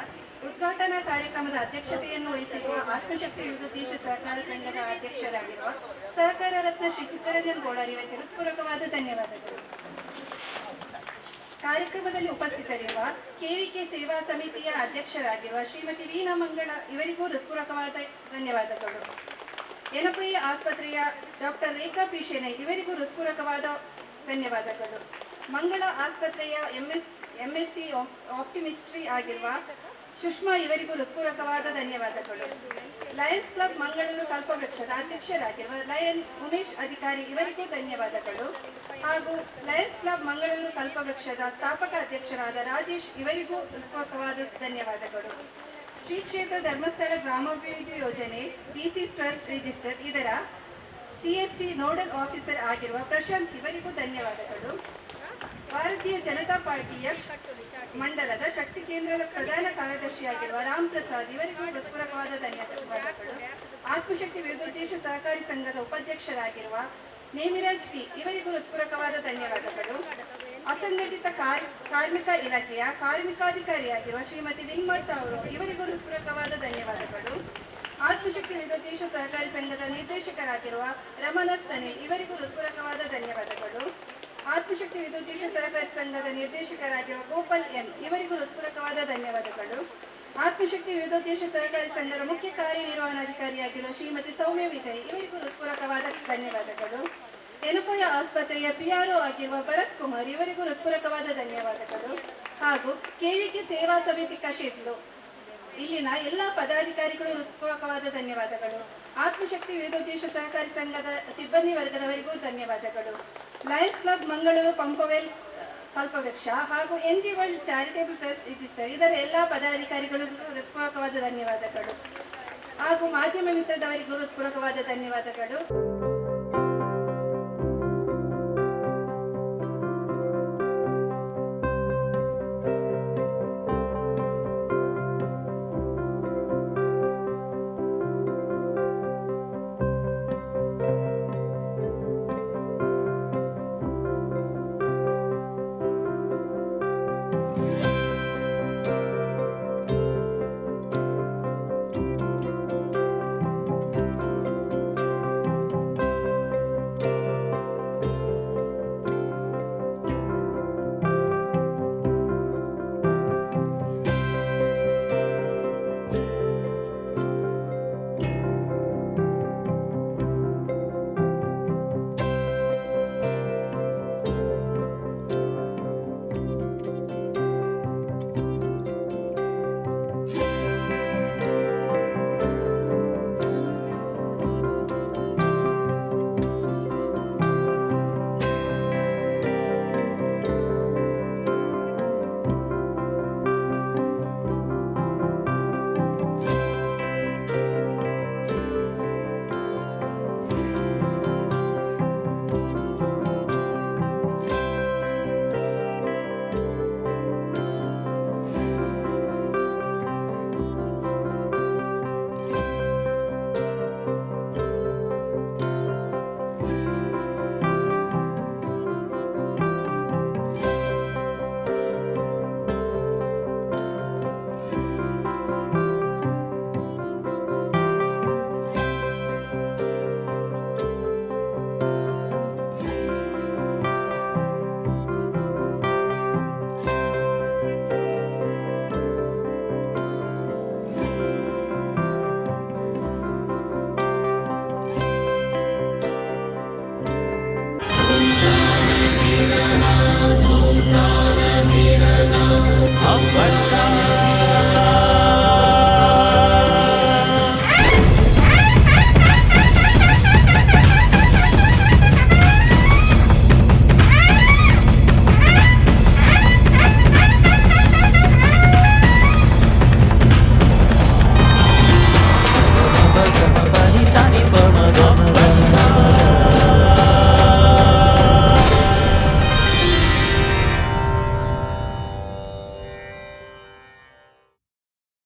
ಉದ್ಘಾಟನಾ ಕಾರ್ಯಕ್ರಮದ ಅಧ್ಯಕ್ಷತೆಯನ್ನು ವಹಿಸಿರುವ ಆತ್ಮಶಕ್ತಿ ವಿವಿಧೋದ್ದೇಶ ಸಹಕಾರ ಸಂಘದ ಅಧ್ಯಕ್ಷರಾಗಿರುವ ಸಹಕಾರ ರತ್ನ ಶ್ರೀ ಚಿತ್ತರಂಜನ್ ಬೋಳರ್ ಇವರಿಗೆ ಹೃತ್ಪೂರ್ವಕವಾದ ಧನ್ಯವಾದಗಳು. ಕಾರ್ಯಕ್ರಮದಲ್ಲಿ ಉಪಸ್ಥಿತರಿರುವ KVK ಸೇವಾ ಸಮಿತಿಯ ಅಧ್ಯಕ್ಷರಾಗಿರುವ ಶ್ರೀಮತಿ ವೀಣಾ ಮಂಗಳ ಇವರಿಗೂ ಹೃತ್ಪೂರ್ವಕವಾದ ಧನ್ಯವಾದಗಳು. ಎನಪೋಯ ಆಸ್ಪತ್ರೆಯ ಡಾಕ್ಟರ್ ರೇಖಾ ಪಿಶೆನೆ ಇವರಿಗೂ ಹೃತ್ಪೂರ್ವಕವಾದ ಧನ್ಯವಾದಗಳು. ಮಂಗಳ ಆಸ್ಪತ್ರೆಯ MSc ಆಪ್ಟಿಮಿಸ್ಟ್ರಿ ಆಗಿರುವ ಸುಷ್ಮಾ ಇವರಿಗೂ ಹೃತ್ಪೂರ್ವಕವಾದ ಧನ್ಯವಾದಗಳು. ಲಯನ್ಸ್ ಕ್ಲಬ್ ಮಂಗಳೂರು ಕಲ್ಪವೃಕ್ಷದ ಅಧ್ಯಕ್ಷರಾಗಿರುವ ಲಯನ್ ಉಮೇಶ್ ಅಧಿಕಾರಿ ಇವರಿಗೂ ಧನ್ಯವಾದಗಳು. ಹಾಗೂ ಲಯನ್ಸ್ ಕ್ಲಬ್ ಮಂಗಳೂರು ಕಲ್ಪವೃಕ್ಷದ ಸ್ಥಾಪಕ ಅಧ್ಯಕ್ಷರಾದ ರಾಜೇಶ್ ಇವರಿಗೂ ಹೃತ್ಪೂರ್ವಕವಾದ ಧನ್ಯವಾದಗಳು. ಶ್ರೀ ಕ್ಷೇತ್ರ ಧರ್ಮಸ್ಥಳ ಗ್ರಾಮಾಭಿವೃದ್ಧಿ ಯೋಜನೆ DC ಟ್ರಸ್ಟ್ ರಿಜಿಸ್ಟರ್ ಇದರ CSC ನೋಡಲ್ ಆಫೀಸರ್ ಆಗಿರುವ ಪ್ರಶಾಂತ್ ಇವರಿಗೂ ಧನ್ಯವಾದಗಳು. ಭಾರತೀಯ ಜನತಾ ಪಾರ್ಟಿಯ ಮಂಡಲದ ಶಕ್ತಿ ಕೇಂದ್ರದ ಪ್ರಧಾನ ಕಾರ್ಯದರ್ಶಿಯಾಗಿರುವ ರಾಮ್ ಪ್ರಸಾದ್ ಇವರಿಗೂ ಹೃತ್ಪೂರ್ವಕವಾದ ಧನ್ಯವಾದಗಳು. ಆತ್ಮಶಕ್ತಿ ವಿವಿಧೋದ್ದೇಶ ಸಹಕಾರಿ ಸಂಘದ ಉಪಾಧ್ಯಕ್ಷರಾಗಿರುವ ನೇಮಿರಾಜ್ P ಇವರಿಗೂ ಹೃತ್ಪೂರ್ವಕವಾದ ಧನ್ಯವಾದಗಳು. ಅಸಂಘಟಿತ ಕಾರ್ಮಿಕ ಇಲಾಖೆಯ ಕಾರ್ಮಿಕಾಧಿಕಾರಿಯಾಗಿರುವ ಶ್ರೀಮತಿ ವಿಂಗ್ಮರ್ತ ಅವರು ಇವರಿಗೂ ಹೃತ್ಪೂರ್ವಕವಾದ ಧನ್ಯವಾದಗಳು. ಆತ್ಮಶಕ್ತಿ ವಿವಿಧೋದ್ದೇಶ ಸಹಕಾರಿ ಸಂಘದ ನಿರ್ದೇಶಕರಾಗಿರುವ ರಮಣಸ್ ಸನೆ ಇವರಿಗೂ ಹೃತ್ಪೂರ್ವಕವಾದ ಧನ್ಯವಾದಗಳು. ಆತ್ಮಶಕ್ತಿ ವಿವಿಧೋದ್ದೇಶ ಸಹಕಾರಿ ಸಂಘದ ನಿರ್ದೇಶಕರಾಗಿರುವ ಗೋಪಾಲ್ M ಇವರಿಗೂ ಹೃತ್ಪೂರ್ವಕವಾದ ಧನ್ಯವಾದಗಳು. ಆತ್ಮಶಕ್ತಿ ವಿವಿಧೋದ್ದೇಶ ಸಹಕಾರಿ ಸಂಘದ ಮುಖ್ಯ ಕಾರ್ಯನಿರ್ವಹಣಾಧಿಕಾರಿಯಾಗಿರುವ ಶ್ರೀಮತಿ ಸೌಮ್ಯ ವಿಜಯ್ ಇವರಿಗೂ ಹೃತ್ಪೂರ್ವಕವಾದ ಧನ್ಯವಾದಗಳು. ಎನಪೋಯ ಆಸ್ಪತ್ರೆಯ PRO ಆಗಿರುವ ಭರತ್ ಕುಮಾರ್ ಇವರಿಗೂ ಹೃತ್ಪೂರ್ವಕವಾದ ಧನ್ಯವಾದಗಳು. ಹಾಗೂ KVK ಸೇವಾ ಸಮಿತಿ ಕಶೇಟ್ಲು ಇಲ್ಲಿನ ಎಲ್ಲ ಪದಾಧಿಕಾರಿಗಳು ಹೃತ್ಪೂರ್ವಕವಾದ ಧನ್ಯವಾದಗಳು. ಆತ್ಮಶಕ್ತಿ ವಿವಿಧೋದ್ದೇಶ ಸಹಕಾರಿ ಸಂಘದ ಸಿಬ್ಬಂದಿ ವರ್ಗದವರಿಗೂ ಧನ್ಯವಾದಗಳು. ಲಯನ್ಸ್ ಕ್ಲಬ್ ಮಂಗಳೂರು ಪಂಪವೆಲ್ ಕಲ್ಪವೃಕ್ಷ ಹಾಗೂ NGWorld ಚಾರಿಟೇಬಲ್ ಟ್ರಸ್ಟ್ ರಿಜಿಸ್ಟರ್ ಇದರ ಎಲ್ಲ ಪದಾಧಿಕಾರಿಗಳಿಗೂ ಹೃತ್ಪೂರ್ವಕವಾದ ಧನ್ಯವಾದಗಳು. ಹಾಗೂ ಮಾಧ್ಯಮ ಮಿತ್ರದವರಿಗೂ ಹೃತ್ಪೂರ್ವಕವಾದ ಧನ್ಯವಾದಗಳು.